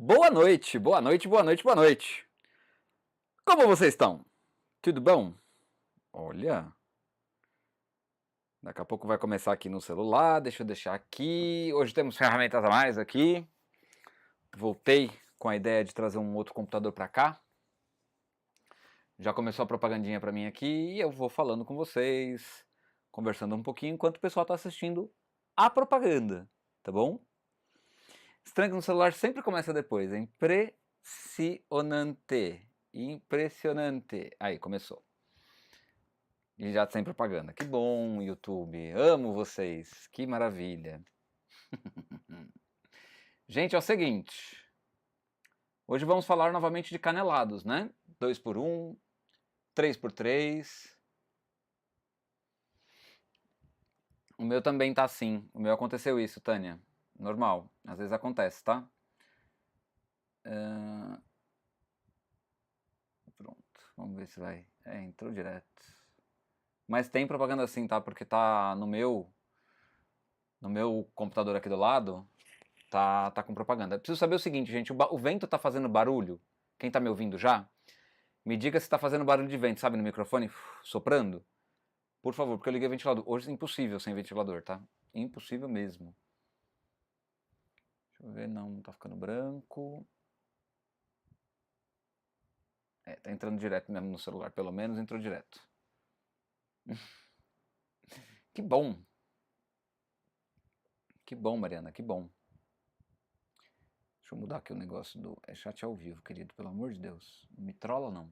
Boa noite, boa noite, boa noite, boa noite. Como vocês estão? Tudo bom? Olha, daqui a pouco vai começar aqui no celular, deixa eu deixar aqui. Hoje temos ferramentas a mais aqui. Voltei com a ideia de trazer um outro computador para cá. Já começou a propagandinha para mim aqui e eu vou falando com vocês, conversando um pouquinho enquanto o pessoal está assistindo a propaganda, tá bom? Estranho que no celular sempre começa depois, é impressionante. Impressionante. Aí, começou. E já sem propaganda. Que bom, YouTube. Amo vocês. Que maravilha. Gente, é o seguinte. Hoje vamos falar novamente de canelados, né? 2 por 1, 3 por 3. O meu também tá assim. O meu aconteceu isso, Tânia. Normal. Às vezes acontece, tá? Pronto. Vamos ver se vai. Entrou direto. Mas tem propaganda assim, tá? Porque tá no meu computador aqui do lado, tá com propaganda. Preciso saber o seguinte, gente, o vento tá fazendo barulho? Quem tá me ouvindo já? Me diga se tá fazendo barulho de vento, sabe, no microfone, soprando? Por favor, porque eu liguei o ventilador. Hoje é impossível sem ventilador, tá? Impossível mesmo. Deixa eu ver, não tá ficando branco. Tá entrando direto mesmo no celular, pelo menos entrou direto. Que bom. Que bom, Mariana, que bom. Deixa eu mudar aqui o negócio do... É chat ao vivo, querido, pelo amor de Deus. Não me trola, não.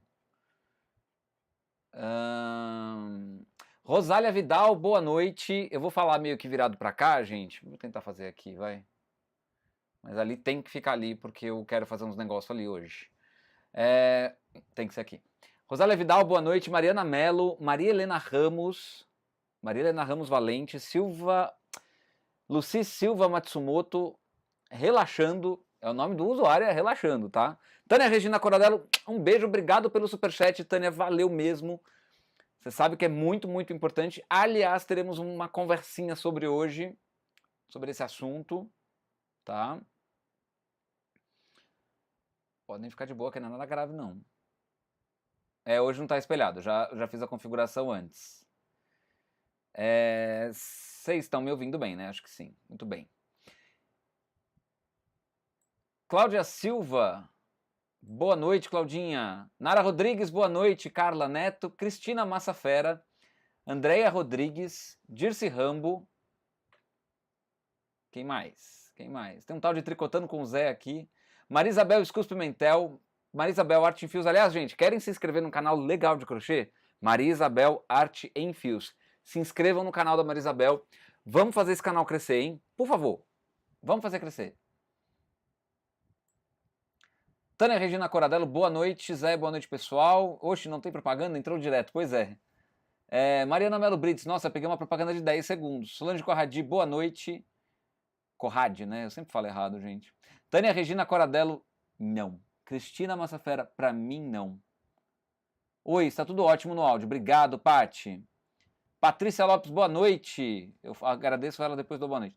Rosália Vidal, boa noite. Eu vou falar meio que virado pra cá, gente. Vou tentar fazer aqui, vai. Mas ali tem que ficar ali, porque eu quero fazer uns negócios ali hoje. Tem que ser aqui. Rosália Vidal, boa noite. Mariana Mello, Maria Helena Ramos Valente, Luci Silva Matsumoto, Relaxando, é o nome do usuário, é Relaxando, tá? Tânia Regina Coradello, um beijo, obrigado pelo superchat, Tânia, valeu mesmo. Você sabe que é muito, muito importante. Aliás, teremos uma conversinha sobre hoje, sobre esse assunto, tá? Podem ficar de boa, que não é nada grave, não. Hoje não tá espelhado, já fiz a configuração antes. Vocês estão me ouvindo bem, né? Acho que sim, muito bem. Cláudia Silva, boa noite, Claudinha. Nara Rodrigues, boa noite. Carla Neto, Cristina Massafera, Andréia Rodrigues, Dirce Rambo. Quem mais? Quem mais? Tem um tal de Tricotando com o Zé aqui. Marisabel Escus Pimentel, Marisabel Arte em Fios. Aliás, gente, querem se inscrever num canal legal de crochê? Marisabel Arte em Fios. Se inscrevam no canal da Marisabel. Vamos fazer esse canal crescer, hein? Por favor, vamos fazer crescer. Tânia Regina Coradello, boa noite. Zé, boa noite, pessoal. Oxe, não tem propaganda? Entrou direto, pois é. Mariana Melo Brits, nossa, peguei uma propaganda de 10 segundos. Solange Corradi, boa noite. Corradi, né? Eu sempre falo errado, gente. Tânia Regina Coradello, não. Cristina Massafera, pra mim, não. Oi, está tudo ótimo no áudio. Obrigado, Pati. Patrícia Lopes, boa noite. Eu agradeço ela depois do boa noite.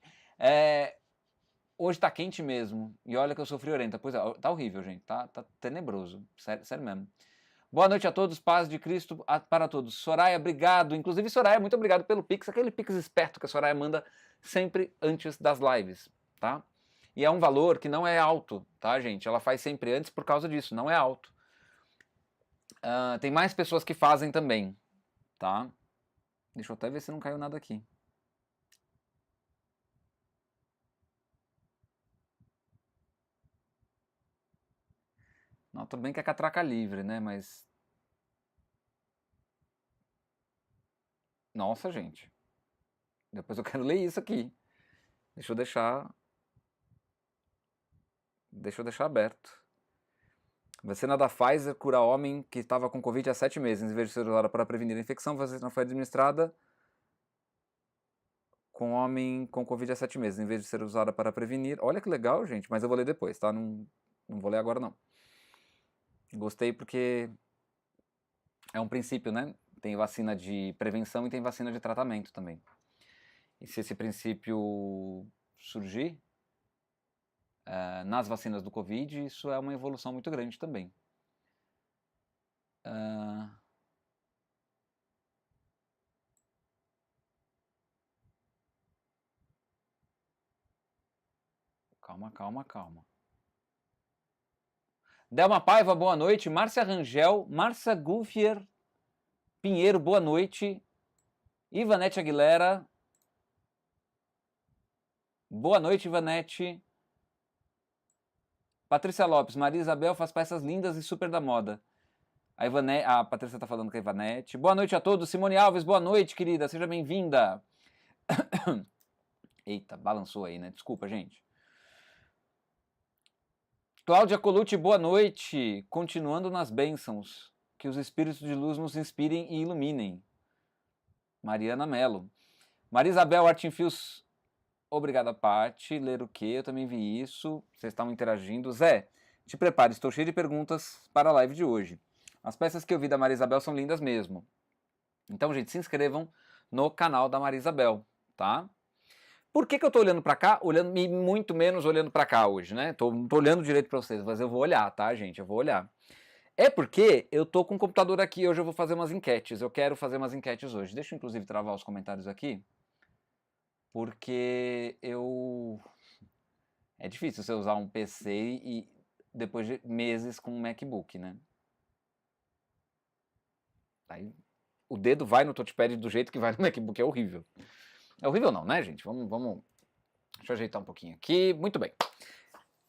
Hoje tá quente mesmo. E olha que eu sou friorenta. Pois é, tá horrível, gente. Tá tenebroso. Sério, sério mesmo. Boa noite a todos. Paz de Cristo para todos. Soraya, obrigado. Inclusive, Soraya, muito obrigado pelo Pix. Aquele Pix esperto que a Soraya manda sempre antes das lives, tá? E é um valor que não é alto, tá, gente? Ela faz sempre antes por causa disso. Não é alto. Tem mais pessoas que fazem também, tá? Deixa eu até ver se não caiu nada aqui. Não, tudo bem que é catraca livre, né? Mas... Nossa, gente. Depois eu quero ler isso aqui. Deixa eu deixar aberto. Vacina da Pfizer cura homem que estava com Covid há 7 meses. Em vez de ser usada para prevenir a infecção, a vacina foi administrada com homem com Covid há 7 meses. Em vez de ser usada para prevenir... Olha que legal, gente. Mas eu vou ler depois, tá? Não vou ler agora, não. Gostei porque é um princípio, né? Tem vacina de prevenção e tem vacina de tratamento também. E se esse princípio surgir, nas vacinas do Covid, isso é uma evolução muito grande também. Calma. Delma Paiva, boa noite. Márcia Rangel, Márcia Guffier Pinheiro, boa noite. Ivanete Aguilera. Boa noite, Ivanete. Patrícia Lopes, Maria Isabel faz peças lindas e super da moda. A Patrícia tá falando com a Ivanete. Boa noite a todos. Simone Alves, boa noite, querida. Seja bem-vinda. Eita, balançou aí, né? Desculpa, gente. Cláudia Colucci, boa noite. Continuando nas bênçãos. Que os espíritos de luz nos inspirem e iluminem. Mariana Mello. Maria Isabel Artinfios, obrigada, Paty. Ler o quê? Eu também vi isso. Vocês estavam interagindo. Zé, te prepare, estou cheio de perguntas para a live de hoje. As peças que eu vi da Maria Isabel são lindas mesmo. Então, gente, se inscrevam no canal da Maria Isabel, tá? Por que eu tô olhando para cá? Olhando e muito menos olhando para cá hoje, né? Tô olhando direito para vocês, mas eu vou olhar, tá, gente? Eu vou olhar. É porque eu tô com o computador aqui, hoje eu vou fazer umas enquetes. Eu quero fazer umas enquetes hoje. Deixa eu, inclusive, travar os comentários aqui. Porque é difícil você usar um PC e depois de meses com um MacBook, né? Aí o dedo vai no touchpad do jeito que vai no MacBook, é horrível. É horrível não, né, gente? Vamos... Deixa eu ajeitar um pouquinho aqui. Muito bem.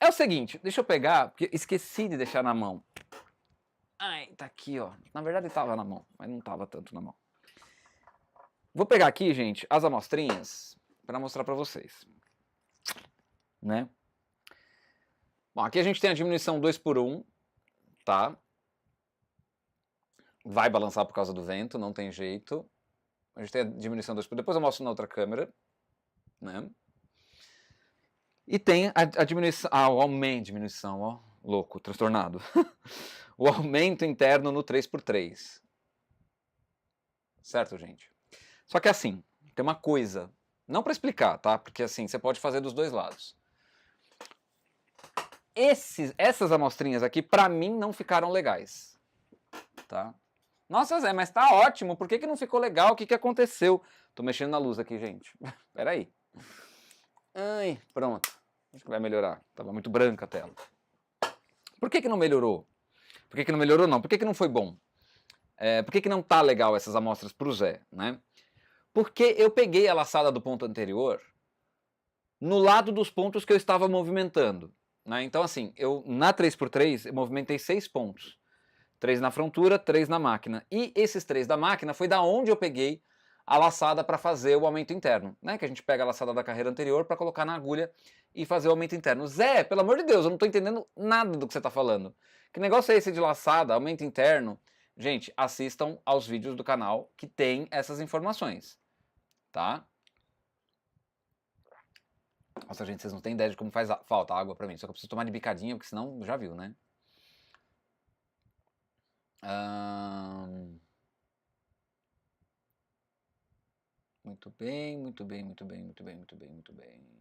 É o seguinte, deixa eu pegar, porque esqueci de deixar na mão. Ai, tá aqui, ó. Na verdade tava na mão, mas não tava tanto na mão. Vou pegar aqui, gente, as amostrinhas para mostrar para vocês. Né? Bom, aqui a gente tem a diminuição 2:1, tá? Vai balançar por causa do vento, não tem jeito. A gente tem a diminuição 2:1. Depois eu mostro na outra câmera, né? E tem a diminuição, o aumento, diminuição, ó, louco, transtornado. O aumento interno no 3x3. Certo, gente? Só que assim, tem uma coisa, não para explicar, tá? Porque assim, você pode fazer dos dois lados. Essas amostrinhas aqui, pra mim, não ficaram legais, tá? Nossa, Zé, mas tá ótimo, por que não ficou legal? O que aconteceu? Tô mexendo na luz aqui, gente. Pera aí. Ai, pronto. Acho que vai melhorar. Tava muito branca a tela. Por que não melhorou? Por que não melhorou, não? Por que não foi bom? Por que não tá legal essas amostras pro Zé, né? Porque eu peguei a laçada do ponto anterior no lado dos pontos que eu estava movimentando, né? Então, assim, eu na 3x3 eu movimentei 6 pontos. 3 na frontura, 3 na máquina. E esses 3 da máquina foi da onde eu peguei a laçada para fazer o aumento interno, né? Que a gente pega a laçada da carreira anterior para colocar na agulha e fazer o aumento interno. Zé, pelo amor de Deus, eu não estou entendendo nada do que você está falando. Que negócio é esse de laçada, aumento interno? Gente, assistam aos vídeos do canal que tem essas informações, tá? Nossa, gente, vocês não têm ideia de como faz falta água para mim. Só que eu preciso tomar de bicadinha, porque senão já viu, né? Muito bem, muito bem, muito bem, muito bem, muito bem, muito bem.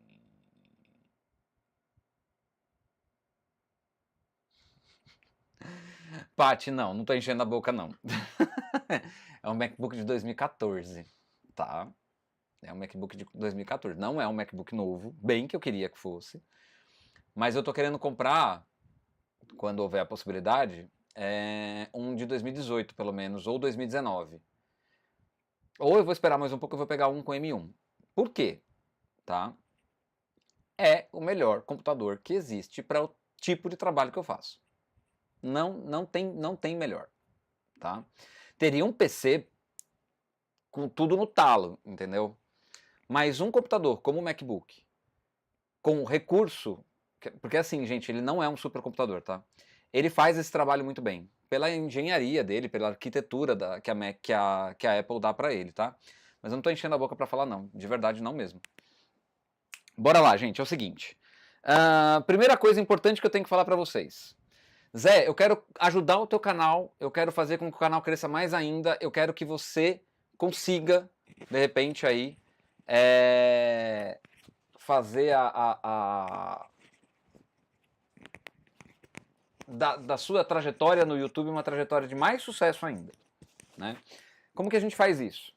Paty, não tô enchendo a boca, não. É um MacBook de 2014, tá? É um MacBook de 2014. Não é um MacBook novo, bem que eu queria que fosse. Mas eu tô querendo comprar, quando houver a possibilidade, um de 2018, pelo menos, ou 2019. Ou eu vou esperar mais um pouco e vou pegar um com M1. Por quê? Tá? É o melhor computador que existe para o tipo de trabalho que eu faço. Não tem melhor, tá? Teria um PC com tudo no talo, entendeu? Mas um computador como o MacBook, com recurso, porque assim, gente, ele não é um supercomputador, tá? Ele faz esse trabalho muito bem, pela engenharia dele, pela arquitetura que a Apple dá para ele, tá? Mas eu não tô enchendo a boca para falar não, de verdade não mesmo. Bora lá, gente, é o seguinte. Primeira coisa importante que eu tenho que falar para vocês. Zé, eu quero ajudar o teu canal, eu quero fazer com que o canal cresça mais ainda, eu quero que você consiga, de repente, aí, fazer da sua trajetória no YouTube uma trajetória de mais sucesso ainda, né? Como que a gente faz isso?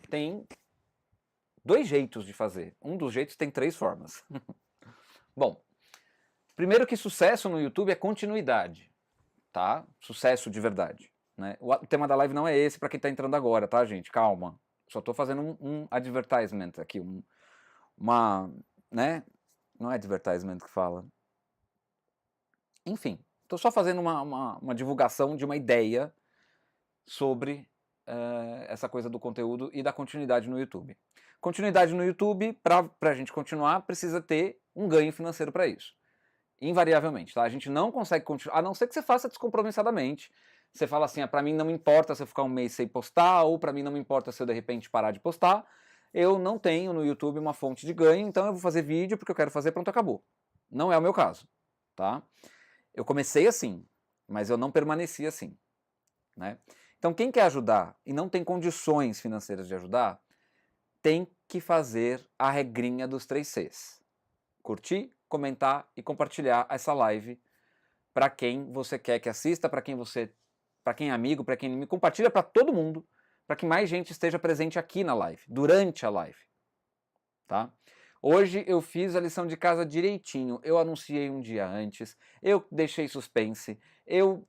Tem 2 jeitos de fazer. Um dos jeitos tem 3 formas. Bom, primeiro que sucesso no YouTube é continuidade, tá? Sucesso de verdade, né? O tema da live não é esse para quem tá entrando agora, tá, gente? Calma. Só tô fazendo um advertisement aqui, né? Não é advertisement que fala. Enfim, tô só fazendo uma divulgação de uma ideia sobre essa coisa do conteúdo e da continuidade no YouTube. Continuidade no YouTube, para a gente continuar, precisa ter um ganho financeiro para isso. Invariavelmente, tá? A gente não consegue continuar, a não ser que você faça descompromissadamente. Você fala assim, para mim não me importa se eu ficar um mês sem postar, ou para mim não me importa se eu de repente parar de postar. Eu não tenho no YouTube uma fonte de ganho, então eu vou fazer vídeo porque eu quero fazer, pronto, acabou. Não é o meu caso, tá? Eu comecei assim, mas eu não permaneci assim, né? Então quem quer ajudar e não tem condições financeiras de ajudar, tem que fazer a regrinha dos 3 Cs. Curtir, comentar e compartilhar essa live para quem você quer que assista, para quem é amigo, para quem me compartilha para todo mundo, para que mais gente esteja presente aqui na live, durante a live, tá? Hoje eu fiz a lição de casa direitinho, eu anunciei um dia antes, eu deixei suspense, eu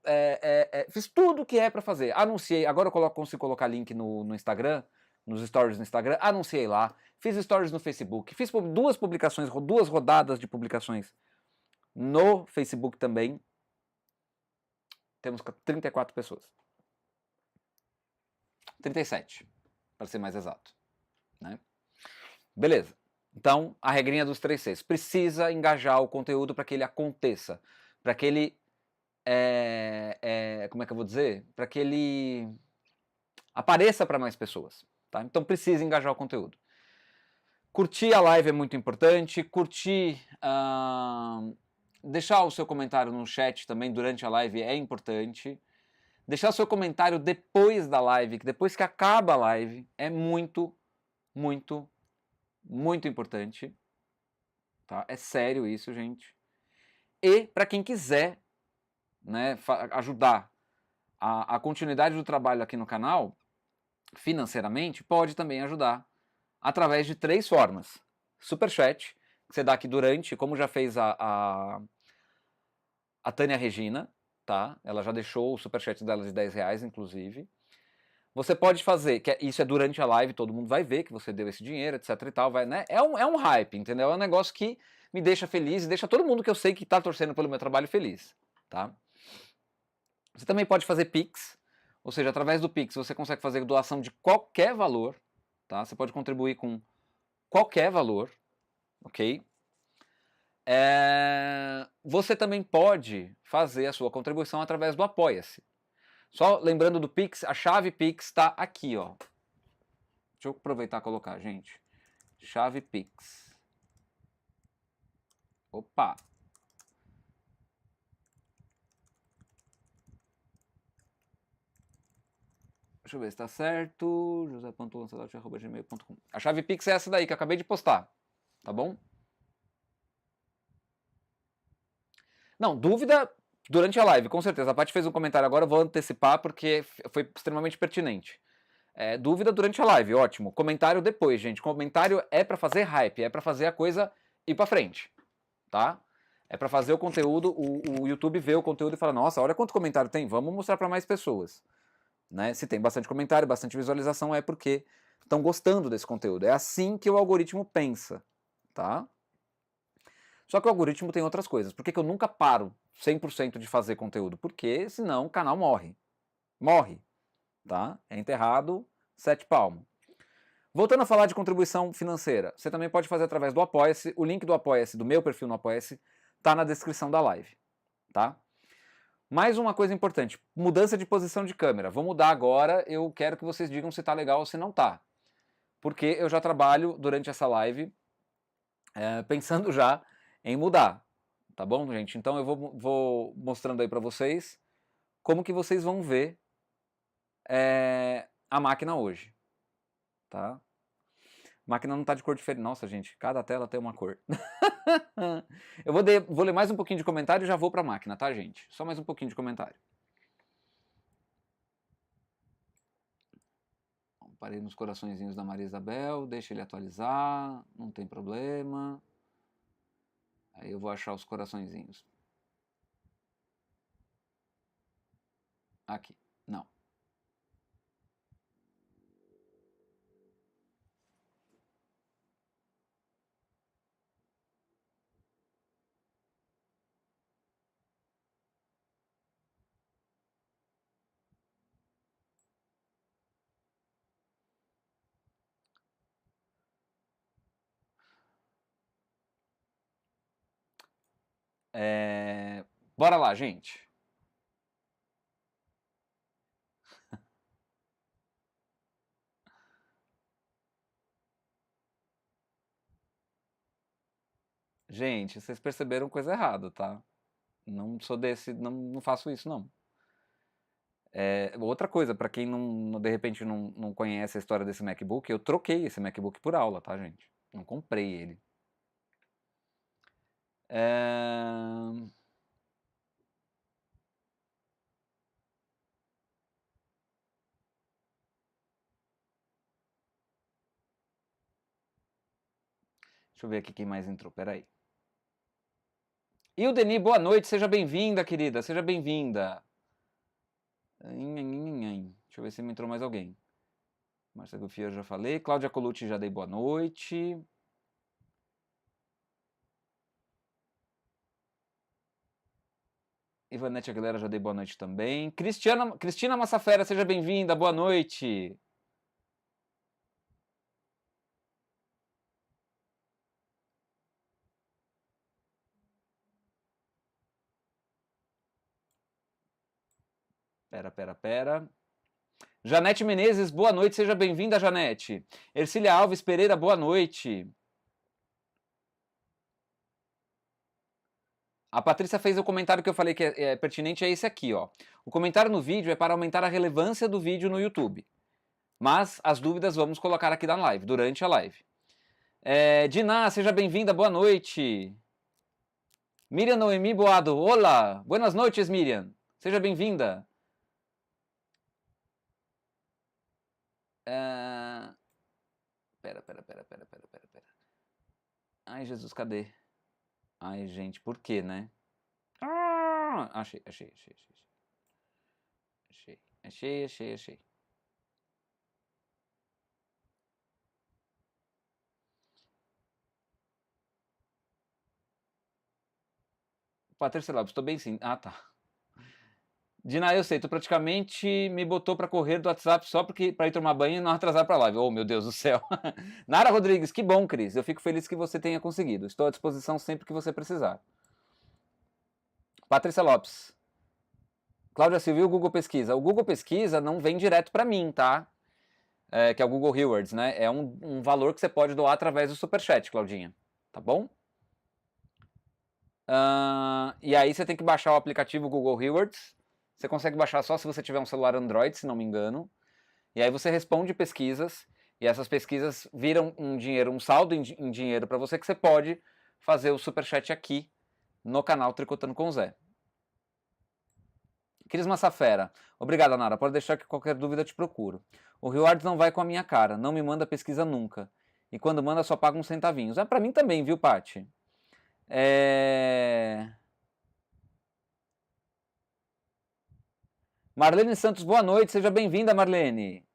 fiz tudo o que é para fazer, anunciei, agora eu consigo colocar link no Instagram, nos stories no Instagram, anunciei lá, fiz stories no Facebook, fiz 2 publicações, 2 rodadas de publicações no Facebook também. Temos 34 pessoas. 37, para ser mais exato, né? Beleza. Então, a regrinha dos 3 Cs. Precisa engajar o conteúdo para que ele aconteça, para que ele como é que eu vou dizer? Para que ele apareça para mais pessoas, tá? Então precisa engajar o conteúdo. Curtir a live é muito importante, deixar o seu comentário no chat também durante a live é importante. Deixar o seu comentário depois da live, depois que acaba a live, é muito, muito, muito importante. Tá? É sério isso, gente. E para quem quiser, né, ajudar a continuidade do trabalho aqui no canal, financeiramente, pode também ajudar através de 3 formas. Superchat, que você dá aqui durante, como já fez a Tânia Regina, tá? Ela já deixou o superchat dela de R$10, inclusive. Você pode fazer, isso é durante a live, todo mundo vai ver que você deu esse dinheiro, etc e tal, vai, né? É um hype, entendeu? É um negócio que me deixa feliz e deixa todo mundo que eu sei que tá torcendo pelo meu trabalho feliz, tá? Você também pode fazer Pix, ou seja, através do Pix você consegue fazer doação de qualquer valor, tá? Você pode contribuir com qualquer valor, ok? Você também pode fazer a sua contribuição através do Apoia-se. Só lembrando do Pix, a chave Pix está aqui, ó. Deixa eu aproveitar e colocar, gente. Chave Pix. Opa! Deixa eu ver se está certo. josé.lancelotti@gmail.com. A chave Pix é essa daí que eu acabei de postar. Tá bom? Não, dúvida durante a live, com certeza. A Paty fez um comentário agora, eu vou antecipar porque foi extremamente pertinente. Dúvida durante a live, ótimo. Comentário depois, gente. Comentário é para fazer hype, é para fazer a coisa ir para frente, tá? É para fazer o conteúdo, o YouTube vê o conteúdo e fala, nossa, olha quanto comentário tem, vamos mostrar para mais pessoas. Né? Se tem bastante comentário, bastante visualização, é porque estão gostando desse conteúdo. É assim que o algoritmo pensa, tá? Só que o algoritmo tem outras coisas. Por que eu nunca paro 100% de fazer conteúdo? Porque senão o canal morre. Morre, tá? É enterrado, 7 palmos. Voltando a falar de contribuição financeira, você também pode fazer através do Apoia-se. O link do Apoia-se, do meu perfil no Apoia-se, tá na descrição da live, tá? Mais uma coisa importante, mudança de posição de câmera. Vou mudar agora, eu quero que vocês digam se tá legal ou se não tá. Porque eu já trabalho durante essa live pensando já em mudar, tá bom, gente? Então eu vou mostrando aí para vocês como que vocês vão ver a máquina hoje, tá? Máquina não tá de cor diferente. Nossa, gente, cada tela tem uma cor. Eu vou ler mais um pouquinho de comentário e já vou pra máquina, tá, gente? Só mais um pouquinho de comentário. Parei nos coraçõezinhos da Maria Isabel, deixa ele atualizar, não tem problema. Aí eu vou achar os coraçõezinhos. Aqui, não. Bora lá, gente. Gente, vocês perceberam coisa errada, tá? Não sou desse, não faço isso, não. Outra coisa, pra quem de repente não conhece a história desse MacBook, eu troquei esse MacBook por aula, tá, gente? Não comprei ele. Deixa eu ver aqui quem mais entrou, peraí. E o Deni, boa noite, seja bem-vinda, querida, seja bem-vinda. Deixa eu ver se me entrou mais alguém. Márcia Gufia eu já falei, Cláudia Colucci já dei boa noite. Ivanete Aguilera já dei boa noite também. Cristina Massafera, seja bem-vinda, boa noite. Pera. Janete Menezes, boa noite, seja bem-vinda, Janete. Ercília Alves Pereira, boa noite. A Patrícia fez o comentário que eu falei que é pertinente, é esse aqui, ó. O comentário no vídeo é para aumentar a relevância do vídeo no YouTube. Mas as dúvidas vamos colocar aqui na live, durante a live. Diná, seja bem-vinda, boa noite. Miriam Noemi Boado, olá, buenas noites, Miriam. Seja bem-vinda. Pera. Ai, Jesus, cadê? Ai, gente, por quê, né? Achei. Patrícia Lopes, tô bem sim. Ah, tá. Dina, eu sei, tu praticamente me botou pra correr do WhatsApp só pra ir tomar banho e não atrasar pra live. Oh, meu Deus do céu. Nara Rodrigues, que bom, Cris. Eu fico feliz que você tenha conseguido. Estou à disposição sempre que você precisar. Patrícia Lopes. Cláudia Silva e o Google Pesquisa. O Google Pesquisa não vem direto pra mim, tá? Que é o Google Rewards, né? É um valor que você pode doar através do Superchat, Claudinha. Tá bom? E aí você tem que baixar o aplicativo Google Rewards. Você consegue baixar só se você tiver um celular Android, se não me engano. E aí você responde pesquisas, e essas pesquisas viram um saldo em dinheiro para você que você pode fazer o superchat aqui no canal Tricotando com o Zé. Cris Massafera. Obrigado, Nara. Pode deixar que qualquer dúvida te procuro. O Rewards não vai com a minha cara. Não me manda pesquisa nunca. E quando manda só paga uns centavinhos. Pra mim também, viu, Paty? Marlene Santos, boa noite. Seja bem-vinda, Marlene.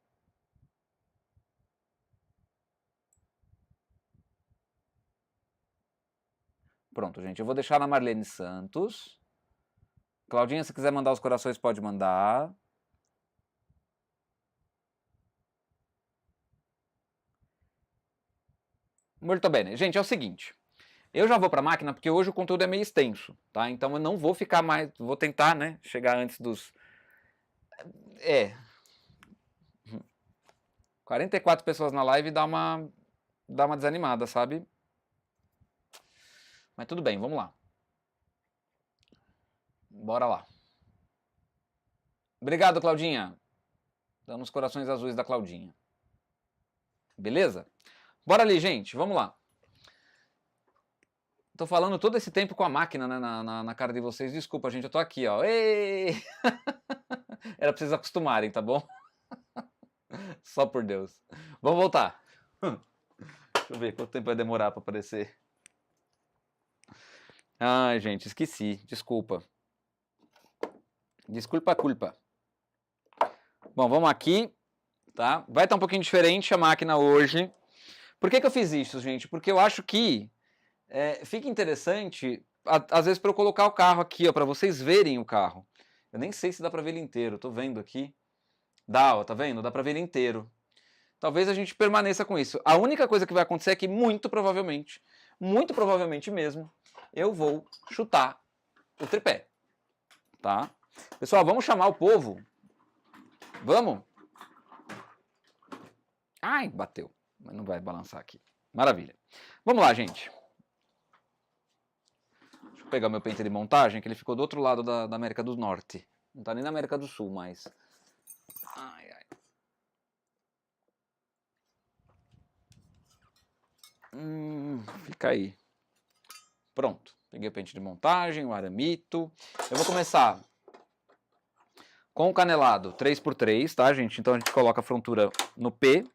Pronto, gente. Eu vou deixar na Marlene Santos. Claudinha, se quiser mandar os corações, pode mandar. Muito bem. Gente, é o seguinte. Eu já vou para a máquina porque hoje o conteúdo é meio extenso, tá? Então eu não vou ficar mais... Vou tentar, né? Chegar antes dos... 44 pessoas na live dá uma desanimada, sabe? Mas tudo bem, vamos lá. Bora lá. Obrigado, Claudinha. Dando os corações azuis da Claudinha. Beleza? Bora ali, gente, vamos lá. Tô falando todo esse tempo com a máquina, né, na cara de vocês. Desculpa, gente, eu tô aqui, ó. Ei! Era pra vocês acostumarem, tá bom? Só por Deus. Vamos voltar. Deixa eu ver quanto tempo vai demorar pra aparecer. Ai, gente, esqueci. Desculpa. Desculpa a culpa. Bom, vamos aqui, tá? Vai estar um pouquinho diferente a máquina hoje. Por que eu fiz isso, gente? Porque eu acho que fica interessante, às vezes, para eu colocar o carro aqui, ó, para vocês verem o carro. Eu nem sei se dá para ver ele inteiro, tô vendo aqui. Dá, ó, tá vendo? Dá para ver ele inteiro. Talvez a gente permaneça com isso. A única coisa que vai acontecer é que, muito provavelmente mesmo, eu vou chutar o tripé, tá? Pessoal, vamos chamar o povo. Vamos? Ai, bateu. Mas não vai balançar aqui. Maravilha. Vamos lá, gente. Deixa eu pegar meu pente de montagem, que ele ficou do outro lado da América do Norte. Não tá nem na América do Sul mais. Ai, ai. Fica aí. Pronto. Peguei o pente de montagem, o aramito. Eu vou começar com o canelado 3x3, tá, gente? Então a gente coloca a frontura no P.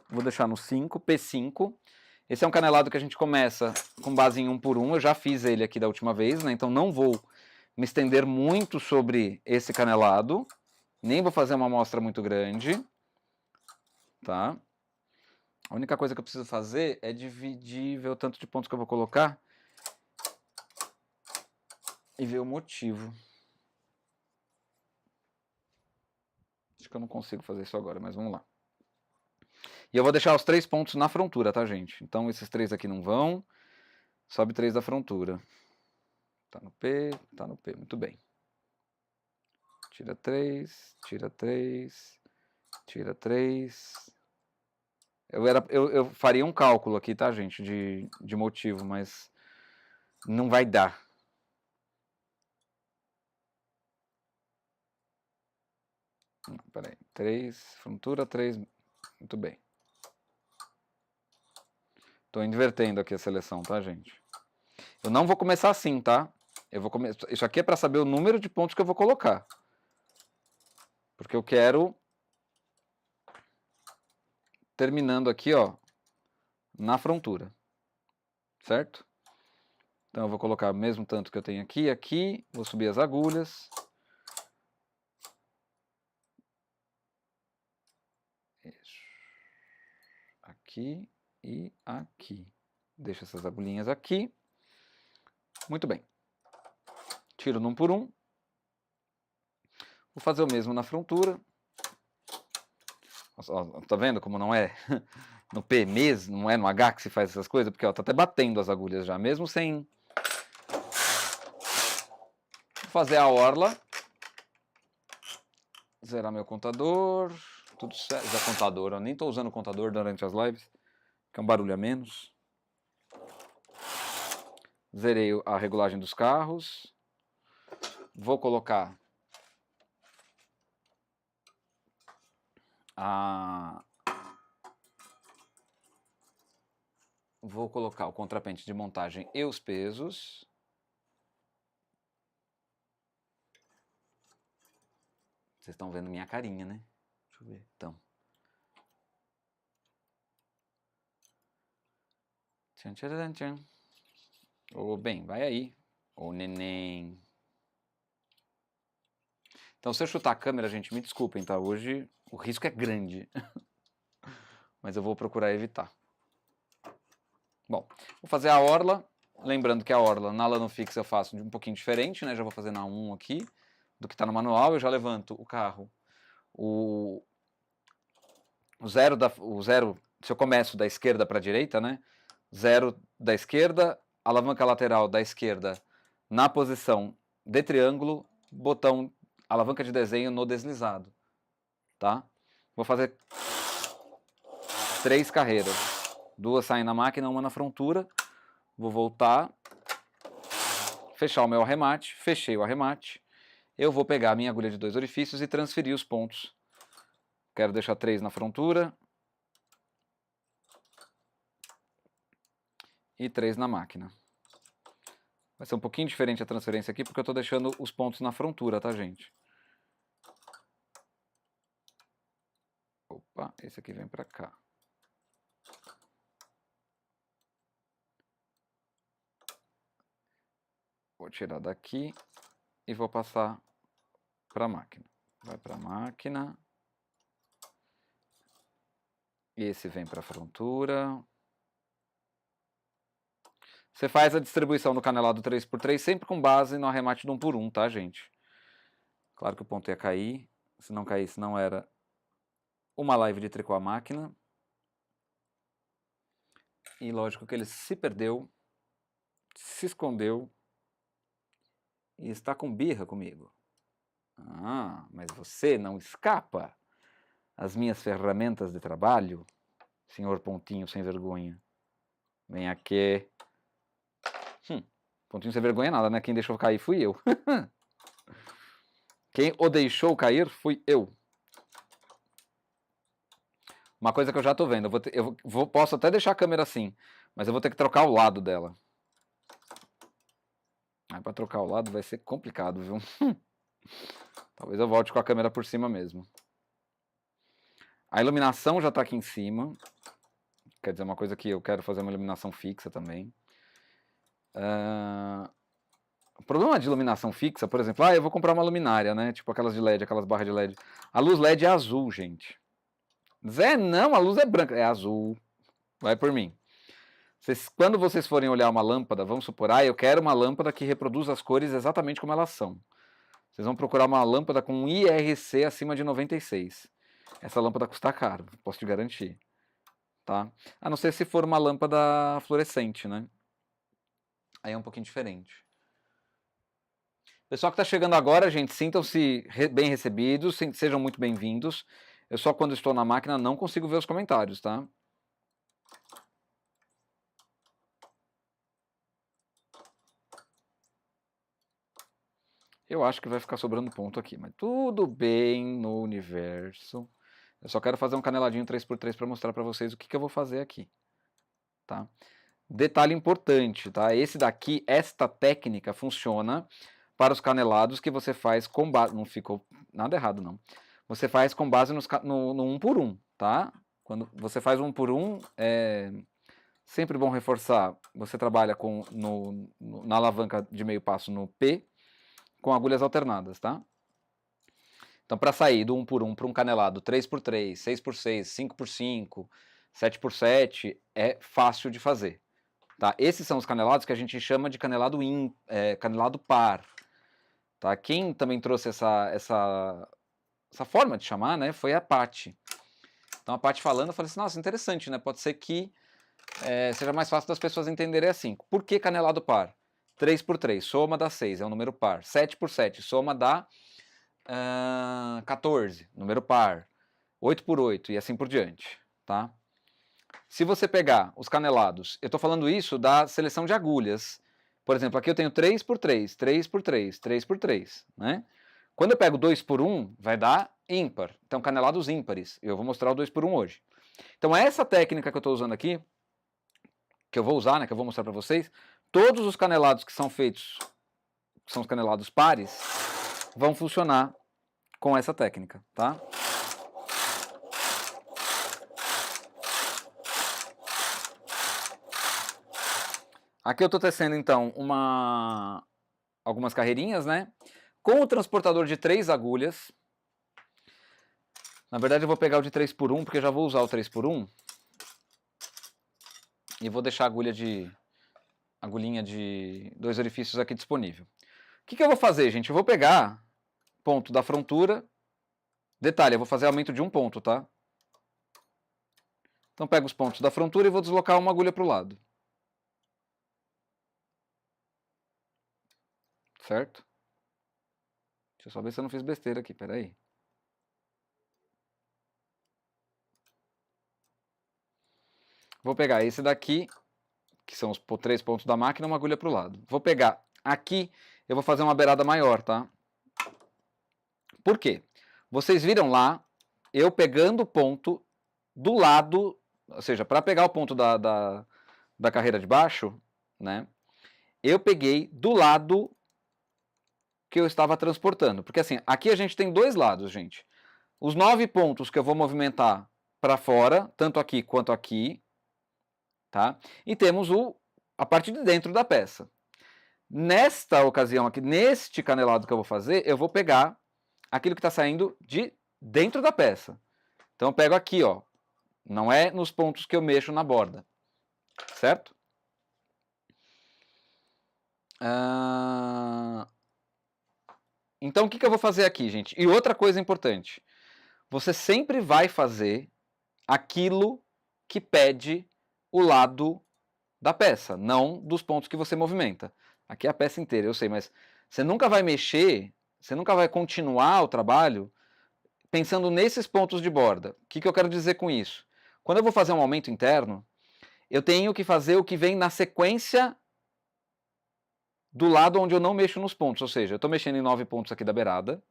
Vou deixar no 5, P5. Esse é um canelado que a gente começa com base em 1x1. Eu já fiz ele aqui da última vez, né? Então não vou me estender muito sobre esse canelado. Nem vou fazer uma amostra muito grande. Tá? A única coisa que eu preciso fazer é dividir, ver o tanto de pontos que eu vou colocar. E ver o motivo. Acho que eu não consigo fazer isso agora, mas vamos lá. E eu vou deixar os 3 pontos na frontura, tá, gente? Então esses 3 aqui não vão. Sobe 3 da frontura. Tá no P, tá no P. Muito bem. Tira 3, tira 3, tira 3. Eu faria um cálculo aqui, tá, gente, de motivo, mas não vai dar. Peraí, 3, frontura 3, muito bem. Tô invertendo aqui a seleção, tá, gente? Eu não vou começar assim, tá? Isso aqui é para saber o número de pontos que eu vou colocar. Porque eu quero, terminando aqui, ó, na frontura. Certo? Então eu vou colocar o mesmo tanto que eu tenho aqui, aqui. Vou subir as agulhas. Isso. Aqui e aqui. Deixo essas agulhinhas aqui. Muito bem. Tiro num por um. Vou fazer o mesmo na frontura. Tá vendo como não é no P mesmo, não é no H que se faz essas coisas? Porque ó, tá até batendo as agulhas já, mesmo sem... Vou fazer a orla. Zerar meu contador. Tudo certo. Já contador, eu nem tô usando o contador durante as lives, que é um barulho a menos. Zerei a regulagem dos carros. Vou colocar o contrapente de montagem e os pesos. Vocês estão vendo minha carinha, né? Deixa eu ver. Então. Tchan, tchan, tchan. Ô, bem, vai aí. Ô, neném. Então, se eu chutar a câmera, gente, me desculpem, tá? Hoje o risco é grande. Mas eu vou procurar evitar. Bom, vou fazer a orla. Lembrando que a orla na Lanofix eu faço de um pouquinho diferente, né? Já vou fazer na 1 aqui, do que está no manual. Eu já levanto o carro. O zero, se eu começo da esquerda para a direita, né? 0 da esquerda, alavanca lateral da esquerda na posição de triângulo, botão alavanca de desenho no deslizado, tá? Vou fazer 3 carreiras, 2 saem na máquina, 1 na frontura. Vou voltar, fechar o meu arremate, fechei o arremate. Eu vou pegar a minha agulha de 2 orifícios e transferir os pontos. Quero deixar 3 na frontura. e 3 na máquina. Vai ser um pouquinho diferente a transferência aqui, porque eu estou deixando os pontos na frontura, tá, gente? Opa, esse aqui vem para cá. Vou tirar daqui e vou passar para a máquina. Vai para a máquina. Esse vem para a frontura. Você faz a distribuição do canelado 3x3 sempre com base no arremate do 1 por 1, tá, gente? Claro que o ponto ia cair. Se não caísse, não era uma live de tricô à máquina. E lógico que ele se perdeu, se escondeu e está com birra comigo. Ah, mas você não escapa às minhas ferramentas de trabalho, senhor Pontinho sem vergonha. Vem aqui. Pontinho sem vergonha nada, né? Quem deixou cair fui eu. Quem o deixou cair fui eu. Uma coisa que eu já tô vendo, posso até deixar a câmera assim, mas eu vou ter que trocar o lado dela. Para trocar o lado vai ser complicado, viu? Talvez eu volte com a câmera por cima mesmo. A iluminação já está aqui em cima. Quer dizer, uma coisa que eu quero fazer uma iluminação fixa também. O problema de iluminação fixa, por exemplo, eu vou comprar uma luminária, né? Tipo aquelas de LED, aquelas barras de LED. A luz LED é azul, gente. Zé, não, a luz é branca. É azul. Vai por mim. Quando vocês forem olhar uma lâmpada, vamos supor, eu quero uma lâmpada que reproduza as cores exatamente como elas são. Vocês vão procurar uma lâmpada com IRC acima de 96. Essa lâmpada custa caro, posso te garantir. Tá? A não ser se for uma lâmpada fluorescente, né? Aí é um pouquinho diferente. Pessoal que está chegando agora, gente, sintam-se bem recebidos, sejam muito bem-vindos. Eu só quando estou na máquina não consigo ver os comentários, tá? Eu acho que vai ficar sobrando ponto aqui, mas tudo bem no universo. Eu só quero fazer um caneladinho 3x3 para mostrar para vocês o que eu vou fazer aqui. Tá? Detalhe importante, tá? Esta técnica funciona para os canelados que você faz com base... Não ficou nada errado, não. Você faz com base no 1 por 1, tá? Quando você faz 1 por 1, é sempre bom reforçar. Você trabalha na alavanca de meio passo no P, com agulhas alternadas, tá? Então, para sair do 1 por 1 para um canelado 3x3, 6x6, 5x5, 7x7, é fácil de fazer. Tá? Esses são os canelados que a gente chama de canelado par. Tá? Quem também trouxe essa forma de chamar, né, foi a Paty. Então a Paty falando, eu falei assim, nossa, interessante, né? Pode ser que seja mais fácil das pessoas entenderem assim. Por que canelado par? 3x3, soma dá 6, é um número par. 7x7, soma dá 14, número par. 8x8 e assim por diante, tá? Se você pegar os canelados, eu estou falando isso da seleção de agulhas. Por exemplo, aqui eu tenho 3x3, 3x3, 3x3, né? Quando eu pego 2x1, vai dar ímpar. Então, canelados ímpares. Eu vou mostrar o 2x1 hoje. Então, essa técnica que eu estou usando aqui, que eu vou usar, né, que eu vou mostrar para vocês, todos os canelados que são feitos, que são os canelados pares, vão funcionar com essa técnica, tá? Aqui eu estou tecendo, então, algumas carreirinhas, né? Com o transportador de 3 agulhas. Na verdade, eu vou pegar o de 3x1, porque eu já vou usar o 3x1. E vou deixar a agulhinha de 2 orifícios aqui disponível. O que eu vou fazer, gente? Eu vou pegar ponto da frontura. Detalhe, eu vou fazer aumento de 1 ponto, tá? Então, pego os pontos da frontura e vou deslocar uma agulha para o lado. Certo? Deixa eu só ver se eu não fiz besteira aqui, peraí. Vou pegar esse daqui, que são os 3 pontos da máquina, uma agulha para o lado. Vou pegar aqui, eu vou fazer uma beirada maior, tá? Por quê? Vocês viram lá, eu pegando o ponto do lado, ou seja, para pegar o ponto da da carreira de baixo, né, eu peguei do lado que eu estava transportando. Porque assim, aqui a gente tem dois lados, gente. Os 9 pontos que eu vou movimentar para fora, tanto aqui quanto aqui, tá? E temos a parte de dentro da peça. Nesta ocasião aqui, neste canelado que eu vou fazer, eu vou pegar aquilo que está saindo de dentro da peça. Então eu pego aqui, ó. Não é nos pontos que eu mexo na borda. Certo? Então o que eu vou fazer aqui, gente? E outra coisa importante. Você sempre vai fazer aquilo que pede o lado da peça, não dos pontos que você movimenta. Aqui é a peça inteira, eu sei, mas você nunca vai mexer, você nunca vai continuar o trabalho pensando nesses pontos de borda. O que eu quero dizer com isso? Quando eu vou fazer um aumento interno, eu tenho que fazer o que vem na sequência do lado onde eu não mexo nos pontos, ou seja, eu estou mexendo em 9 pontos aqui da beirada.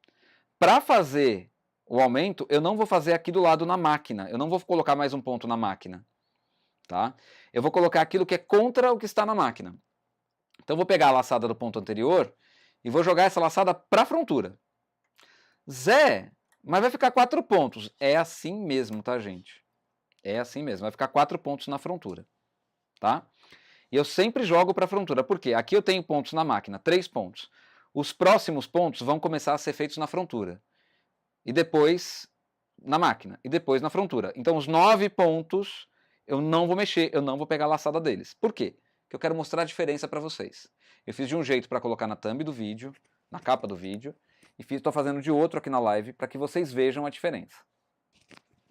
Para fazer o aumento, eu não vou fazer aqui do lado na máquina, eu não vou colocar mais um ponto na máquina. Tá? Eu vou colocar aquilo que é contra o que está na máquina. Então eu vou pegar a laçada do ponto anterior e vou jogar essa laçada para a frontura. Zé, mas vai ficar 4 pontos. É assim mesmo, tá, gente? É assim mesmo, vai ficar 4 pontos na frontura. Tá? E eu sempre jogo para a frontura. Por quê? Aqui eu tenho pontos na máquina, 3 pontos. Os próximos pontos vão começar a ser feitos na frontura. E depois na máquina. E depois na frontura. Então os 9 pontos eu não vou mexer, eu não vou pegar a laçada deles. Por quê? Porque eu quero mostrar a diferença para vocês. Eu fiz de um jeito para colocar na thumb do vídeo, na capa do vídeo, e estou fazendo de outro aqui na live para que vocês vejam a diferença.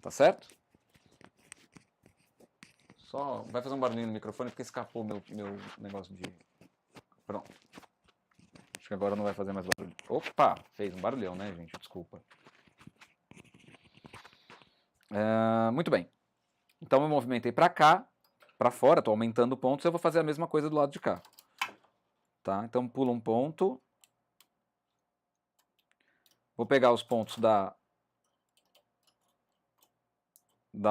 Tá certo? Só vai fazer um barulhinho no microfone porque escapou meu negócio de... Pronto. Acho que agora não vai fazer mais barulho. Opa! Fez um barulhão, né, gente? Desculpa. Muito bem. Então eu movimentei para cá, para fora, estou aumentando pontos, eu vou fazer a mesma coisa do lado de cá. Tá? Então pula um ponto. Vou pegar os pontos da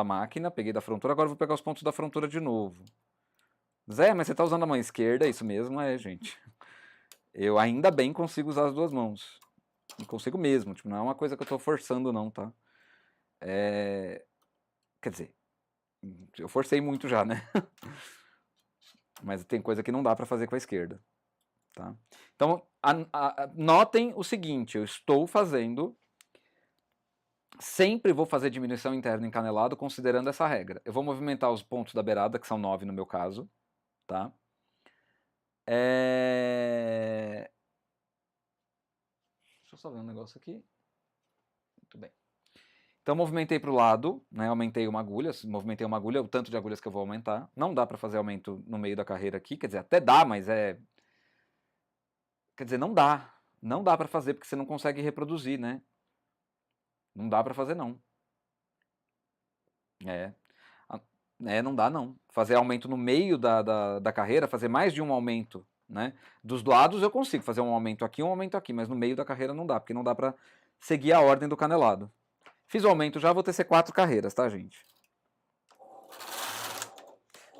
máquina, peguei da frontura, agora vou pegar os pontos da frontura de novo. Zé, mas você está usando a mão esquerda? Isso mesmo, gente. Eu ainda bem consigo usar as duas mãos. Não consigo mesmo, tipo, não é uma coisa que eu estou forçando não, tá? Quer dizer, eu forcei muito já, né? Mas tem coisa que não dá para fazer com a esquerda. Tá? Então, notem o seguinte, eu estou fazendo... Sempre vou fazer diminuição interna em canelado considerando essa regra. Eu vou movimentar os pontos da beirada, que são 9 no meu caso. Tá? Deixa eu só ver um negócio aqui. Muito bem. Então movimentei para o lado, né? Aumentei uma agulha, movimentei uma agulha, o tanto de agulhas que eu vou aumentar. Não dá para fazer aumento no meio da carreira aqui, quer dizer, até dá, mas Quer dizer, não dá. Não dá para fazer porque você não consegue reproduzir, né? Não dá para fazer não. Não dá não. Fazer aumento no meio da carreira, fazer mais de um aumento, né? Dos lados eu consigo fazer um aumento aqui, mas no meio da carreira não dá, porque não dá para seguir a ordem do canelado. Fiz o aumento já, vou tecer 4 carreiras, tá, gente?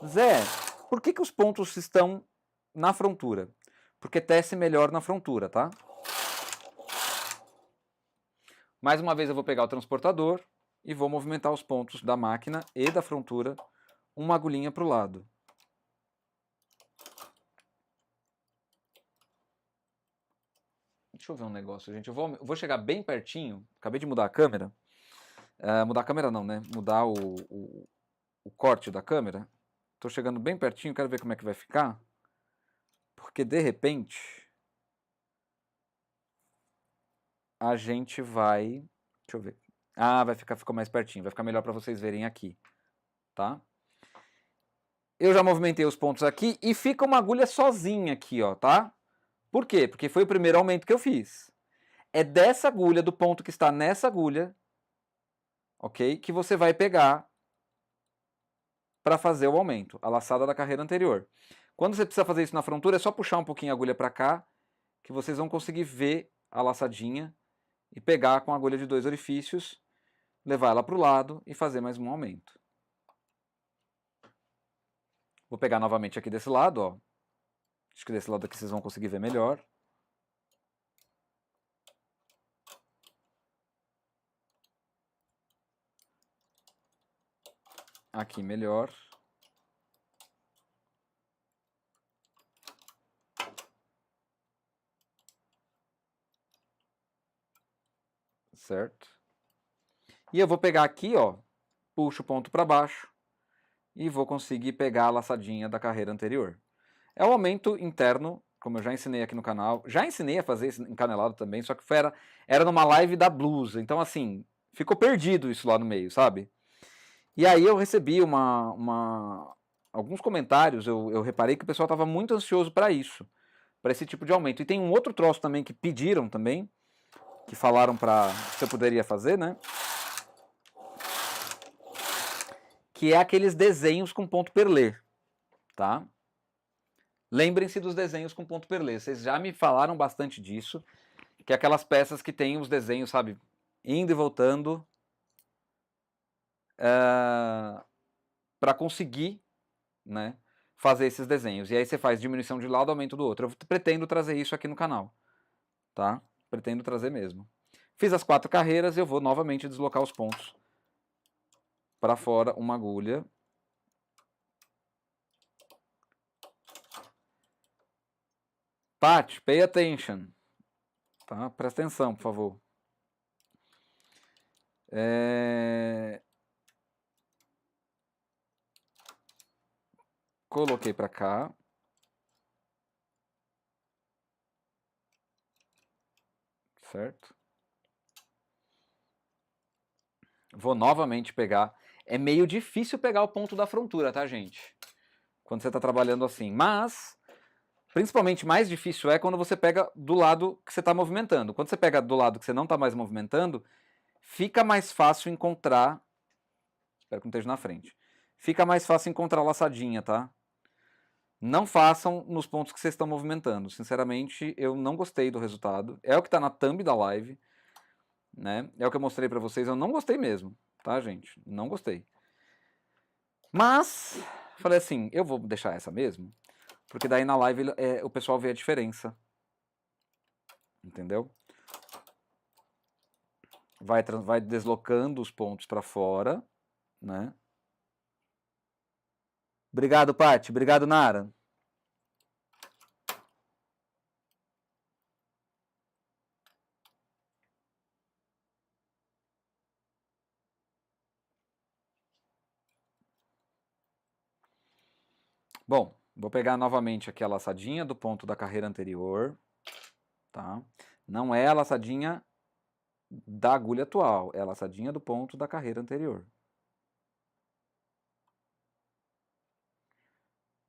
Zé, por que os pontos estão na frontura? Porque tece melhor na frontura, tá? Mais uma vez eu vou pegar o transportador e vou movimentar os pontos da máquina e da frontura uma agulhinha para o lado. Deixa eu ver um negócio, gente. Eu vou chegar bem pertinho. Acabei de mudar a câmera. Mudar a câmera não, né? Mudar o corte da câmera. Estou chegando bem pertinho, quero ver como é que vai ficar. Porque de repente a gente vai... Deixa eu ver. Ficou mais pertinho. Vai ficar melhor para vocês verem aqui. Tá? Eu já movimentei os pontos aqui e fica uma agulha sozinha aqui, ó, tá? Por quê? Porque foi o primeiro aumento que eu fiz. É dessa agulha, do ponto que está nessa agulha, ok? Que você vai pegar para fazer o aumento, a laçada da carreira anterior. Quando você precisa fazer isso na frontura, é só puxar um pouquinho a agulha para cá, que vocês vão conseguir ver a laçadinha e pegar com a agulha de 2 orifícios, levar ela para o lado e fazer mais um aumento. Vou pegar novamente aqui desse lado, ó. Acho que desse lado aqui vocês vão conseguir ver melhor. Aqui melhor. Certo? E eu vou pegar aqui, ó, puxo o ponto para baixo e vou conseguir pegar a laçadinha da carreira anterior. É o aumento interno, como eu já ensinei aqui no canal. Já ensinei a fazer esse encanelado também, só que era numa live da blues. Então, assim, ficou perdido isso lá no meio, sabe? E aí eu recebi alguns comentários, eu reparei que o pessoal estava muito ansioso para isso, para esse tipo de aumento. E tem um outro troço também que pediram também, que falaram para se eu poderia fazer, né? Que é aqueles desenhos com ponto perlê, tá? Lembrem-se dos desenhos com ponto perlê. Vocês já me falaram bastante disso, que é aquelas peças que tem os desenhos, sabe, indo e voltando, para conseguir, né, fazer esses desenhos. E aí você faz diminuição de lado, aumento do outro. Eu pretendo trazer isso aqui no canal, tá? Pretendo trazer mesmo. Fiz as 4 carreiras, eu vou novamente deslocar os pontos para fora, uma agulha. Pat, pay attention. Tá? Presta atenção, por favor. Coloquei para cá. Certo? Vou novamente pegar. É meio difícil pegar o ponto da frontura, tá, gente? Quando você está trabalhando assim. Mas, principalmente mais difícil é quando você pega do lado que você está movimentando. Quando você pega do lado que você não está mais movimentando, fica mais fácil encontrar... Espero que não esteja na frente. Fica mais fácil encontrar a laçadinha, tá? Não façam nos pontos que vocês estão movimentando. Sinceramente, eu não gostei do resultado. É o que está na thumb da live, né? É o que eu mostrei para vocês. Eu não gostei mesmo, tá, gente? Não gostei. Mas, falei assim, eu vou deixar essa mesmo, porque daí na live o pessoal vê a diferença. Entendeu? Vai deslocando os pontos para fora, né? Obrigado, Paty. Obrigado, Nara. Bom, vou pegar novamente aqui a laçadinha do ponto da carreira anterior, tá? Não é a laçadinha da agulha atual, é a laçadinha do ponto da carreira anterior.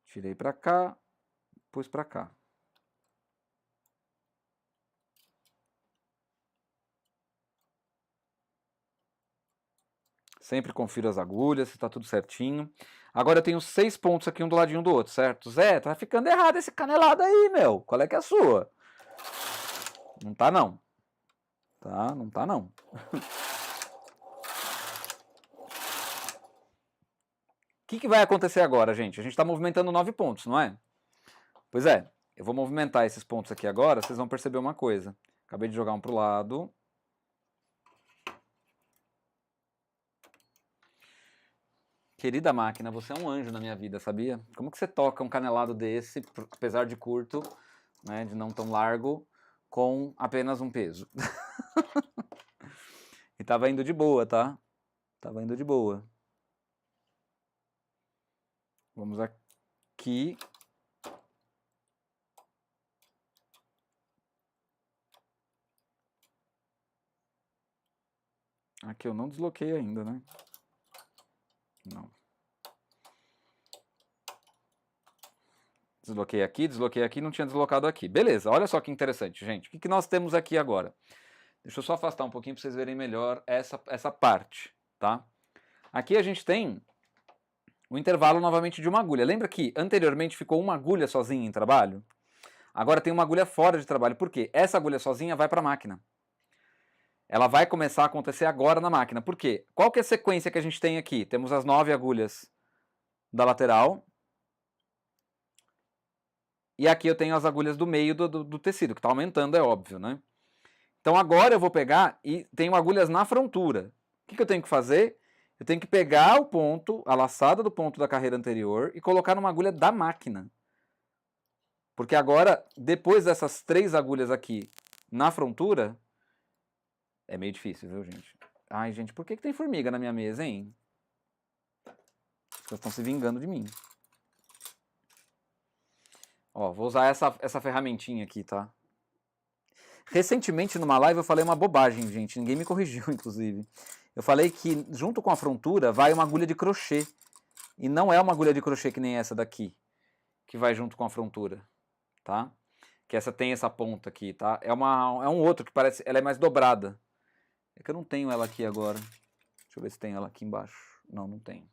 Tirei para cá, pus para cá. Sempre confiro as agulhas, se está tudo certinho. Agora eu tenho 6 pontos aqui, um do ladinho do outro, certo? Zé, tá ficando errado esse canelado aí, meu. Qual é que é a sua? Não tá, não. Tá? Não tá, não. O que vai acontecer agora, gente? A gente está movimentando 9 pontos, não é? Pois é, eu vou movimentar esses pontos aqui agora, vocês vão perceber uma coisa. Acabei de jogar um pro lado. Querida máquina, você é um anjo na minha vida, sabia? Como que você toca um canelado desse, apesar de curto, né, de não tão largo, com apenas um peso? E tava indo de boa, tá? Tava indo de boa. Vamos aqui. Aqui eu não desloquei ainda, né? Não. Desloquei aqui, não tinha deslocado aqui. Beleza, olha só que interessante, gente. O que nós temos aqui agora? Deixa eu só afastar um pouquinho para vocês verem melhor essa parte, tá? Aqui a gente tem o intervalo novamente de uma agulha. Lembra que anteriormente ficou uma agulha sozinha em trabalho? Agora tem uma agulha fora de trabalho. Por quê? Essa agulha sozinha vai para a máquina. Ela vai começar a acontecer agora na máquina. Por quê? Qual que é a sequência que a gente tem aqui? Temos as 9 agulhas da lateral, E aqui eu tenho as agulhas do meio do tecido, que está aumentando, é óbvio, né? Então agora eu vou pegar e tenho agulhas na frontura. O que eu tenho que fazer? Eu tenho que pegar o ponto, a laçada do ponto da carreira anterior e colocar numa agulha da máquina. Porque agora, depois dessas 3 agulhas aqui na frontura, é meio difícil, viu, gente? Ai, gente, por que tem formiga na minha mesa, hein? Vocês estão se vingando de mim. Ó, vou usar essa ferramentinha aqui, tá? Recentemente, numa live, eu falei uma bobagem, gente. Ninguém me corrigiu, inclusive. Eu falei que, junto com a frontura, vai uma agulha de crochê. E não é uma agulha de crochê que nem essa daqui, que vai junto com a frontura, tá? Que essa tem essa ponta aqui, tá? É um outro que parece... Ela é mais dobrada. É que eu não tenho ela aqui agora. Deixa eu ver se tem ela aqui embaixo. Não, não tem.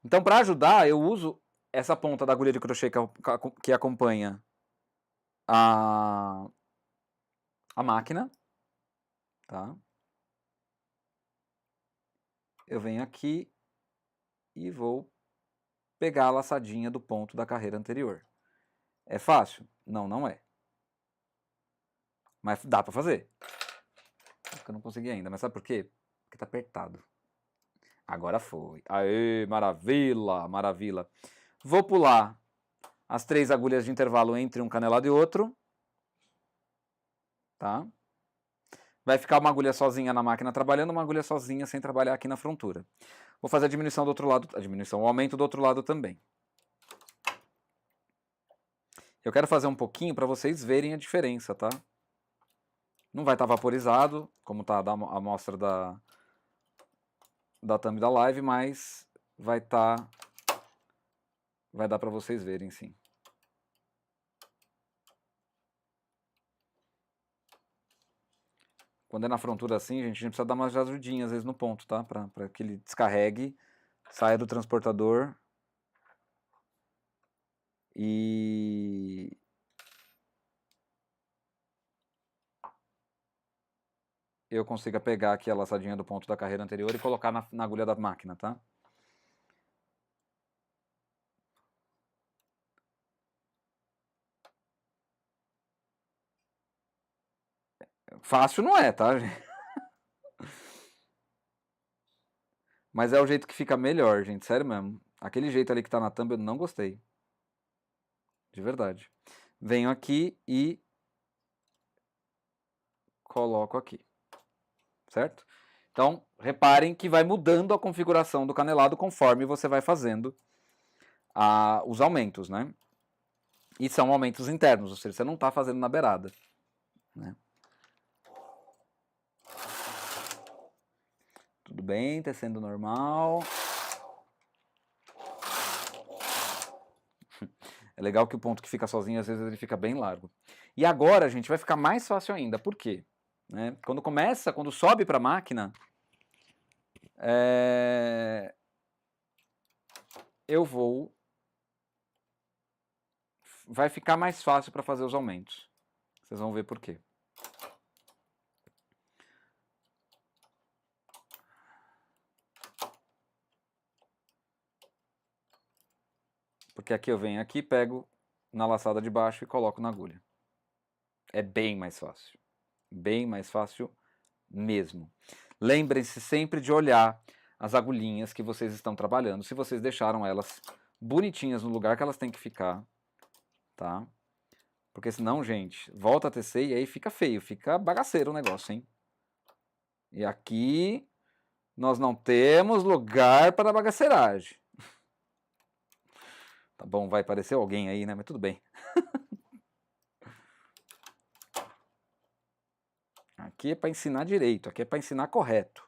Então, para ajudar, eu uso essa ponta da agulha de crochê que acompanha a máquina, tá? Eu venho aqui e vou pegar a laçadinha do ponto da carreira anterior. É fácil? Não, não é. Mas dá para fazer. Eu não consegui ainda, mas sabe por quê? Porque tá apertado. Agora foi. Aê, maravilha, maravilha. Vou pular as 3 agulhas de intervalo entre um canelado e outro. Tá? Vai ficar uma agulha sozinha na máquina trabalhando, uma agulha sozinha sem trabalhar aqui na frontura. Vou fazer a diminuição do outro lado, o aumento do outro lado também. Eu quero fazer um pouquinho para vocês verem a diferença, tá? Não vai estar vaporizado, como está a amostra da thumb da live, mas vai dar para vocês verem, sim. Quando é na frontura assim, gente, a gente precisa dar umas ajudinhas às vezes no ponto, tá? Para que ele descarregue, saia do transportador e eu consiga pegar aqui a laçadinha do ponto da carreira anterior e colocar na agulha da máquina, tá? Fácil não é, tá, gente? Mas é o jeito que fica melhor, gente, sério mesmo. Aquele jeito ali que tá na thumb eu não gostei. De verdade. Venho aqui e coloco aqui. Certo? Então, reparem que vai mudando a configuração do canelado conforme você vai fazendo os aumentos, né? E são aumentos internos, ou seja, você não está fazendo na beirada, né? Tudo bem, tecendo normal. É legal que o ponto que fica sozinho, às vezes ele fica bem largo. E agora, gente, vai ficar mais fácil ainda. Por quê? Né? Quando sobe para a máquina, vai ficar mais fácil para fazer os aumentos. Vocês vão ver por quê. Porque aqui eu venho aqui, pego na laçada de baixo e coloco na agulha. É bem mais fácil. Bem mais fácil mesmo. Lembrem-se sempre de olhar as agulhinhas que vocês estão trabalhando, se vocês deixaram elas bonitinhas no lugar que elas têm que ficar, tá? Porque senão, gente, volta a tecer e aí fica feio, fica bagaceiro o negócio, hein? E aqui nós não temos lugar para bagaceiragem. Tá bom, vai aparecer alguém aí, né? Mas tudo bem. Aqui é para ensinar direito, aqui é para ensinar correto.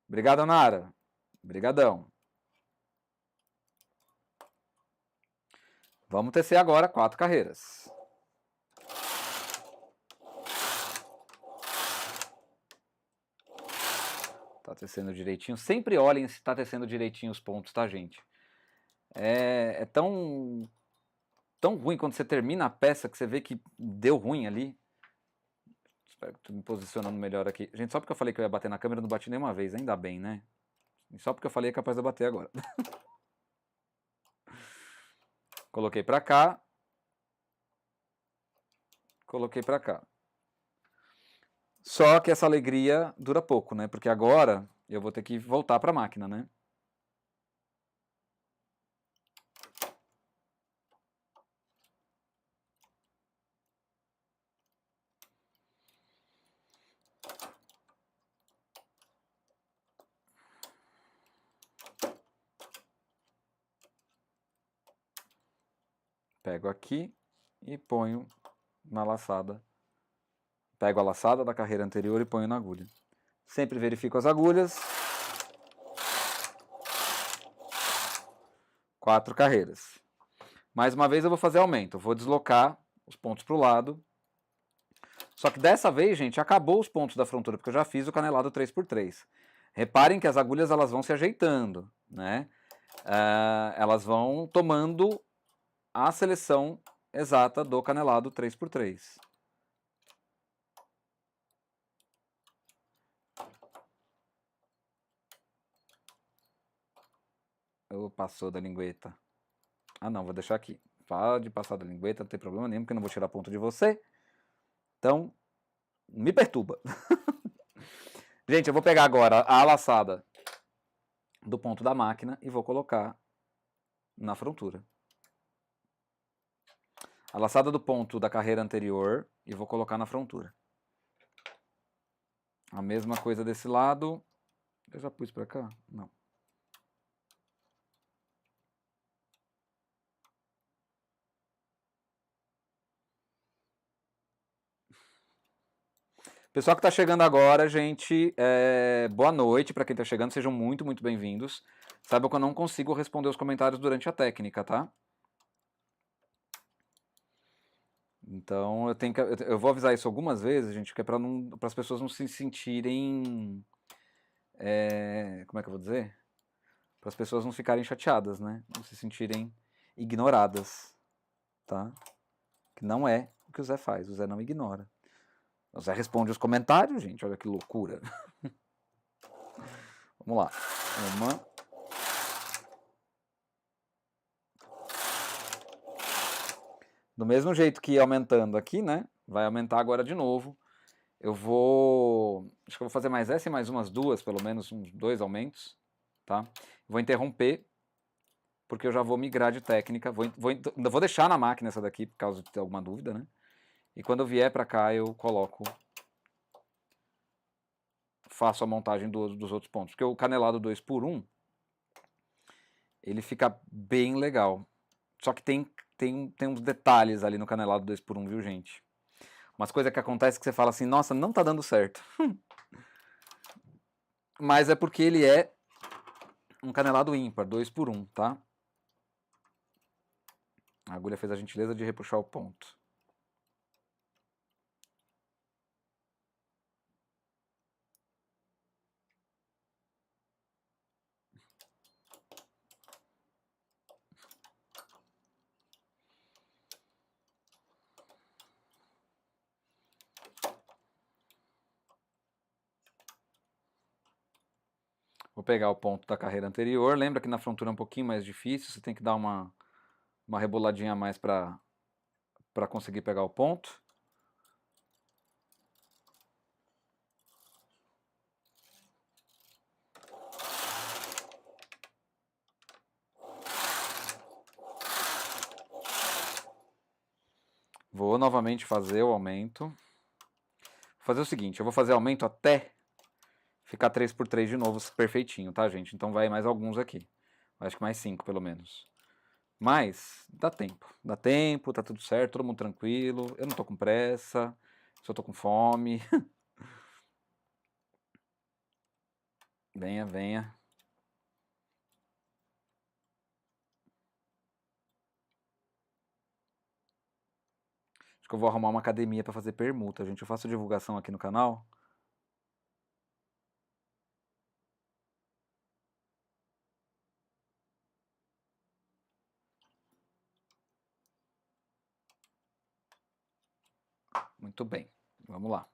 Obrigado, Nara. Obrigadão. Vamos tecer agora 4 carreiras. Tá tecendo direitinho. Sempre olhem se tá tecendo direitinho os pontos, tá, gente? É tão ruim quando você termina a peça que você vê que deu ruim ali. Espero que tô me posicionando melhor aqui. Gente, só porque eu falei que eu ia bater na câmera, eu não bati nenhuma vez. Ainda bem, né? E só porque eu falei é capaz de eu bater agora. Coloquei pra cá. Coloquei pra cá. Só que essa alegria dura pouco, né? Porque agora eu vou ter que voltar pra máquina, né? Pego aqui e ponho na laçada. Pego a laçada da carreira anterior e ponho na agulha. Sempre verifico as agulhas. 4 carreiras. Mais uma vez eu vou fazer aumento. Eu vou deslocar os pontos para o lado. Só que dessa vez, gente, acabou os pontos da frontura, porque eu já fiz o canelado 3x3. Reparem que as agulhas elas vão se ajeitando, né? Elas vão tomando a seleção exata do canelado 3x3. Passou da lingueta. Ah não, vou deixar aqui. Pode passar da lingueta, não tem problema nenhum, porque eu não vou tirar ponto de você. Então, me perturba. Gente, eu vou pegar agora a laçada do ponto da máquina e vou colocar na frontura. A laçada do ponto da carreira anterior e vou colocar na frontura. A mesma coisa desse lado. Eu já pus pra cá? Não. Pessoal que está chegando agora, gente, boa noite para quem está chegando, sejam muito, muito bem-vindos. Saibam que eu não consigo responder os comentários durante a técnica, tá? Então eu vou avisar isso algumas vezes, gente, que é para as pessoas não se sentirem, como é que eu vou dizer? Para as pessoas não ficarem chateadas, né? Não se sentirem ignoradas, tá? Que não é o que o Zé faz, o Zé não ignora. O Zé responde os comentários, gente, olha que loucura. Vamos lá. Uma. Do mesmo jeito que ia aumentando aqui, né? Vai aumentar agora de novo. Eu vou... Acho que eu vou fazer mais essa e mais umas duas, pelo menos uns 2 aumentos, tá? Vou interromper, porque eu já vou migrar de técnica. Vou deixar na máquina essa daqui, por causa de ter alguma dúvida, né? E quando eu vier pra cá, eu coloco... Faço a montagem dos outros pontos. Porque o canelado 2x1, ele fica bem legal. Só que tem uns detalhes ali no canelado 2x1, viu, gente? Umas coisas que acontecem que você fala assim, nossa, não tá dando certo. Mas é porque ele é um canelado ímpar, 2x1, tá? A agulha fez a gentileza de repuxar o ponto. Vou pegar o ponto da carreira anterior. Lembra que na frontura é um pouquinho mais difícil, você tem que dar uma reboladinha a mais para conseguir pegar o ponto. Vou novamente fazer o aumento. Vou fazer o seguinte, eu vou fazer aumento até ficar 3x3 de novo, perfeitinho, tá, gente? Então vai mais alguns aqui. Acho que mais 5, pelo menos. Mas dá tempo, tá tudo certo, todo mundo tranquilo. Eu não tô com pressa, só tô com fome. Venha, venha. Acho que eu vou arrumar uma academia pra fazer permuta, gente. Eu faço divulgação aqui no canal. Muito bem, vamos lá.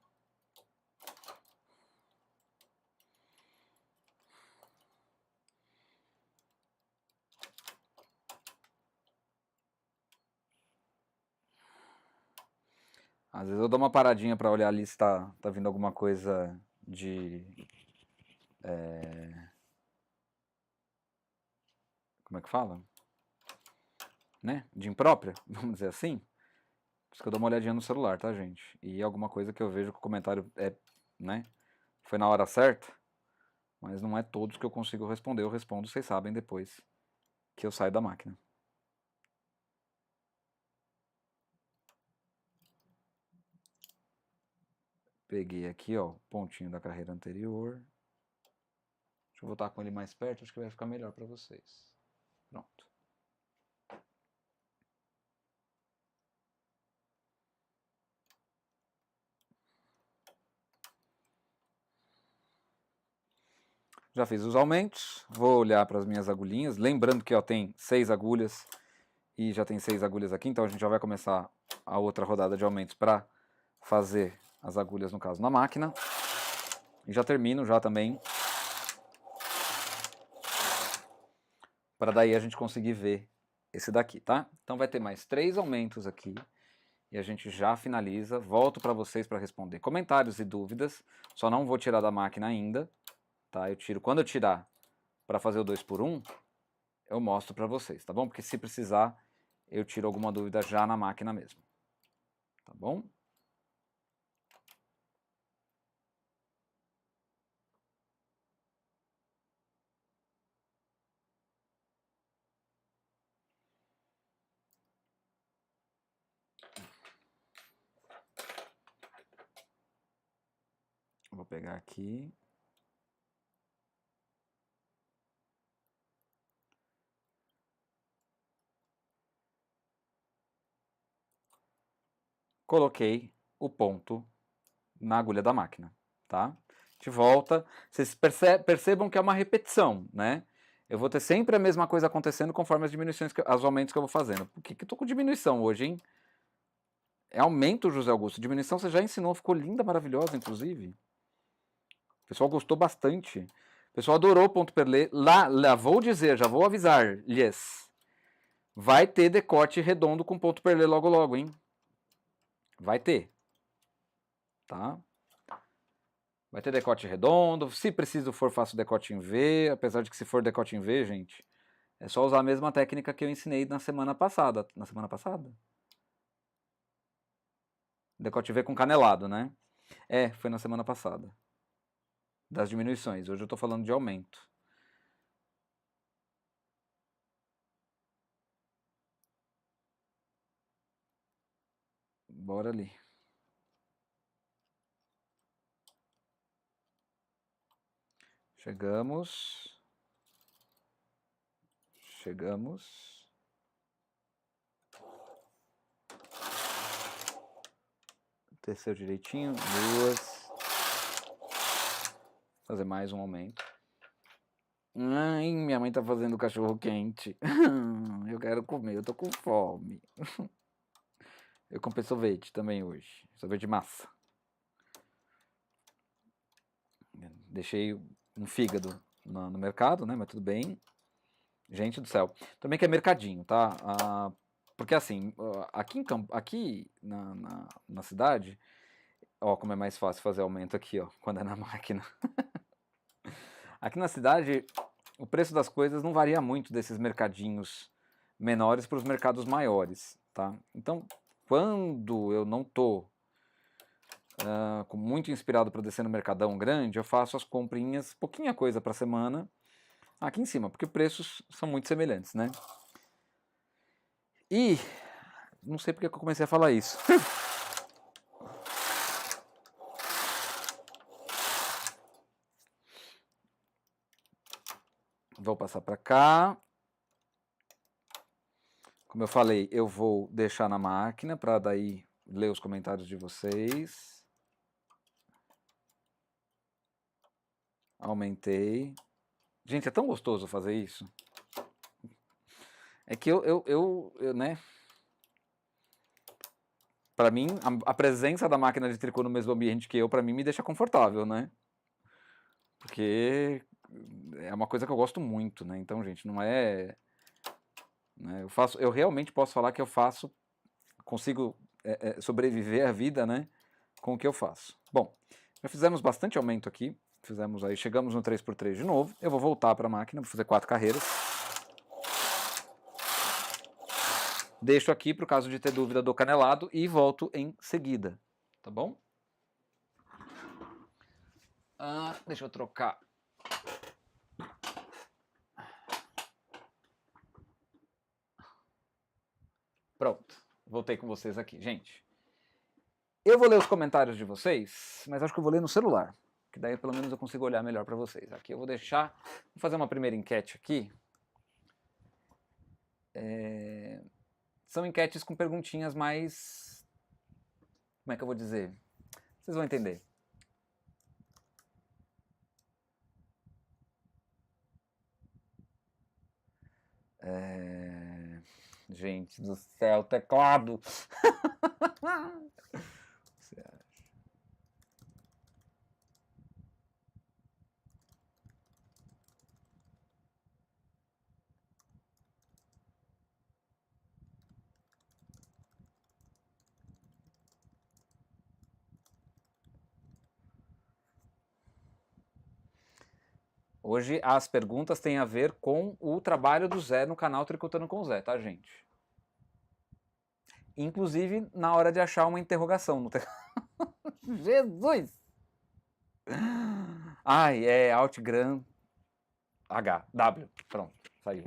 Às vezes eu dou uma paradinha para olhar ali se tá vindo alguma coisa de... como é que fala? Né? De imprópria, vamos dizer assim. Por isso que eu dou uma olhadinha no celular, tá, gente? E alguma coisa que eu vejo que o comentário né? Foi na hora certa, mas não é todos que eu consigo responder. Eu respondo, vocês sabem, depois que eu saio da máquina. Peguei aqui, ó, o pontinho da carreira anterior. Deixa eu voltar com ele mais perto, acho que vai ficar melhor para vocês. Pronto. Já fiz os aumentos, vou olhar para as minhas agulhinhas, lembrando que ó, tem 6 agulhas e já tem 6 agulhas aqui, então a gente já vai começar a outra rodada de aumentos para fazer as agulhas, no caso, na máquina. E já termino já também, para daí a gente conseguir ver esse daqui, tá? Então vai ter mais 3 aumentos aqui e a gente já finaliza. Volto para vocês para responder comentários e dúvidas, só não vou tirar da máquina ainda, tá? Eu tiro quando eu tirar para fazer o 2x1, eu mostro para vocês, tá bom? Porque se precisar, eu tiro alguma dúvida já na máquina mesmo, tá bom? Vou pegar aqui. Coloquei o ponto na agulha da máquina, tá? De volta, vocês percebam que é uma repetição, né? Eu vou ter sempre a mesma coisa acontecendo conforme as diminuições, os aumentos que eu vou fazendo. Por que eu tô com diminuição hoje, hein? É aumento, José Augusto. Diminuição você já ensinou, ficou linda, maravilhosa, inclusive. O pessoal gostou bastante. O pessoal adorou o ponto perlê. Lá vou dizer, já vou avisar, lhes. Vai ter decote redondo com ponto perlê logo logo, hein? Vai ter. Tá? Vai ter decote redondo. Se preciso for, faço decote em V. Apesar de que se for decote em V, gente, é só usar a mesma técnica que eu ensinei na semana passada. Na semana passada? Decote V com canelado, né? É, foi na semana passada. Das diminuições. Hoje eu tô falando de aumento. Bora ali. Chegamos. Chegamos. Terceiro direitinho. Duas. Fazer mais um aumento. Ai, minha mãe tá fazendo cachorro quente. Eu quero comer, eu tô com fome. Eu comprei sorvete também hoje. Sorvete de massa. Deixei um fígado no mercado, né? Mas tudo bem. Gente do céu. Também que é mercadinho, tá? Porque assim, aqui na cidade, ó, como é mais fácil fazer aumento aqui, ó, quando é na máquina. Aqui na cidade, o preço das coisas não varia muito desses mercadinhos menores para os mercados maiores, tá? Então, quando eu não tô muito inspirado para descer no mercadão grande, eu faço as comprinhas, pouquinha coisa para semana, aqui em cima, porque preços são muito semelhantes, né? E não sei porque que eu comecei a falar isso. Vou passar para cá. Como eu falei, eu vou deixar na máquina para daí ler os comentários de vocês. Aumentei. Gente, é tão gostoso fazer isso. É que eu né? Para mim, a presença da máquina de tricô no mesmo ambiente que eu, para mim, me deixa confortável, né? Porque é uma coisa que eu gosto muito, né? Então, gente, não é... Né? Eu realmente posso falar que eu consigo sobreviver à vida, né, com o que eu faço. Bom, já fizemos bastante aumento aqui. Fizemos aí, chegamos no 3x3 de novo. Eu vou voltar para a máquina, vou fazer 4 carreiras. Deixo aqui para o caso de ter dúvida do canelado e volto em seguida, tá bom? Deixa eu trocar. Pronto, voltei com vocês aqui. Gente, eu vou ler os comentários de vocês, mas acho que eu vou ler no celular, que daí pelo menos eu consigo olhar melhor para vocês. Aqui eu vou deixar, vou fazer uma primeira enquete aqui. São enquetes com perguntinhas mais... Como é que eu vou dizer? Vocês vão entender. Gente do céu, teclado! Você acha? Hoje as perguntas têm a ver com o trabalho do Zé no canal Tricotando com o Zé, tá, gente? Inclusive na hora de achar uma interrogação no Jesus! Ai, é Altgram H, W, pronto, saiu.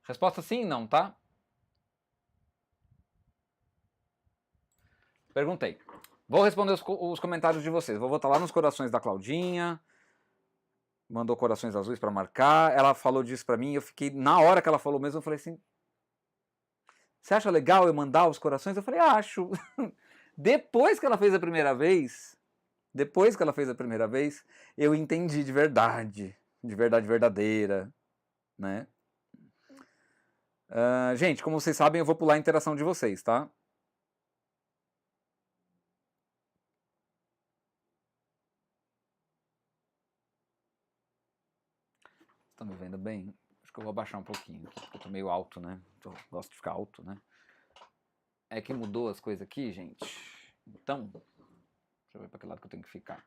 Resposta sim e não, tá? Perguntei. Vou responder os comentários de vocês. Vou voltar lá nos corações da Claudinha. Mandou corações azuis para marcar. Ela falou disso para mim. Eu fiquei, na hora que ela falou mesmo, eu falei assim: você acha legal eu mandar os corações? Eu falei: acho. Depois que ela fez a primeira vez, eu entendi de verdade verdadeira, né? Gente, como vocês sabem, eu vou pular a interação de vocês, tá? Estão me vendo bem? Acho que eu vou abaixar um pouquinho aqui, porque eu tô meio alto, né? Eu gosto de ficar alto, né? É que mudou as coisas aqui, gente. Então, deixa eu ver para que lado que eu tenho que ficar.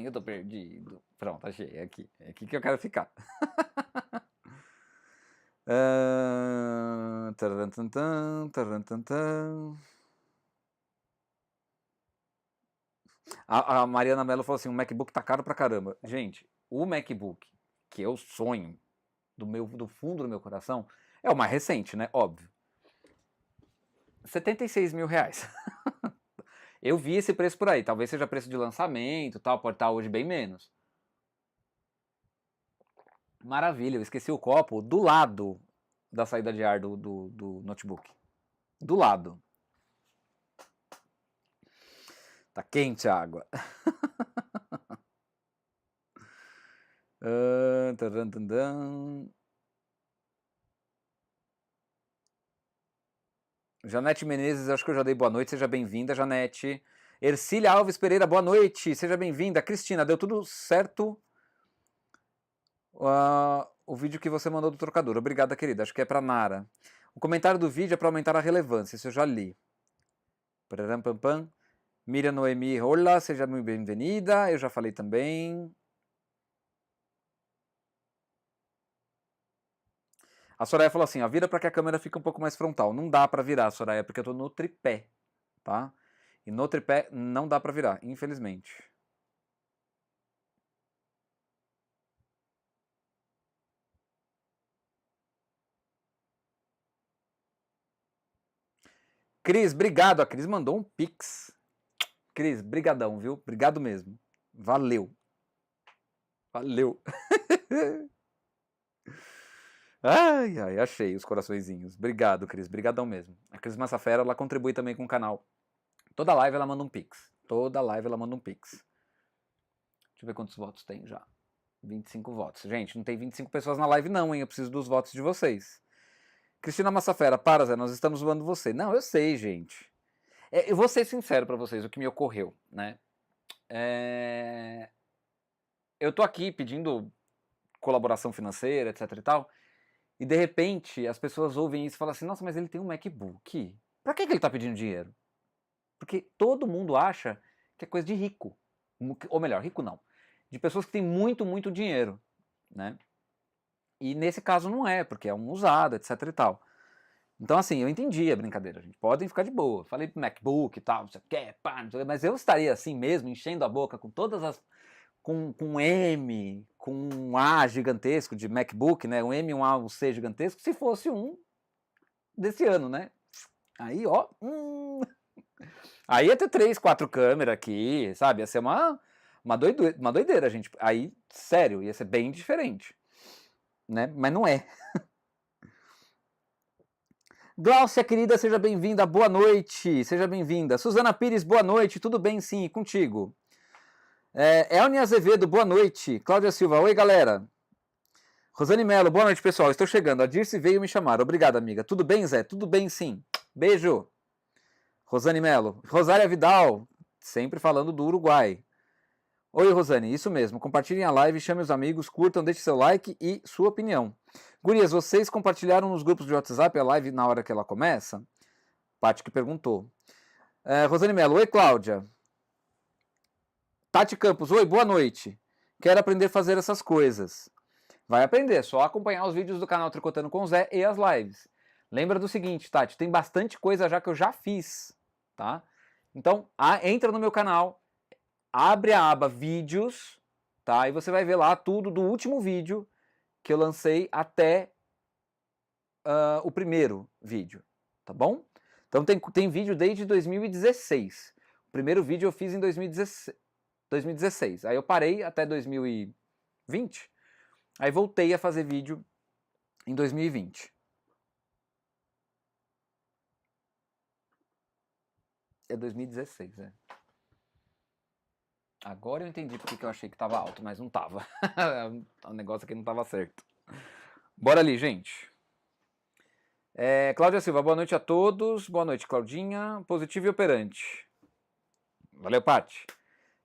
Eu tô perdido. Pronto, achei. É aqui que eu quero ficar. A Mariana Mello falou assim: o MacBook tá caro pra caramba. Gente, o MacBook que eu sonho do fundo do meu coração é o mais recente, né? Óbvio. R$76 mil. Eu vi esse preço por aí. Talvez seja preço de lançamento, tal. Pode estar hoje bem menos. Maravilha, eu esqueci o copo do lado da saída de ar do notebook. Do lado. Tá quente a água. Janete Menezes, acho que eu já dei boa noite, seja bem-vinda, Janete. Ercília Alves Pereira, boa noite, seja bem-vinda. Cristina, deu tudo certo o vídeo que você mandou do trocador. Obrigada, querida, acho que é pra Nara. O comentário do vídeo é pra aumentar a relevância, isso eu já li. Pararam, pam, pam. Miriam Noemi, olá, seja muito bem-vinda, eu já falei também. A Soraya falou assim, ó, vira para que a câmera fique um pouco mais frontal. Não dá para virar, Soraya, porque eu tô no tripé, tá? E no tripé não dá para virar, infelizmente. Cris, obrigado. A Cris mandou um pix. Cris, brigadão, viu? Obrigado mesmo. Valeu. Valeu. Ai, ai, achei os coraçõezinhos. Obrigado, Cris. Brigadão mesmo. A Cris Massafera, ela contribui também com o canal. Toda live ela manda um pix. Toda live ela manda um pix. Deixa eu ver quantos votos tem já. 25 votos. Gente, não tem 25 pessoas na live não, hein? Eu preciso dos votos de vocês. Cristina Massafera, para, Zé, nós estamos zoando você. Não, eu sei, gente. Eu vou ser sincero pra vocês, o que me ocorreu, né? Eu tô aqui pedindo colaboração financeira, etc e tal, E de repente as pessoas ouvem isso e falam assim, nossa, mas ele tem um MacBook. Pra que ele tá pedindo dinheiro? Porque todo mundo acha que é coisa de rico. Ou melhor, rico não. De pessoas que têm muito, muito dinheiro, né? E nesse caso não é, porque é um usado, etc e tal. Então, assim, eu entendi a brincadeira, gente. Podem ficar de boa. Falei pro MacBook e tal, você quer, pá, não sei o quê, mas eu estaria assim mesmo, enchendo a boca com todas as. Com M, com um A gigantesco de MacBook, né? Um M, um A, um C gigantesco, se fosse um desse ano, né? Aí, ó. Aí ia ter 3, 4 câmeras aqui, sabe? Ia ser uma doideira, gente. Aí, sério, ia ser bem diferente. Né? Mas não é. Gláucia, querida, seja bem-vinda, boa noite, seja bem-vinda. Suzana Pires, boa noite, tudo bem sim, contigo. Elnia Azevedo, boa noite. Cláudia Silva, oi galera. Rosane Mello, boa noite pessoal, estou chegando. A Dirce veio me chamar, obrigado amiga. Tudo bem, Zé? Tudo bem sim. Beijo. Rosane Mello. Rosária Vidal, sempre falando do Uruguai. Oi Rosane, isso mesmo, compartilhem a live, chame os amigos, curtam, deixe seu like e sua opinião. Gurias, vocês compartilharam nos grupos de WhatsApp a live na hora que ela começa? Paty que perguntou. Rosane Mello, oi Cláudia. Tati Campos, oi, boa noite. Quero aprender a fazer essas coisas. Vai aprender, só acompanhar os vídeos do canal Tricotando com o Zé e as lives. Lembra do seguinte, Tati, tem bastante coisa já que eu já fiz, tá? Então, entra no meu canal, abre a aba vídeos, tá? E você vai ver lá tudo do último vídeo que eu lancei até o primeiro vídeo, tá bom? Então tem vídeo desde 2016. O primeiro vídeo eu fiz em 2016. Aí eu parei até 2020. Aí voltei a fazer vídeo em 2020. É 2016, é. Agora eu entendi porque que eu achei que tava alto, mas não tava. O negócio aqui não tava certo. Bora ali, gente. Cláudia Silva, boa noite a todos. Boa noite, Claudinha. Positivo e operante. Valeu, Paty.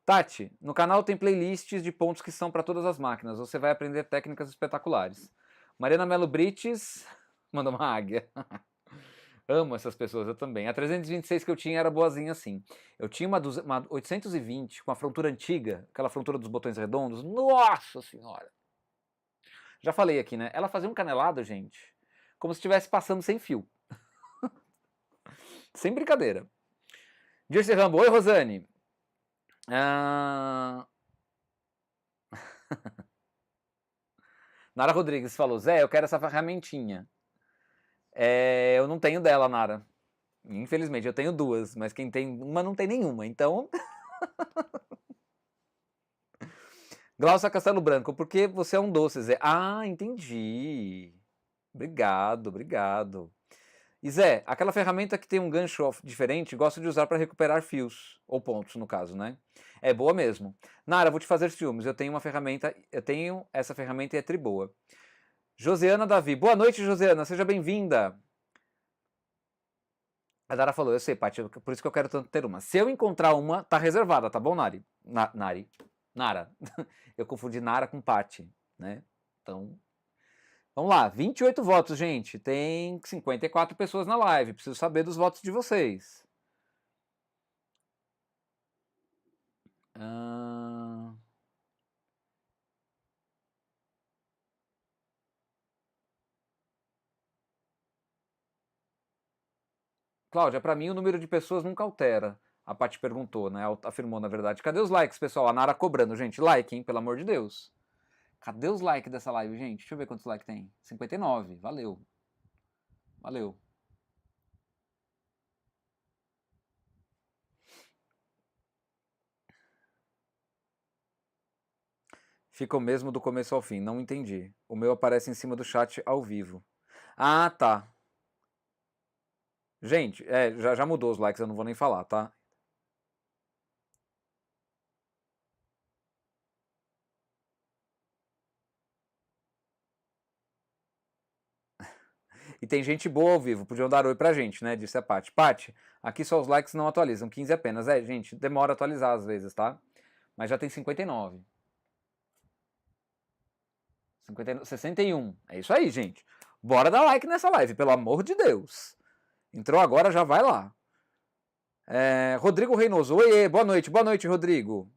Tati, no canal tem playlists de pontos que são para todas as máquinas. Você vai aprender técnicas espetaculares. Mariana Melo Brites mandou uma águia. Amo essas pessoas, eu também. A 326 que eu tinha era boazinha assim. Eu tinha uma 820 com a frontura antiga, aquela frontura dos botões redondos. Nossa senhora! Já falei aqui, né? Ela fazia um canelado, gente, como se estivesse passando sem fio. Sem brincadeira. Dirce Rambo, oi Rosane. Nara Rodrigues falou, Zé, eu quero essa ferramentinha. Eu não tenho dela, Nara. Infelizmente, eu tenho duas, mas quem tem uma não tem nenhuma, então... Glaucia Castelo Branco, porque você é um doce, Zé. Ah, entendi. Obrigado, obrigado. E Zé, aquela ferramenta que tem um gancho diferente, gosto de usar para recuperar fios, ou pontos no caso, né? É boa mesmo. Nara, vou te fazer ciúmes, eu tenho essa ferramenta e é tri boa. Josiana Davi, boa noite Josiana, seja bem-vinda. A Nara falou, eu sei, Paty, por isso que eu quero tanto ter uma. Se eu encontrar uma, tá reservada, tá bom, Nari? Nara. Eu confundi Nara com Paty, né? Então, vamos lá, 28 votos, gente. Tem 54 pessoas na live. Preciso saber dos votos de vocês. Cláudia, pra mim o número de pessoas nunca altera. A Paty perguntou, né? Afirmou, na verdade. Cadê os likes, pessoal? A Nara cobrando. Gente, like, hein? Pelo amor de Deus. Cadê os likes dessa live, gente? Deixa eu ver quantos likes tem. 59. Valeu. Valeu. Fica o mesmo do começo ao fim. Não entendi. O meu aparece em cima do chat ao vivo. Ah, tá. Gente, já mudou os likes, eu não vou nem falar, tá? E tem gente boa ao vivo, podiam dar oi pra gente, né? Disse a Paty. Paty, aqui só os likes não atualizam, 15 apenas. Gente, demora a atualizar às vezes, tá? Mas já tem 59. 61. É isso aí, gente. Bora dar like nessa live, pelo amor de Deus. Entrou agora, já vai lá. Rodrigo Reinoso. Oiê, boa noite, Rodrigo.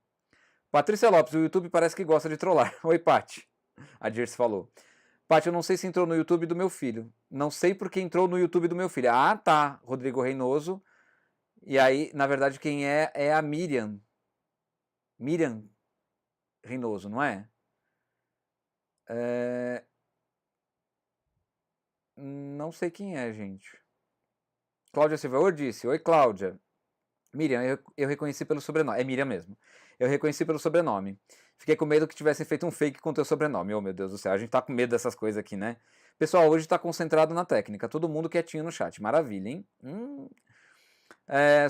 Patrícia Lopes, o YouTube parece que gosta de trollar. Oi, Paty. A Dirce falou. Paty, eu não sei se entrou no YouTube do meu filho. Não sei porque entrou no YouTube do meu filho. Ah, tá, Rodrigo Reinoso. E aí, na verdade, quem é a Miriam. Miriam Reinoso, não é? Não sei quem é, gente. Cláudia Silva disse. Oi, Cláudia. Miriam, eu reconheci pelo sobrenome. É Miriam mesmo. Eu reconheci pelo sobrenome. Fiquei com medo que tivessem feito um fake com teu sobrenome. Oh, meu Deus do céu. A gente tá com medo dessas coisas aqui, né? Pessoal, hoje tá concentrado na técnica. Todo mundo quietinho no chat. Maravilha, hein?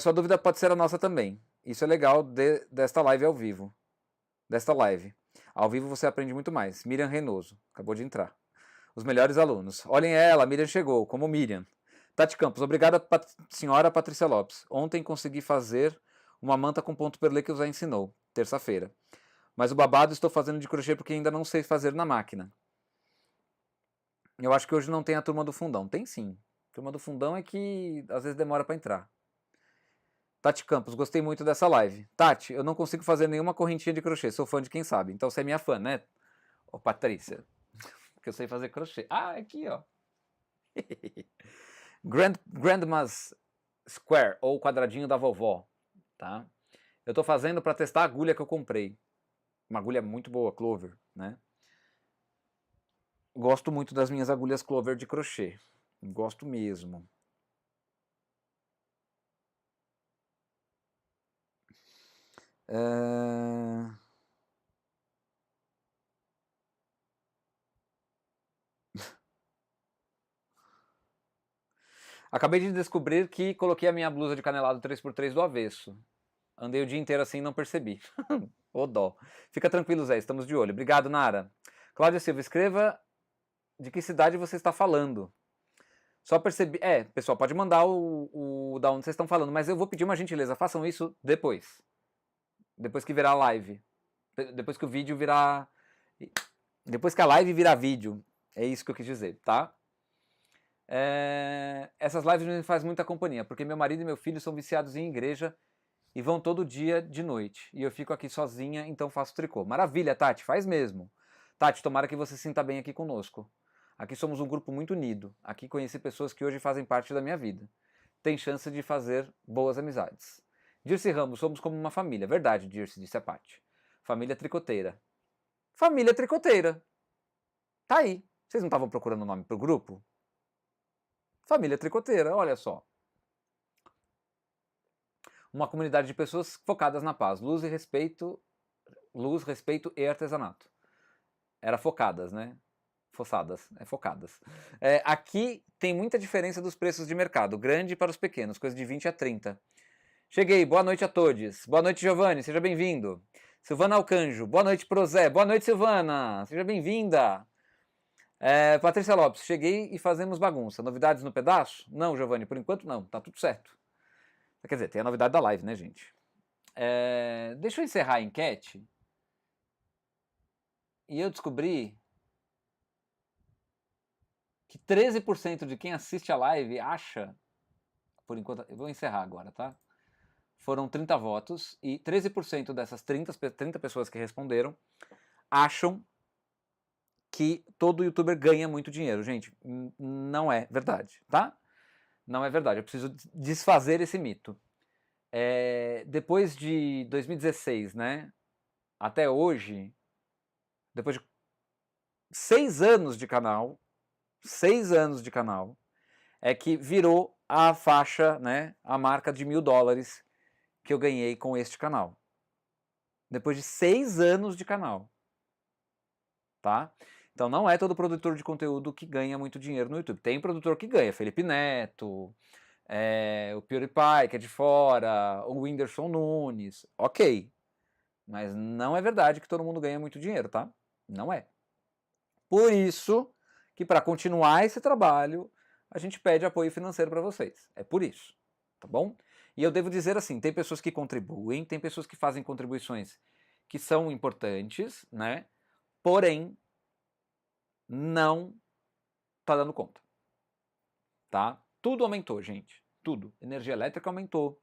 Sua dúvida pode ser a nossa também. Isso é legal desta live ao vivo. Desta live. Ao vivo você aprende muito mais. Miriam Reinoso. Acabou de entrar. Os melhores alunos. Olhem ela, Miriam chegou, como Miriam. Tati Campos, obrigada, senhora Patrícia Lopes. Ontem consegui fazer uma manta com ponto perlê que você ensinou, terça-feira. Mas o babado estou fazendo de crochê porque ainda não sei fazer na máquina. Eu acho que hoje não tem a turma do fundão. Tem sim. A turma do fundão é que às vezes demora para entrar. Tati Campos, gostei muito dessa live. Tati, eu não consigo fazer nenhuma correntinha de crochê. Sou fã de quem sabe. Então você é minha fã, né? Ô, Patrícia. Porque eu sei fazer crochê. Ah, aqui, ó. Grandma's Square, ou quadradinho da vovó, tá? Eu tô fazendo para testar a agulha que eu comprei. Uma agulha muito boa, Clover, né? Gosto muito das minhas agulhas Clover de crochê. Gosto mesmo. Acabei de descobrir que coloquei a minha blusa de canelado 3x3 do avesso. Andei o dia inteiro assim e não percebi. Ô dó. Fica tranquilo, Zé, estamos de olho. Obrigado, Nara. Cláudia Silva, escreva de que cidade você está falando. Só percebi... pessoal, pode mandar o da onde vocês estão falando, mas eu vou pedir uma gentileza, façam isso depois. Depois que virar live. Depois que o vídeo virar... Depois que a live virar vídeo. É isso que eu quis dizer, tá? Essas lives me fazem muita companhia, porque meu marido e meu filho são viciados em igreja e vão todo dia de noite. E eu fico aqui sozinha, então faço tricô. Maravilha, Tati, faz mesmo. Tati, tomara que você se sinta bem aqui conosco. Aqui somos um grupo muito unido. Aqui conheci pessoas que hoje fazem parte da minha vida. Tem chance de fazer boas amizades. Dirce Ramos, somos como uma família. Verdade, Dirce, disse a Tati. Família tricoteira. Família tricoteira. Tá aí. Vocês não estavam procurando o nome pro grupo? Família tricoteira, olha só. Uma comunidade de pessoas focadas na paz, luz, respeito e artesanato. Era focadas, né? Focadas. Aqui tem muita diferença dos preços de mercado, grande para os pequenos, coisa de 20 a 30. Cheguei, boa noite a todos. Boa noite, Giovanni, seja bem-vindo. Silvana Alcanjo, boa noite, Prozé. Boa noite, Silvana, seja bem-vinda. Patrícia Lopes, cheguei e fazemos bagunça. Novidades no pedaço? Não, Giovanni, por enquanto não, tá tudo certo. Quer dizer, tem a novidade da live, né, gente? Deixa eu encerrar a enquete. E eu descobri que 13% de quem assiste a live acha... Por enquanto, eu vou encerrar agora, tá? Foram 30 votos e 13% dessas 30 pessoas que responderam acham que todo youtuber ganha muito dinheiro. Gente, não é verdade, tá? Não é verdade. Eu preciso desfazer esse mito. Depois de 2016, né? Até hoje, depois de 6 anos de canal, é que virou a faixa, né? A marca de $1.000 que eu ganhei com este canal. Depois de 6 anos de canal. Tá? Então não é todo produtor de conteúdo que ganha muito dinheiro no YouTube. Tem produtor que ganha, Felipe Neto, o PewDiePie, que é de fora, o Whindersson Nunes, ok. Mas não é verdade que todo mundo ganha muito dinheiro, tá? Não é. Por isso que para continuar esse trabalho, a gente pede apoio financeiro para vocês. É por isso, tá bom? E eu devo dizer assim, tem pessoas que contribuem, tem pessoas que fazem contribuições que são importantes, né? Porém, não tá dando conta. Tá? Tudo aumentou, gente. Tudo. Energia elétrica aumentou.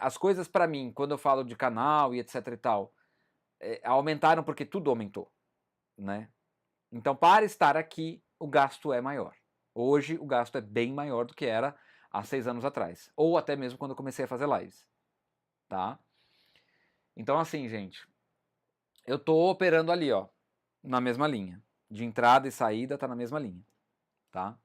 As coisas para mim, quando eu falo de canal e etc e tal, aumentaram porque tudo aumentou, né? Então, para estar aqui, o gasto é maior. Hoje, o gasto é bem maior do que era há 6 anos atrás. Ou até mesmo quando eu comecei a fazer lives. Tá? Então, assim, gente, eu tô operando ali, ó, na mesma linha. De entrada e saída tá na mesma linha. Tá?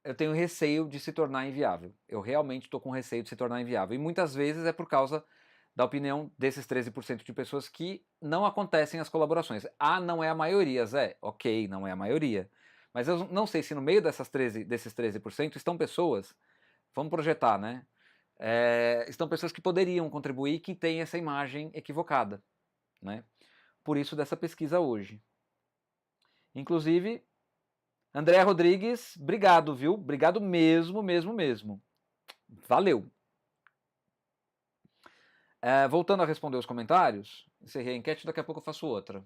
Eu tenho receio de se tornar inviável. Eu realmente estou com receio de se tornar inviável. E muitas vezes é por causa da opinião desses 13% de pessoas que não acontecem as colaborações. Ah, não é a maioria, Zé. Ok, não é a maioria. Mas eu não sei se no meio desses 13% estão pessoas, vamos projetar, né? Estão pessoas que poderiam contribuir que têm essa imagem equivocada, né? Por isso dessa pesquisa hoje. Inclusive, André Rodrigues, obrigado, viu? Obrigado mesmo, mesmo, mesmo. Valeu. Voltando a responder os comentários, encerrei a enquete, daqui a pouco eu faço outra.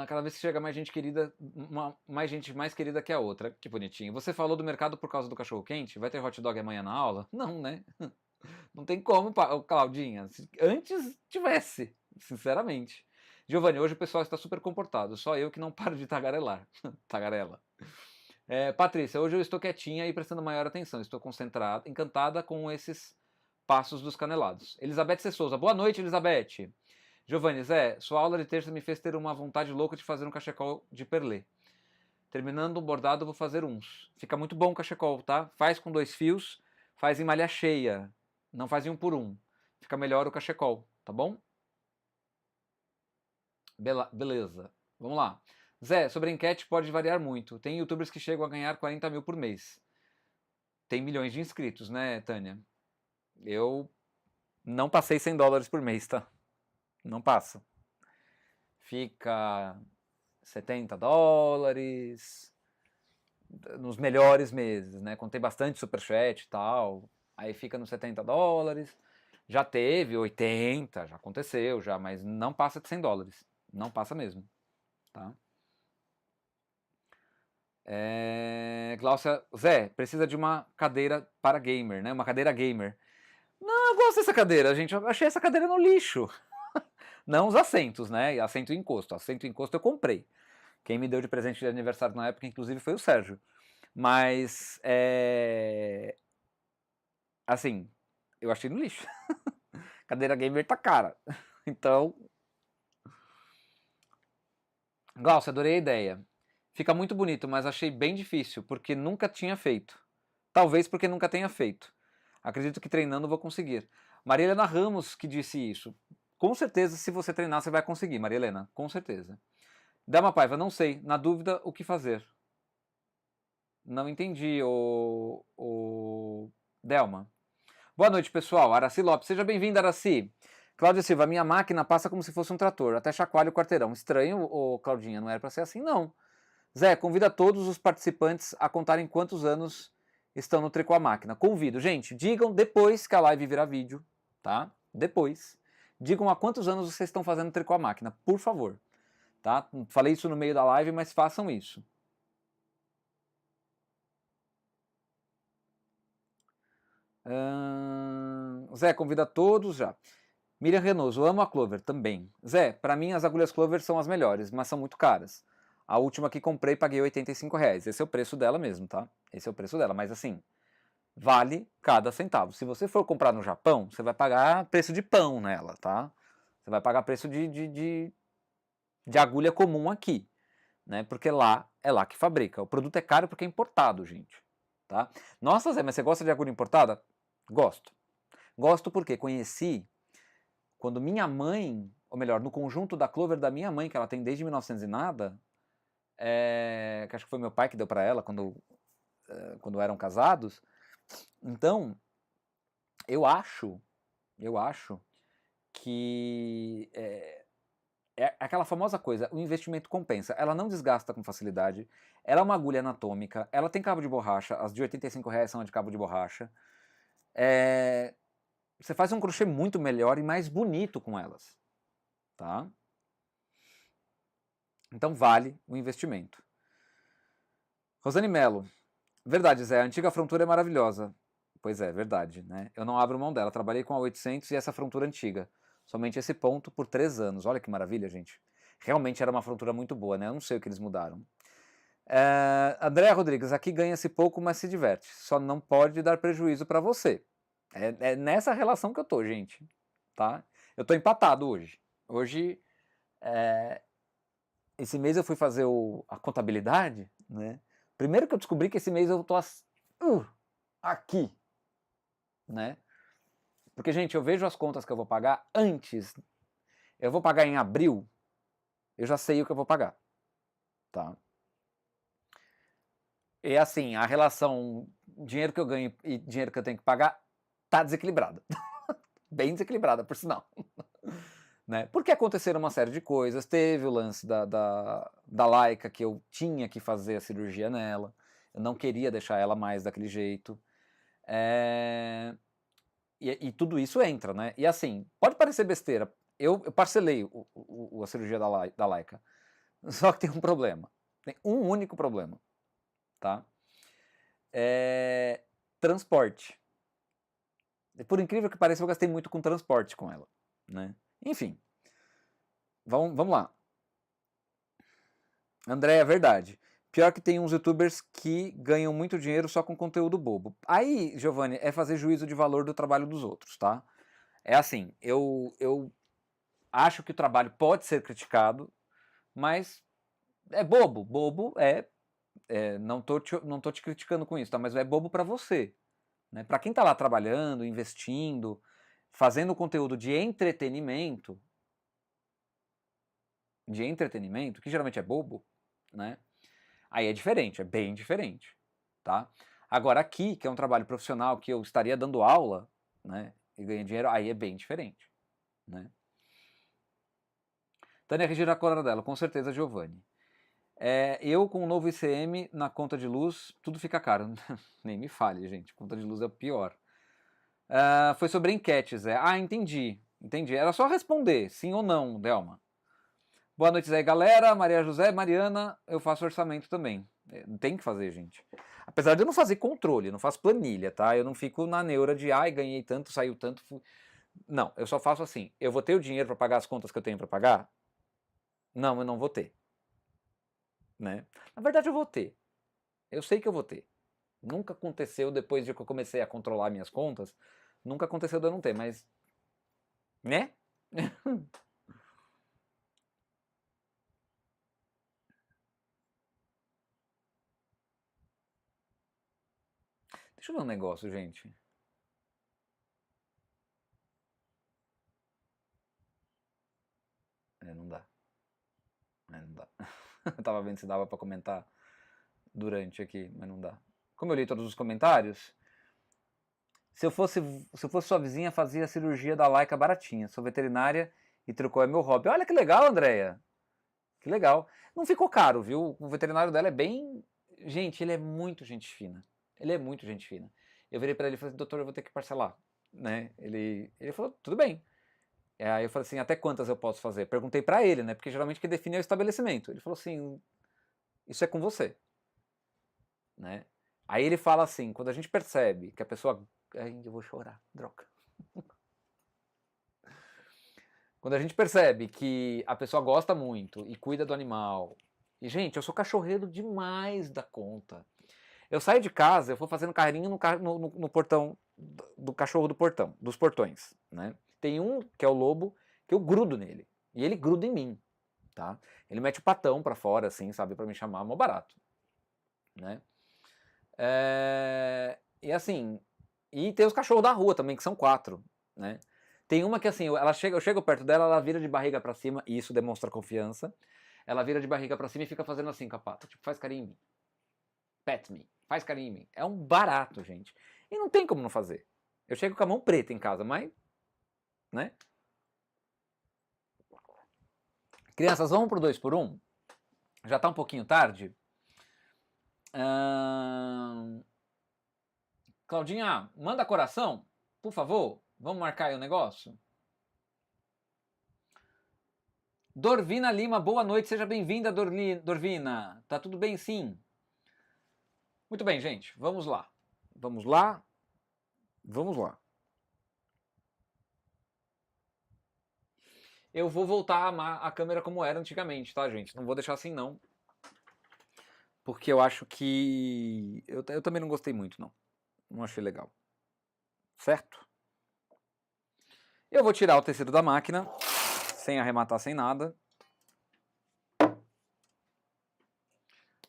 Cada vez que chega mais gente querida, mais gente mais querida que a outra. Que bonitinho. Você falou do mercado por causa do cachorro quente? Vai ter hot dog amanhã na aula? Não, né? Não tem como, Claudinha. Antes tivesse, sinceramente. Giovanni, hoje o pessoal está super comportado. Só eu que não paro de tagarelar. Tagarela. Patrícia, hoje eu estou quietinha e prestando maior atenção. Estou concentrada, encantada com esses passos dos canelados. Elizabeth C. Souza. Boa noite, Elizabeth. Giovanni, Zé, sua aula de terça me fez ter uma vontade louca de fazer um cachecol de perlê. Terminando o bordado, vou fazer uns. Fica muito bom o cachecol, tá? Faz com 2 fios, faz em malha cheia. Não faz em 1 por 1. Fica melhor o cachecol, tá bom? Beleza. Vamos lá. Zé, sobre a enquete pode variar muito. Tem youtubers que chegam a ganhar 40 mil por mês. Tem milhões de inscritos, né, Tânia? Eu não passei $100 por mês, tá? Não passa. Fica $70 nos melhores meses, né? Quando tem bastante superchat e tal, aí fica nos $70. Já teve 80, já aconteceu, já, mas não passa de $100. Não passa mesmo, tá? Glaucia, Zé, precisa de uma cadeira para gamer, né? Uma cadeira gamer. Não, eu gosto dessa cadeira, gente. Eu achei essa cadeira no lixo. Não os assentos, né? Assento e encosto. Assento e encosto eu comprei. Quem me deu de presente de aniversário na época, inclusive, foi o Sérgio. Mas, assim, eu achei no lixo. Cadeira gamer tá cara. Então, Glaucia, adorei a ideia. Fica muito bonito, mas achei bem difícil, porque nunca tinha feito. Talvez porque nunca tenha feito. Acredito que treinando vou conseguir. Maria Helena Ramos que disse isso. Com certeza, se você treinar, você vai conseguir, Maria Helena. Com certeza. Dama Paiva, não sei. Na dúvida, o que fazer? Não entendi, o Delma. Boa noite, pessoal. Araci Lopes. Seja bem-vindo, Araci. Cláudia Silva, minha máquina passa como se fosse um trator. Até chacoalha o quarteirão. Estranho, Claudinha, não era para ser assim, não. Zé, convida todos os participantes a contarem quantos anos estão no Tricô a Máquina. Convido. Gente, digam depois que a live virar vídeo, tá? Depois. Digam há quantos anos vocês estão fazendo Tricô a Máquina, por favor. Tá? Falei isso no meio da live, mas façam isso. Zé, convida todos já. Miriam Renoso, amo a Clover também. Zé, para mim as agulhas Clover são as melhores, mas são muito caras. A última que comprei paguei R$ 85. Esse é o preço dela mesmo, tá? Esse é o preço dela, mas assim, vale cada centavo. Se você for comprar no Japão, você vai pagar preço de pão nela, tá? Você vai pagar preço de agulha comum aqui, né? Porque lá é lá que fabrica. O produto é caro porque é importado, gente, tá? Nossa, Zé, mas você gosta de agulha importada? Gosto. Gosto porque conheci quando minha mãe, ou melhor, no conjunto da Clover da minha mãe, que ela tem desde 1900 e nada, que acho que foi meu pai que deu para ela quando eram casados. Então, eu acho que é aquela famosa coisa, o investimento compensa. Ela não desgasta com facilidade, ela é uma agulha anatômica, ela tem cabo de borracha, as de R$ 85 são de cabo de borracha. você faz um crochê muito melhor e mais bonito com elas, tá? Então vale o investimento. Rosane Mello. Verdade, Zé, a antiga frontura é maravilhosa. Pois é, verdade, né? Eu não abro mão dela. Trabalhei com a 800 e essa frontura antiga. Somente esse ponto por 3 anos. Olha que maravilha, gente. Realmente era uma frontura muito boa, né? Eu não sei o que eles mudaram. Andréa Rodrigues, aqui ganha-se pouco, mas se diverte. Só não pode dar prejuízo para você. É nessa relação que eu tô, gente. Tá? Eu tô empatado hoje. Hoje, esse mês eu fui fazer a contabilidade, né? Primeiro que eu descobri que esse mês eu tô aqui, né? Porque, gente, eu vejo as contas que eu vou pagar antes. Eu vou pagar em abril, eu já sei o que eu vou pagar, tá? E assim, a relação dinheiro que eu ganho e dinheiro que eu tenho que pagar tá desequilibrada. Bem desequilibrada, por sinal. Né? Porque aconteceram uma série de coisas. Teve o lance da Laika, que eu tinha que fazer a cirurgia nela. Eu não queria deixar ela mais daquele jeito. E tudo isso entra, né? E assim, pode parecer besteira. Eu parcelei a cirurgia da Laika. Só que tem um problema. Tem um único problema. Tá? Transporte. Por incrível que pareça, eu gastei muito com transporte com ela. Né? Enfim. Vamos lá. André, é verdade. Pior que tem uns youtubers que ganham muito dinheiro só com conteúdo bobo. Aí, Giovanni, é fazer juízo de valor do trabalho dos outros, tá? É assim, eu acho que o trabalho pode ser criticado, mas é bobo. Bobo não tô te criticando com isso, tá? Mas é bobo para você. Né? Para quem tá lá trabalhando, investindo, fazendo conteúdo de entretenimento, que geralmente é bobo, né? Aí é diferente, é bem diferente, tá? Agora aqui, que é um trabalho profissional que eu estaria dando aula, né, e ganhando dinheiro, aí é bem diferente, né? Tânia Regina Coradella, com certeza, Giovanni. Eu com o novo ICM na conta de luz, tudo fica caro. Nem me fale, gente, conta de luz é o pior. Foi sobre enquetes, entendi. Era só responder, sim ou não, Delma. Boa noite, Zé, galera. Maria José, Mariana, eu faço orçamento também. Tem que fazer, gente. Apesar de eu não fazer controle, não faço planilha, tá? Eu não fico na neura de, ganhei tanto, saiu tanto. Não, eu só faço assim. Eu vou ter o dinheiro para pagar as contas que eu tenho para pagar? Não, eu não vou ter. Né? Na verdade, eu vou ter. Eu sei que eu vou ter. Nunca aconteceu depois de que eu comecei a controlar minhas contas. Nunca aconteceu de eu não ter, mas. Né? Deixa eu ver um negócio, gente. Não dá. Não dá. Eu tava vendo se dava pra comentar durante aqui, mas não dá. Como eu li todos os comentários, se eu fosse sua vizinha, fazia a cirurgia da Laika baratinha. Sou veterinária e trocou é meu hobby. Olha que legal, Andréia. Que legal. Não ficou caro, viu? O veterinário dela é bem... Gente, ele é muito gente fina. Ele é muito gente fina. Eu virei pra ele e falei, doutor, eu vou ter que parcelar. Né? Ele falou, tudo bem. Aí eu falei assim, até quantas eu posso fazer? Perguntei pra ele, né? Porque geralmente quem define é o estabelecimento. Ele falou assim, isso é com você. Né? Aí ele fala assim, quando a gente percebe que a pessoa... Ai, eu vou chorar, droga. Quando a gente percebe que a pessoa gosta muito e cuida do animal... E, gente, eu sou cachorreiro demais da conta. Eu saio de casa, eu vou fazendo carrinho no portão do cachorro do portão, dos portões, né? Tem um, que é o lobo, que eu grudo nele. E ele gruda em mim, tá? Ele mete o patão pra fora, assim, sabe? Pra me chamar, mó barato, né? E assim... E tem os cachorros da rua também, que são 4, né? Tem uma que assim, eu chego perto dela, ela vira de barriga pra cima, e isso demonstra confiança. Ela vira de barriga pra cima e fica fazendo assim com a pata, tipo, faz carinho em mim. Pet me, faz carinho em mim. É um barato, gente. E não tem como não fazer. Eu chego com a mão preta em casa, mas... Né? Crianças, vamos pro 2 por 1? Já tá um pouquinho tarde. Claudinha, manda coração, por favor. Vamos marcar aí o negócio? Dorvina Lima, boa noite, seja bem-vinda, Dorvina. Tá tudo bem, sim? Muito bem, gente, vamos lá. Vamos lá. Vamos lá. Eu vou voltar a câmera como era antigamente, tá, gente? Não vou deixar assim, não. Porque eu acho que... Eu também não gostei muito, não. Não achei legal. Certo? Eu vou tirar o tecido da máquina, sem arrematar, sem nada. Vou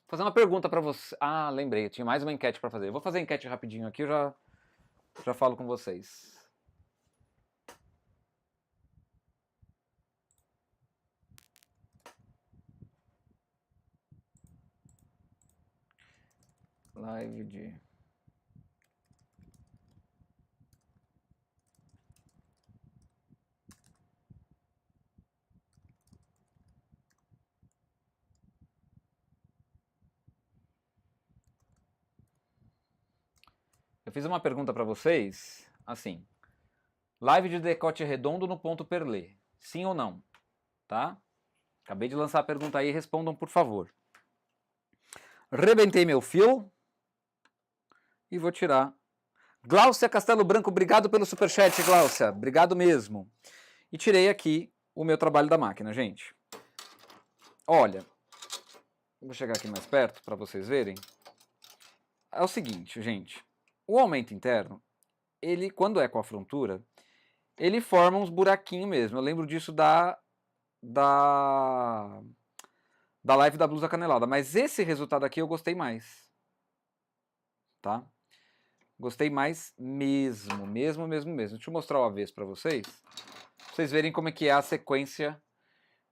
fazer uma pergunta pra você. Ah, lembrei, eu tinha mais uma enquete pra fazer. Eu vou fazer a enquete rapidinho aqui, eu já falo com vocês. Live de... Eu fiz uma pergunta pra vocês, assim. Live de decote redondo no ponto perlê. Sim ou não? Tá? Acabei de lançar a pergunta aí, respondam por favor. Rebentei meu fio. E vou tirar. Gláucia Castelo Branco, obrigado pelo superchat, Gláucia. Obrigado mesmo. E tirei aqui o meu trabalho da máquina, gente. Olha, vou chegar aqui mais perto para vocês verem. É o seguinte, gente. O aumento interno, ele, quando é com a frontura, ele forma uns buraquinhos mesmo. Eu lembro disso da live da blusa canelada. Mas esse resultado aqui eu gostei mais. Tá? Gostei mais mesmo. Deixa eu mostrar o avesso para vocês. Pra vocês verem como é que é a sequência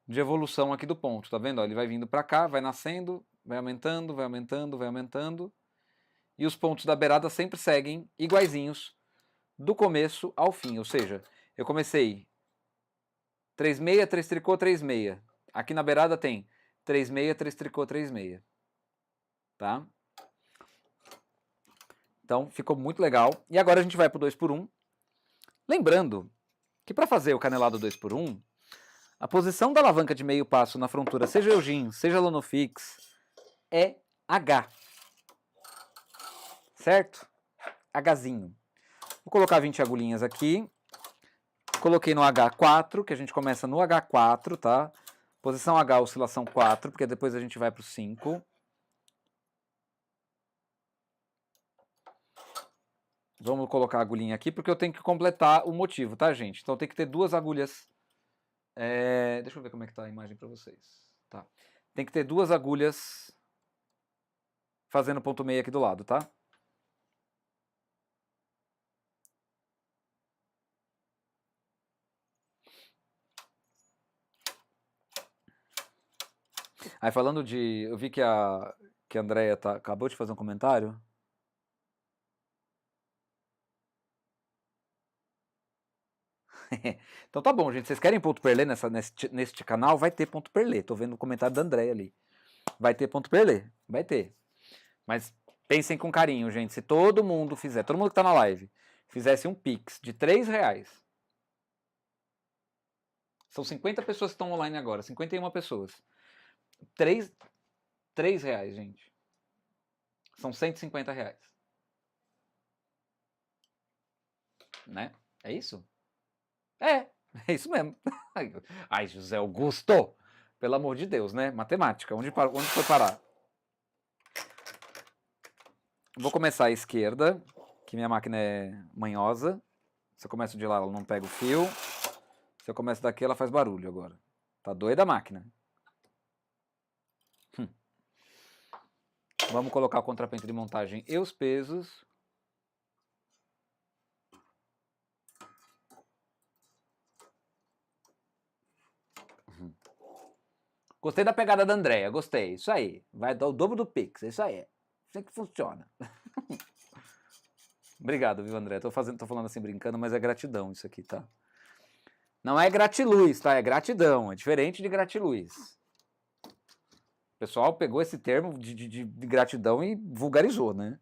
de evolução aqui do ponto. Tá vendo? Ó, ele vai vindo para cá, vai nascendo, vai aumentando, vai aumentando, vai aumentando. E os pontos da beirada sempre seguem iguaizinhos do começo ao fim. Ou seja, eu comecei 3,6, 3 tricô, 3,6. Aqui na beirada tem 3,6, 3 tricô, 3,6. Tá? Então ficou muito legal. E agora a gente vai pro 2x1. Lembrando que para fazer o canelado 2x1, a posição da alavanca de meio passo na frontura, seja Eugene, seja Lonofix, é H. Certo? Hzinho. Vou colocar 20 agulhinhas aqui. Coloquei no H4, que a gente começa no H4, tá? Posição H, oscilação 4, porque depois a gente vai pro 5. Vamos colocar a agulhinha aqui, porque eu tenho que completar o motivo, tá, gente? Então tem que ter duas agulhas. Deixa eu ver como é que tá a imagem para vocês. Tá. Tem que ter duas agulhas fazendo ponto meio aqui do lado, tá? Aí falando de... Eu vi que a Andrea acabou de fazer um comentário. Então tá bom, gente. Vocês querem ponto perlê neste canal? Vai ter ponto perlê. Tô vendo o comentário da Andrea ali. Vai ter ponto perlê. Vai ter. Mas pensem com carinho, gente. Se todo mundo fizer, todo mundo que tá na live, fizesse um Pix de R$3. São 50 pessoas que estão online agora. 51 pessoas. R$3, gente. São R$150. Né? É isso? É isso mesmo. Ai, José Augusto! Pelo amor de Deus, né? Matemática. Onde foi parar? Vou começar à esquerda, que minha máquina é manhosa. Se eu começo de lá, ela não pega o fio. Se eu começo daqui, ela faz barulho agora. Tá doida a máquina. Vamos colocar o contrapente de montagem e os pesos. Gostei da pegada da Andrea, gostei. Isso aí. Vai dar o dobro do Pix, isso aí. Assim que funciona. Obrigado, viu, André? Tô falando assim brincando, mas é gratidão isso aqui, tá? Não é gratiluz, tá? É gratidão. É diferente de gratiluz. O pessoal pegou esse termo de gratidão e vulgarizou, né?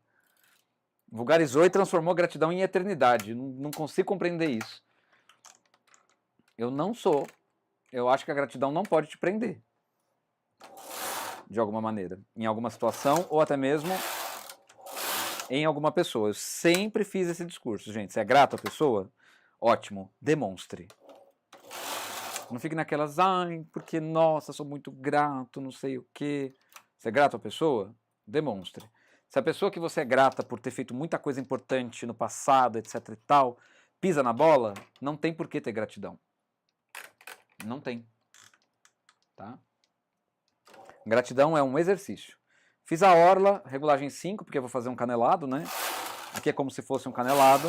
Vulgarizou e transformou gratidão em eternidade. Não consigo compreender isso. Eu não sou. Eu acho que a gratidão não pode te prender. De alguma maneira. Em alguma situação ou até mesmo em alguma pessoa. Eu sempre fiz esse discurso, gente. Se é grato à pessoa, ótimo. Demonstre. Não fique naquelas, ai, porque, nossa, sou muito grato, não sei o quê. Você é grato à pessoa? Demonstre. Se a pessoa que você é grata por ter feito muita coisa importante no passado, etc e tal, pisa na bola, não tem por que ter gratidão. Não tem. Tá? Gratidão é um exercício. Fiz a orla, regulagem 5, porque eu vou fazer um canelado, né? Aqui é como se fosse um canelado.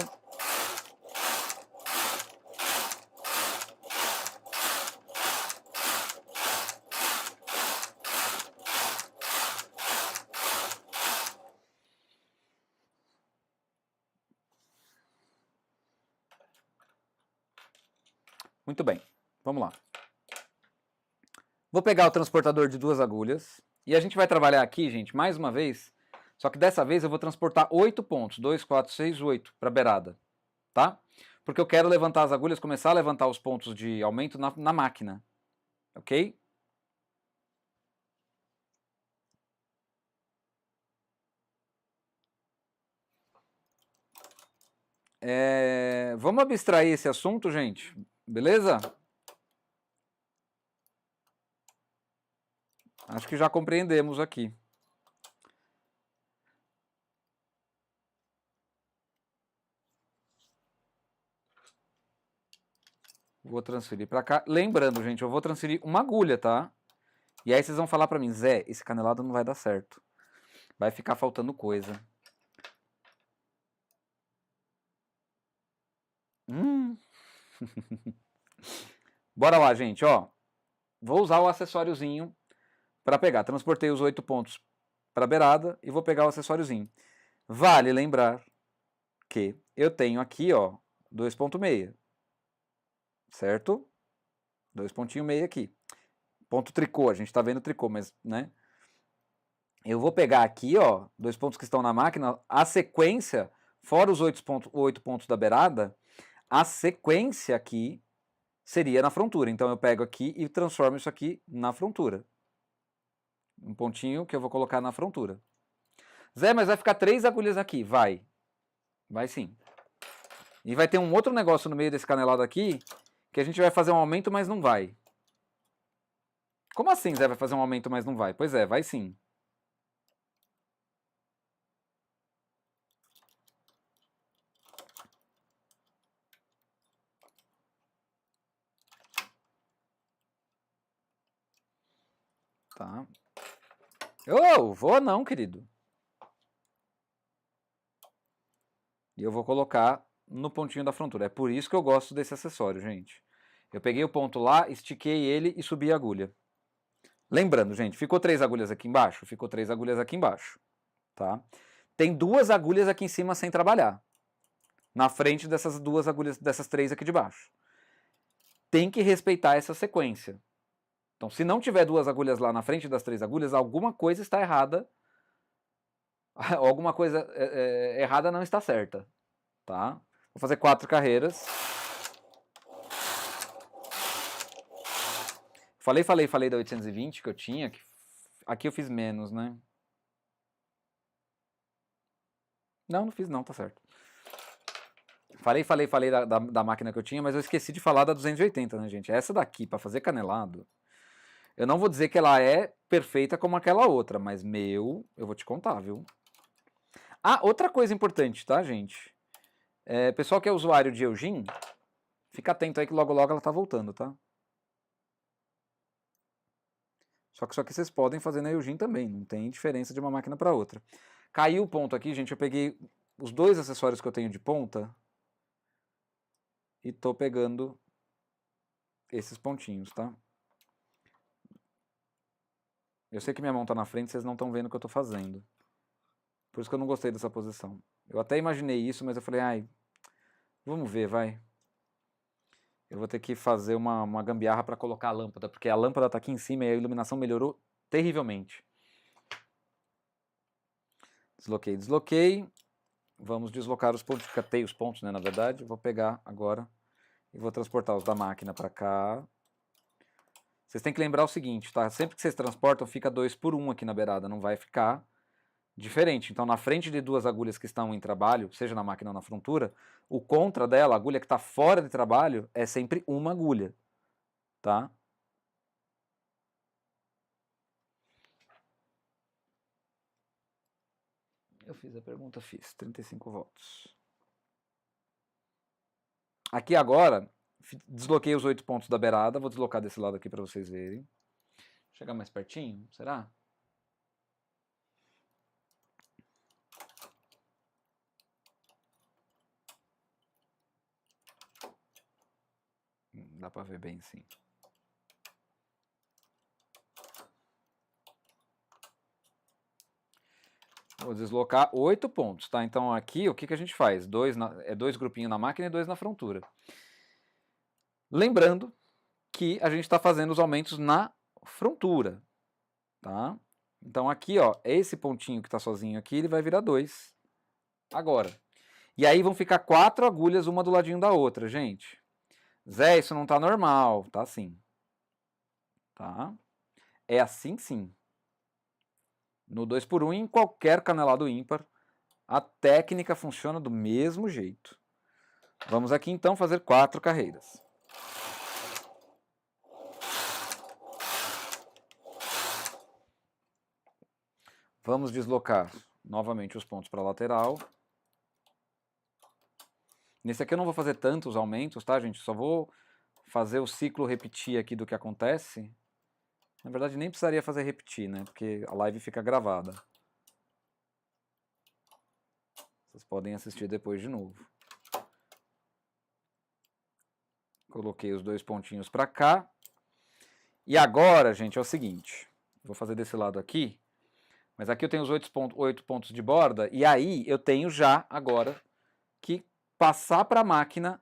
Muito bem, vamos lá. Vou pegar o transportador de 2 agulhas. E a gente vai trabalhar aqui, gente, mais uma vez. Só que dessa vez eu vou transportar 8 pontos. 2, 4, 6, 8 para a beirada. Tá? Porque eu quero levantar as agulhas, começar a levantar os pontos de aumento na máquina. Ok? Vamos abstrair esse assunto, gente? Beleza? Acho que já compreendemos aqui. Vou transferir para cá. Lembrando, gente, eu vou transferir uma agulha, tá? E aí vocês vão falar para mim, Zé, esse canelado não vai dar certo. Vai ficar faltando coisa. Bora lá, gente, ó. Vou usar o acessóriozinho para pegar. Transportei os 8 pontos para a beirada e vou pegar o acessóriozinho. Vale lembrar que eu tenho aqui, ó, 2,6. Certo? 2,6 aqui. Ponto tricô, a gente tá vendo tricô, mas, né? Eu vou pegar aqui, ó, 2 pontos que estão na máquina, a sequência, fora os 8 pontos da beirada, a sequência aqui seria na frontura. Então eu pego aqui e transformo isso aqui na frontura. Um pontinho que eu vou colocar na frontura. Zé, mas vai ficar 3 agulhas aqui. Vai. Vai sim. E vai ter um outro negócio no meio desse canelado aqui, que a gente vai fazer um aumento, mas não vai. Como assim, Zé, vai fazer um aumento, mas não vai? Pois é, vai sim. Tá. Eu vou não, querido. E eu vou colocar no pontinho da frontura. É por isso que eu gosto desse acessório, gente. Eu peguei o ponto lá, estiquei ele e subi a agulha. Lembrando, gente, ficou 3 agulhas aqui embaixo? Ficou 3 agulhas aqui embaixo, tá? Tem 2 agulhas aqui em cima sem trabalhar. Na frente dessas 2 agulhas, dessas 3 aqui de baixo. Tem que respeitar essa sequência. Então, se não tiver 2 agulhas lá na frente das 3 agulhas, alguma coisa está errada. Alguma coisa errada não está certa, tá? Vou fazer 4 carreiras. Falei da 820 que eu tinha. Aqui eu fiz menos, né? Não fiz não, tá certo. Falei da máquina que eu tinha, mas eu esqueci de falar da 280, né, gente? Essa daqui, para fazer canelado, eu não vou dizer que ela é perfeita como aquela outra, mas, eu vou te contar, viu? Ah, outra coisa importante, tá, gente? Pessoal que é usuário de Eugene, fica atento aí que logo logo ela tá voltando, tá? Só que isso aqui vocês podem fazer na Eugene também, não tem diferença de uma máquina para outra. Caiu o ponto aqui, gente, eu peguei os 2 acessórios que eu tenho de ponta e tô pegando esses pontinhos, tá? Eu sei que minha mão tá na frente, vocês não estão vendo o que eu tô fazendo. Por isso que eu não gostei dessa posição. Eu até imaginei isso, mas eu falei, ai, vamos ver, vai. Eu vou ter que fazer uma gambiarra para colocar a lâmpada, porque a lâmpada tá aqui em cima e a iluminação melhorou terrivelmente. Desloquei. vamos deslocar os pontos, catei os pontos, né, na verdade, vou pegar agora e vou transportar os da máquina para cá. Vocês têm que lembrar o seguinte, tá? Sempre que vocês transportam, fica 2 por 1 aqui na beirada, não vai ficar diferente. Então, na frente de duas agulhas que estão em trabalho, seja na máquina ou na frontura, o contra dela, a agulha que está fora de trabalho, é sempre uma agulha, tá? Eu fiz a pergunta, fiz. 35 votos. Aqui agora, desloquei os 8 pontos da beirada. Vou deslocar desse lado aqui para vocês verem. Chegar mais pertinho, será? Dá para ver bem, sim. Vou deslocar 8 pontos, tá? Então aqui, o que a gente faz? Dois grupinhos na máquina e 2 na frontura. Lembrando que a gente está fazendo os aumentos na frontura, tá? Então aqui, ó, esse pontinho que está sozinho aqui, ele vai virar 2 agora. E aí vão ficar 4 agulhas, uma do ladinho da outra, gente. Zé, isso não tá normal. Tá assim. Tá? É assim sim. No 2 por 1 em qualquer canelado ímpar, a técnica funciona do mesmo jeito. Vamos aqui então fazer 4 carreiras. Vamos deslocar novamente os pontos para a lateral. Nesse aqui eu não vou fazer tantos aumentos, tá, gente? Só vou fazer o ciclo repetir aqui do que acontece. Na verdade, nem precisaria fazer repetir, né? Porque a live fica gravada. Vocês podem assistir depois de novo. Coloquei os 2 pontinhos para cá. E agora, gente, é o seguinte. Vou fazer desse lado aqui. Mas aqui eu tenho os 8 pontos de borda. E aí eu tenho já, agora, que passar para a máquina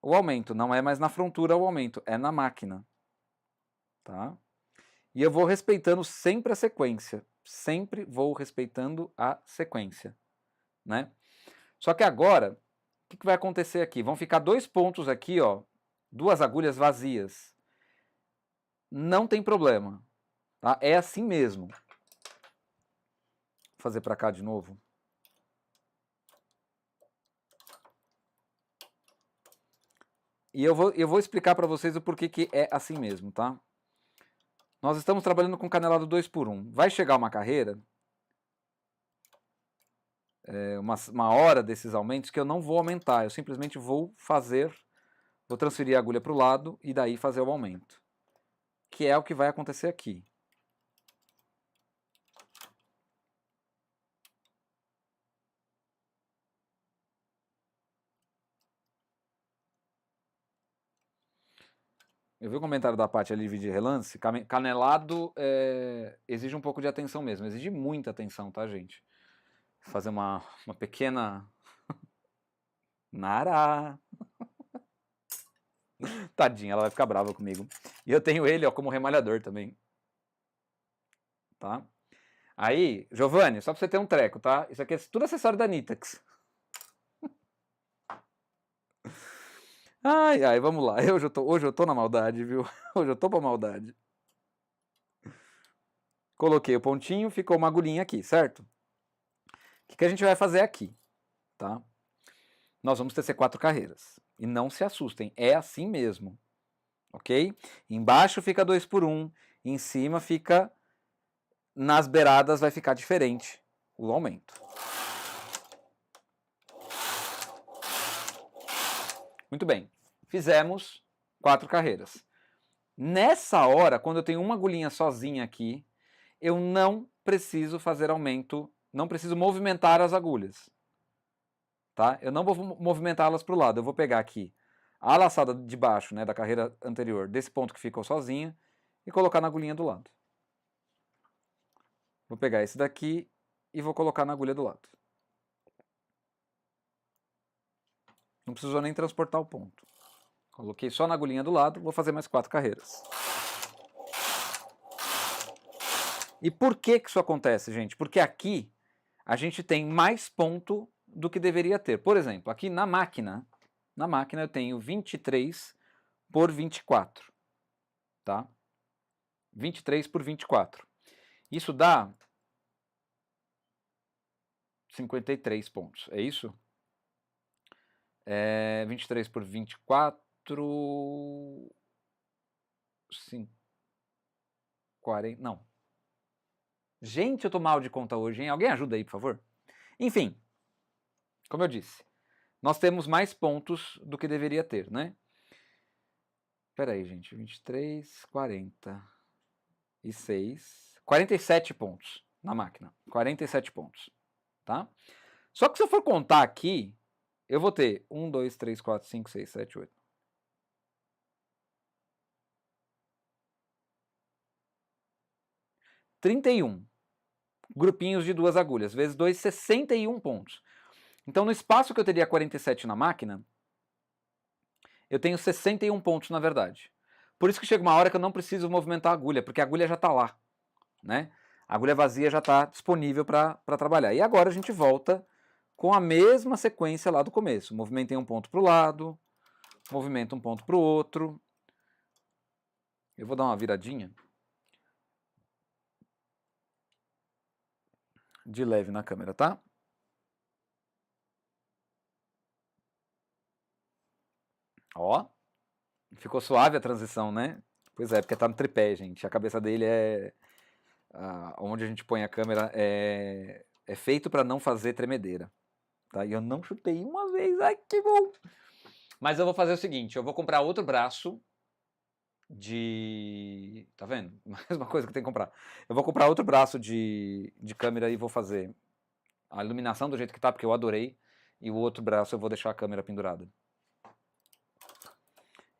o aumento. Não é mais na frontura o aumento, é na máquina. Tá? E eu vou respeitando sempre a sequência. Sempre vou respeitando a sequência. Né? Só que agora, o que vai acontecer aqui? Vão ficar 2 pontos aqui, ó, 2 agulhas vazias. Não tem problema. Tá? É assim mesmo. Vou fazer para cá de novo. E eu vou explicar para vocês o porquê que é assim mesmo, tá? Nós estamos trabalhando com canelado 2 por 1. Vai chegar uma carreira, uma hora desses aumentos, que eu não vou aumentar. Eu simplesmente vou transferir a agulha para o lado e daí fazer o aumento. Que é o que vai acontecer aqui. Eu vi o comentário da Paty ali de relance. Canelado exige um pouco de atenção mesmo. Exige muita atenção, tá, gente? Vou fazer uma pequena... Nara! Tadinha, ela vai ficar brava comigo. E eu tenho ele, ó, como remalhador também. Tá? Aí, Giovanni, só pra você ter um treco, tá? Isso aqui é tudo acessório da Nitex. Ai, ai, vamos lá. Hoje eu tô na maldade, viu? Hoje eu tô pra maldade. Coloquei o pontinho, ficou uma agulhinha aqui, certo? O que a gente vai fazer aqui, tá? Nós vamos tecer 4 carreiras. E não se assustem, é assim mesmo. Ok? Embaixo fica 2 por 1, em cima fica... Nas beiradas vai ficar diferente o aumento. Muito bem. Fizemos 4 carreiras. Nessa hora, quando eu tenho uma agulhinha sozinha aqui, eu não preciso fazer aumento, não preciso movimentar as agulhas. Tá? Eu não vou movimentá-las para o lado. Eu vou pegar aqui a laçada de baixo, né, da carreira anterior, desse ponto que ficou sozinha, e colocar na agulhinha do lado. Vou pegar esse daqui e vou colocar na agulha do lado. Não precisou nem transportar o ponto. Coloquei só na agulhinha do lado, vou fazer mais 4 carreiras. E por que isso acontece, gente? Porque aqui a gente tem mais ponto do que deveria ter. Por exemplo, aqui na máquina eu tenho 23 por 24, tá? 23 por 24. Isso dá 53 pontos, é isso? 23 por 24... 40... Não. Gente, eu tô mal de conta hoje, hein? Alguém ajuda aí, por favor? Enfim, como eu disse, nós temos mais pontos do que deveria ter, né? Espera aí, gente. 23, 46... 47 pontos na máquina. 47 pontos, tá? Só que se eu for contar aqui, eu vou ter 1, 2, 3, 4, 5, 6, 7, 8. 31 grupinhos de 2 agulhas, vezes 2, 61 pontos. Então, no espaço que eu teria 47 na máquina, eu tenho 61 pontos, na verdade. Por isso que chega uma hora que eu não preciso movimentar a agulha, porque a agulha já está lá, né? A agulha vazia já está disponível para trabalhar. E agora a gente volta com a mesma sequência lá do começo. Movimentei um ponto para o lado, movimento um ponto para o outro. Eu vou dar uma viradinha de leve na câmera, tá? Ó, ficou suave a transição, né? Pois é, porque tá no tripé, gente. A cabeça dele é... onde a gente põe a câmera é feito para não fazer tremedeira. Tá? E eu não chutei uma vez. Ai, que bom! Mas eu vou fazer o seguinte, eu vou comprar outro braço de... Tá vendo? Mais uma coisa que eu tenho que comprar. Eu vou comprar outro braço de câmera e vou fazer a iluminação do jeito que tá, porque eu adorei. E o outro braço eu vou deixar a câmera pendurada.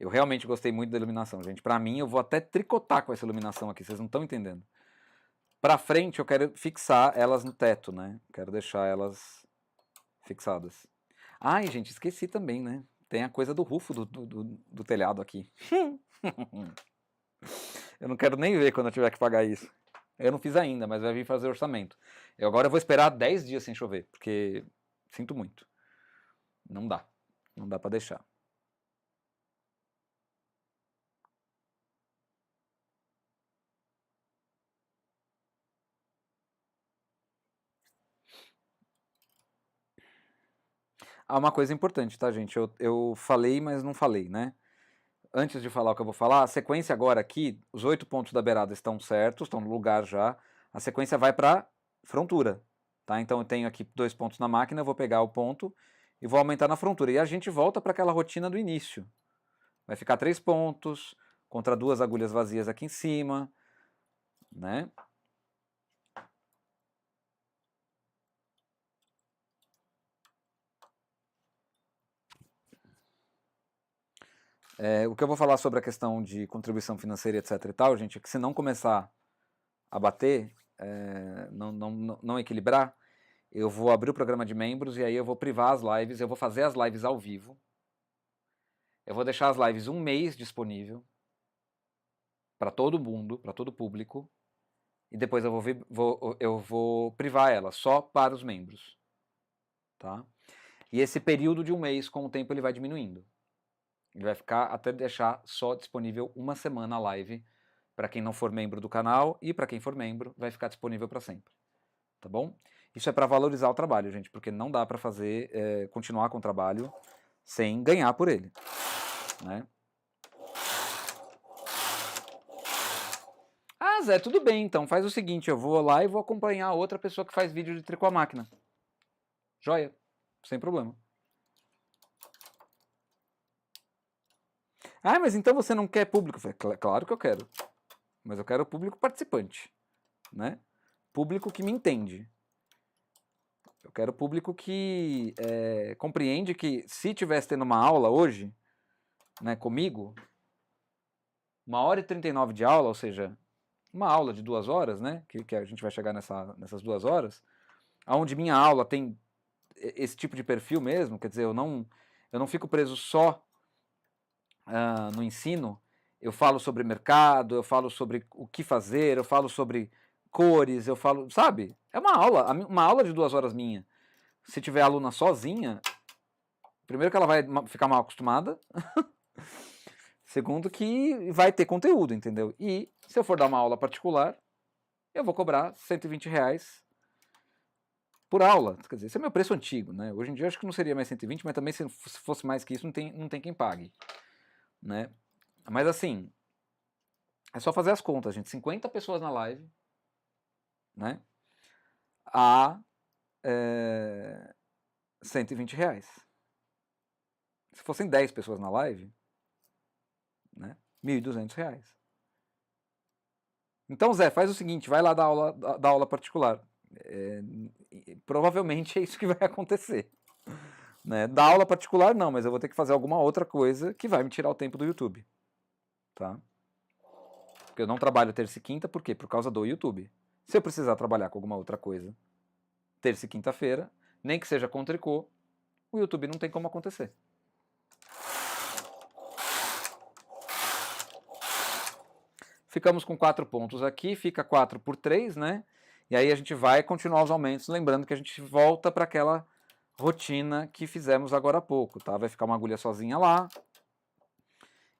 Eu realmente gostei muito da iluminação, gente. Pra mim, eu vou até tricotar com essa iluminação aqui, vocês não estão entendendo. Pra frente, eu quero fixar elas no teto, né? Quero deixar elas fixadas. Ai, gente, esqueci também, né? Tem a coisa do rufo do telhado aqui. Eu não quero nem ver quando eu tiver que pagar isso. Eu não fiz ainda, mas vai vir fazer orçamento. Agora eu vou esperar 10 dias sem chover, porque sinto muito. Não dá. Não dá pra deixar. Uma coisa importante, tá, gente? Eu falei, mas não falei, né? Antes de falar o que eu vou falar, a sequência agora aqui, os 8 pontos da beirada estão certos, estão no lugar já. A sequência vai para frontura, tá? Então eu tenho aqui 2 pontos na máquina, eu vou pegar o ponto e vou aumentar na frontura. E a gente volta para aquela rotina do início. Vai ficar 3 pontos contra 2 agulhas vazias aqui em cima, né? O que eu vou falar sobre a questão de contribuição financeira, etc e tal, gente, é que se não começar a bater, não equilibrar, eu vou abrir o programa de membros e aí eu vou privar as lives, eu vou fazer as lives ao vivo, eu vou deixar as lives um mês disponível para todo mundo, para todo público, e depois eu vou privar elas só para os membros, tá? E esse período de um mês, com o tempo, ele vai diminuindo. Ele vai ficar até deixar só disponível uma semana a live para quem não for membro do canal, e para quem for membro vai ficar disponível para sempre, tá bom? Isso é para valorizar o trabalho, gente, porque não dá para fazer, continuar com o trabalho sem ganhar por ele, né? Ah, Zé, tudo bem, então faz o seguinte, eu vou lá e vou acompanhar outra pessoa que faz vídeo de tricô à máquina. Joia, sem problema. Ah, mas então você não quer público? Eu falei, claro que eu quero, mas eu quero público participante, né? Público que me entende. Eu quero público que compreende que se tivesse tendo uma aula hoje, né, comigo, 1h39 de aula, ou seja, uma aula de 2 horas, né, que a gente vai chegar nessas 2 horas, onde minha aula tem esse tipo de perfil mesmo, quer dizer, eu não fico preso só no ensino, eu falo sobre mercado, eu falo sobre o que fazer, eu falo sobre cores, eu falo, sabe? É uma aula de 2 horas minha. Se tiver aluna sozinha, primeiro que ela vai ficar mal acostumada, segundo que vai ter conteúdo, entendeu? E se eu for dar uma aula particular, eu vou cobrar R$ 120 por aula. Quer dizer, esse é meu preço antigo, né? Hoje em dia eu acho que não seria mais 120, mas também se fosse mais que isso, não tem quem pague, né? Mas assim, é só fazer as contas, gente. 50 pessoas na live, né? A R$ 120. Se fossem 10 pessoas na live, né? R$ 1.200. Então, Zé, faz o seguinte, vai lá dar aula particular. Provavelmente é isso que vai acontecer. Né? Dar aula particular não, mas eu vou ter que fazer alguma outra coisa que vai me tirar o tempo do YouTube. Tá? Porque eu não trabalho terça e quinta, por quê? Por causa do YouTube. Se eu precisar trabalhar com alguma outra coisa, terça e quinta-feira, nem que seja com tricô, o YouTube não tem como acontecer. Ficamos com 4 pontos aqui, fica 4 por 3, né? E aí a gente vai continuar os aumentos, lembrando que a gente volta para aquela rotina que fizemos agora há pouco, tá? Vai ficar uma agulha sozinha lá.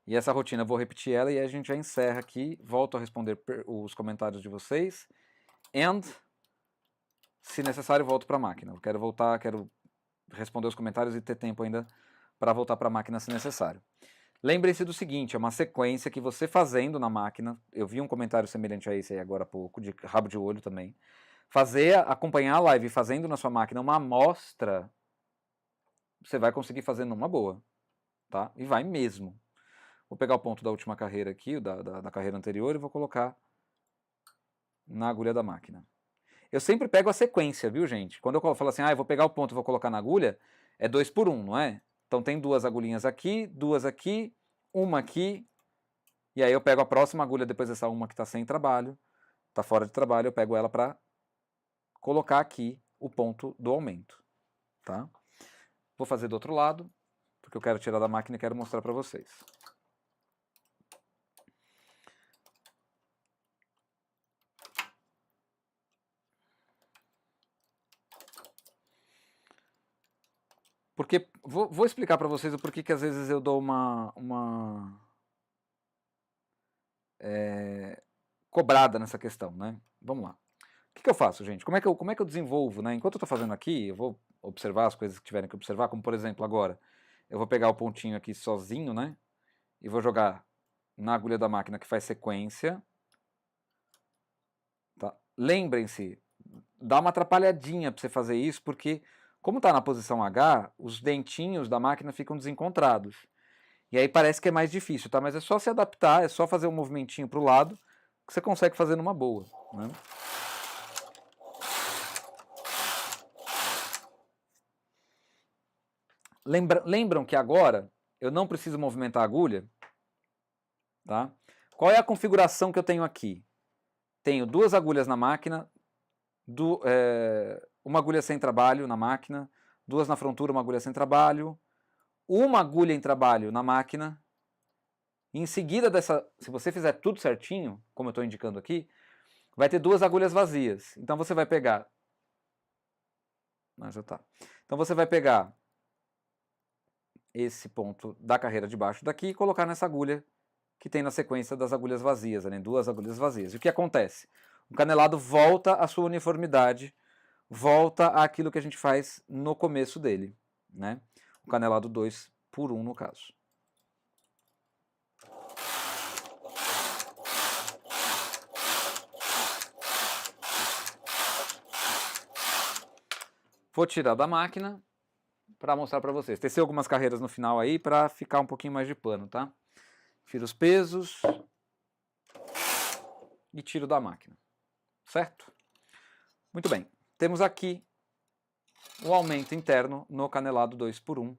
E essa rotina eu vou repetir ela e aí a gente já encerra aqui. Volto a responder os comentários de vocês. And, se necessário, volto para a máquina. Eu quero responder os comentários e ter tempo ainda para voltar para a máquina se necessário. Lembre-se do seguinte, é uma sequência que você fazendo na máquina, eu vi um comentário semelhante a esse aí agora há pouco, de rabo de olho também, acompanhar a live fazendo na sua máquina uma amostra, você vai conseguir fazer numa boa, tá? E vai mesmo. Vou pegar o ponto da última carreira aqui, da carreira anterior, e vou colocar na agulha da máquina. Eu sempre pego a sequência, viu, gente? Quando eu falo assim, eu vou pegar o ponto e vou colocar na agulha, é 2 por 1, não é? Então tem 2 agulhinhas aqui, 2 aqui, uma aqui, e aí eu pego a próxima agulha depois dessa uma que está sem trabalho, está fora de trabalho, eu pego ela para colocar aqui o ponto do aumento, tá? Vou fazer do outro lado, porque eu quero tirar da máquina e quero mostrar para vocês. Porque vou explicar para vocês o porquê que às vezes eu dou uma cobrada nessa questão, né? Vamos lá. O que eu faço, gente? Como é que eu desenvolvo, né? Enquanto eu estou fazendo aqui, eu vou observar as coisas que tiverem que observar, como por exemplo agora, eu vou pegar o pontinho aqui sozinho, né? E vou jogar na agulha da máquina que faz sequência. Tá? Lembrem-se, dá uma atrapalhadinha para você fazer isso, porque como está na posição H, os dentinhos da máquina ficam desencontrados. E aí parece que é mais difícil, tá? Mas é só se adaptar, é só fazer um movimentinho para o lado, que você consegue fazer numa boa, né? Lembram que agora eu não preciso movimentar a agulha? Tá? Qual é a configuração que eu tenho aqui? Tenho 2 agulhas na máquina, uma agulha sem trabalho na máquina, 2 na frontura, uma agulha sem trabalho, uma agulha em trabalho na máquina. Em seguida se você fizer tudo certinho, como eu estou indicando aqui, vai ter 2 agulhas vazias. Então você vai pegar... Mas já tá. Então você vai pegar esse ponto da carreira de baixo daqui e colocar nessa agulha que tem na sequência das agulhas vazias, né? 2 agulhas vazias. E o que acontece? O canelado volta à sua uniformidade, volta àquilo que a gente faz no começo dele, né? O canelado 2 por 1 no caso. Vou tirar da máquina para mostrar para vocês. Tecei algumas carreiras no final aí para ficar um pouquinho mais de pano, tá? Tiro os pesos e tiro da máquina, certo? Muito bem, temos aqui o aumento interno no canelado 2 por 1.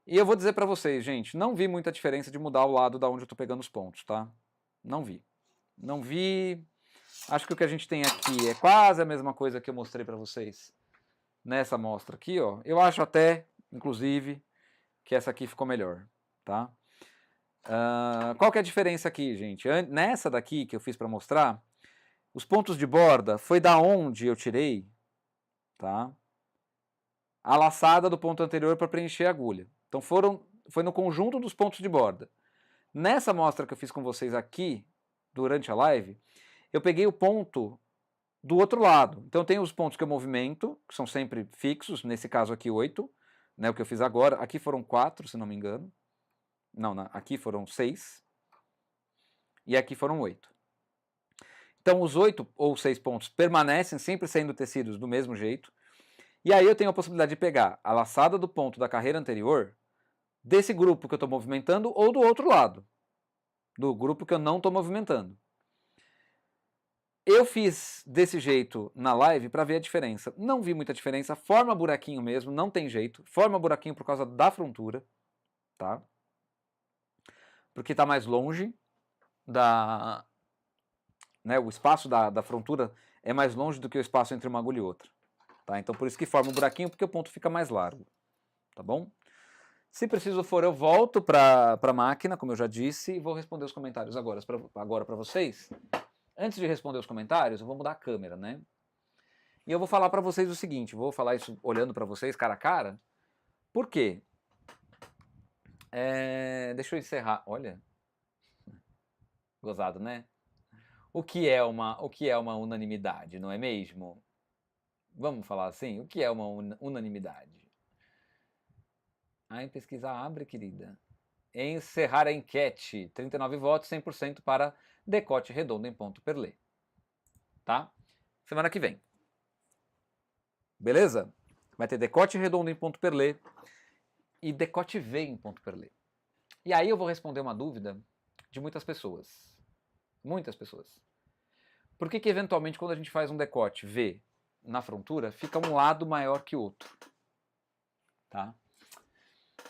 E eu vou dizer para vocês, gente, não vi muita diferença de mudar o lado da onde eu estou pegando os pontos, tá? Não vi. Não vi. Acho que o que a gente tem aqui é quase a mesma coisa que eu mostrei para vocês nessa amostra aqui, ó. Eu acho até, inclusive, que essa aqui ficou melhor, tá? Qual que é a diferença aqui, gente? Nessa daqui que eu fiz para mostrar, Os pontos de borda foi da onde eu tirei, tá? A laçada do ponto anterior para preencher a agulha. Então foi no conjunto dos pontos de borda. Nessa amostra que eu fiz com vocês aqui, durante a live, eu peguei o ponto do outro lado. Então tem os pontos que eu movimento, que são sempre fixos, nesse caso aqui 8, né, o que eu fiz agora. Aqui foram 4, se não me engano. Não, aqui foram 6. E aqui foram 8. Então os 8 ou 6 pontos permanecem sempre sendo tecidos do mesmo jeito. E aí eu tenho a possibilidade de pegar a laçada do ponto da carreira anterior desse grupo que eu estou movimentando ou do outro lado, do grupo que eu não estou movimentando. Eu fiz desse jeito na live para ver a diferença. Não vi muita diferença, forma buraquinho mesmo, não tem jeito. Forma buraquinho por causa da frontura, tá? Porque está mais longe da... Né, o espaço da frontura é mais longe do que o espaço entre uma agulha e outra. Tá? Então por isso que forma um buraquinho, porque o ponto fica mais largo. Tá bom? Se preciso for, eu volto para a máquina, como eu já disse, e vou responder os comentários agora para vocês. Antes de responder os comentários, eu vou mudar a câmera, né? E eu vou falar para vocês o seguinte, vou falar isso olhando para vocês cara a cara. Por quê? Deixa eu encerrar. Olha. Gozado, né? O que é uma unanimidade, não é mesmo? Vamos falar assim? O que é uma unanimidade? Em pesquisa abre, querida. Encerrar a enquete. 39 votos, 100% para decote redondo em ponto perlé. Tá? Semana que vem. Beleza? Vai ter decote redondo em ponto perlé e decote V em ponto perlé. E aí eu vou responder uma dúvida de muitas pessoas. Muitas pessoas. Por que eventualmente quando a gente faz um decote V na frontura, fica um lado maior que o outro? Tá?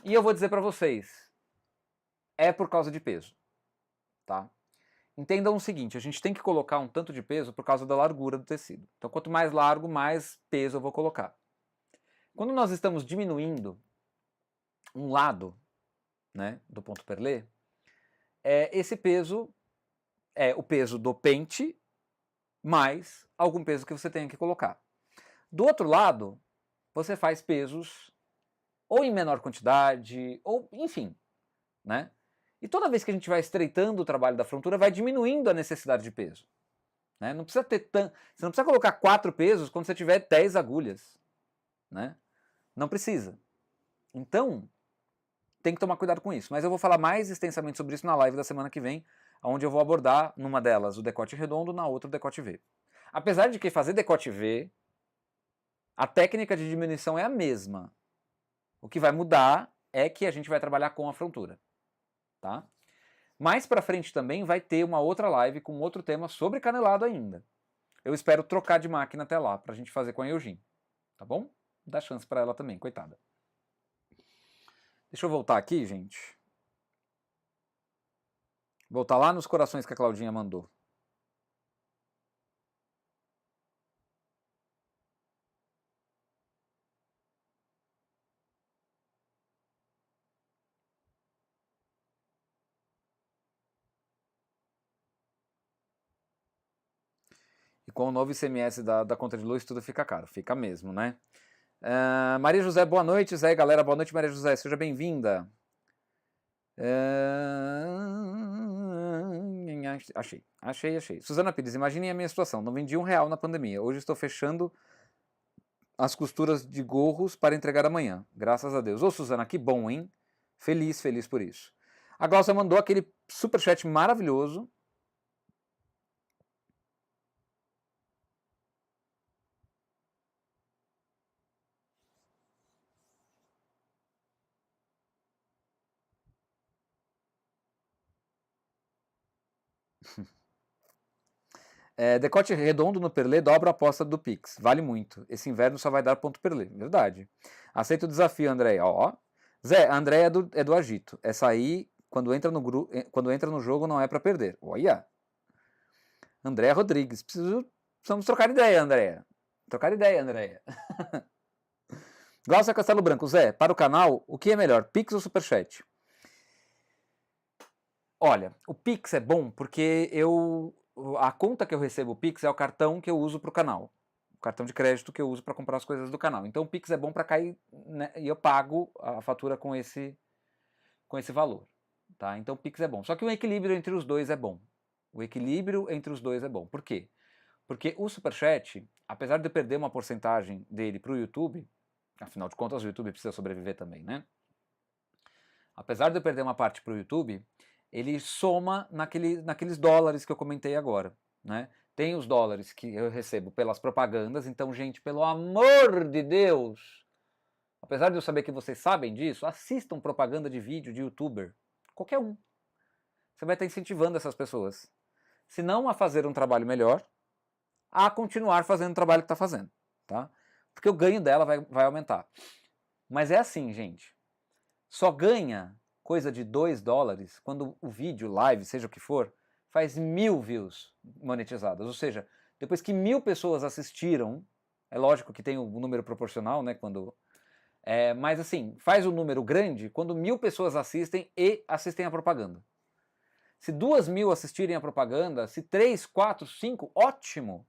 E eu vou dizer para vocês, é por causa de peso, tá? Entendam o seguinte, a gente tem que colocar um tanto de peso por causa da largura do tecido. Então quanto mais largo, mais peso eu vou colocar. Quando nós estamos diminuindo um lado, né, do ponto perlé, esse peso é o peso do pente mais algum peso que você tenha que colocar. Do outro lado, você faz pesos ou em menor quantidade, ou enfim, né? E toda vez que a gente vai estreitando o trabalho da frontura, vai diminuindo a necessidade de peso. Né? Não precisa ter Você não precisa colocar 4 pesos quando você tiver 10 agulhas. Né? Não precisa. Então, tem que tomar cuidado com isso. Mas eu vou falar mais extensamente sobre isso na live da semana que vem, onde eu vou abordar, numa delas, o decote redondo, na outra o decote V. Apesar de que fazer decote V, a técnica de diminuição é a mesma. O que vai mudar é que a gente vai trabalhar com a frontura. Tá? Mais pra frente também vai ter uma outra live com outro tema sobre canelado ainda. Eu espero trocar de máquina até lá, pra gente fazer com a Eugene. Tá bom? Dá chance pra ela também, coitada. Deixa eu voltar aqui, gente. Voltar lá nos corações que a Claudinha mandou. E com o novo ICMS da conta de luz, tudo fica caro. Fica mesmo, né? Maria José, boa noite. Zé, galera, boa noite, Maria José. Seja bem-vinda. Achei. Suzana Pires, imaginem a minha situação. Não vendi R$1 na pandemia. Hoje estou fechando as costuras de gorros para entregar amanhã. Graças a Deus. Ô, Suzana, que bom, hein? Feliz por isso. A Glaucia mandou aquele superchat maravilhoso. Decote redondo no perlé dobra a aposta do Pix. Vale muito. Esse inverno só vai dar ponto perlé. Verdade. Aceita o desafio, André. Ó. Zé, a André é do agito. Essa aí, quando entra no jogo, não é para perder. Olha. Andréa Rodrigues. Precisamos trocar ideia, Andréa. Glaucia Castelo Branco. Zé, para o canal, o que é melhor, Pix ou Superchat? Olha, o Pix é bom porque a conta que eu recebo o Pix é o cartão que eu uso para o canal. O cartão de crédito que eu uso para comprar as coisas do canal. Então o Pix é bom para cair, né, e eu pago a fatura com esse valor. Tá? Então o Pix é bom. Só que o equilíbrio entre os dois é bom. O equilíbrio entre os dois é bom. Por quê? Porque o Superchat, apesar de eu perder uma porcentagem dele para o YouTube, afinal de contas o YouTube precisa sobreviver também, né? Apesar de eu perder uma parte para o YouTube, ele soma naqueles dólares que eu comentei agora, né? Tem os dólares que eu recebo pelas propagandas, então, gente, pelo amor de Deus, apesar de eu saber que vocês sabem disso, assistam propaganda de vídeo de youtuber, qualquer um. Você vai estar incentivando essas pessoas, se não a fazer um trabalho melhor, a continuar fazendo o trabalho que está fazendo, tá? Porque o ganho dela vai aumentar. Mas é assim, gente, só ganha coisa de 2 dólares quando o vídeo, live, seja o que for, faz 1000 views monetizadas. Ou seja, depois que 1000 pessoas assistiram, é lógico que tem o número proporcional, né? Mas assim, faz um número grande quando 1000 pessoas assistem e assistem a propaganda. Se 2000 assistirem a propaganda, se 3, 4, 5, ótimo!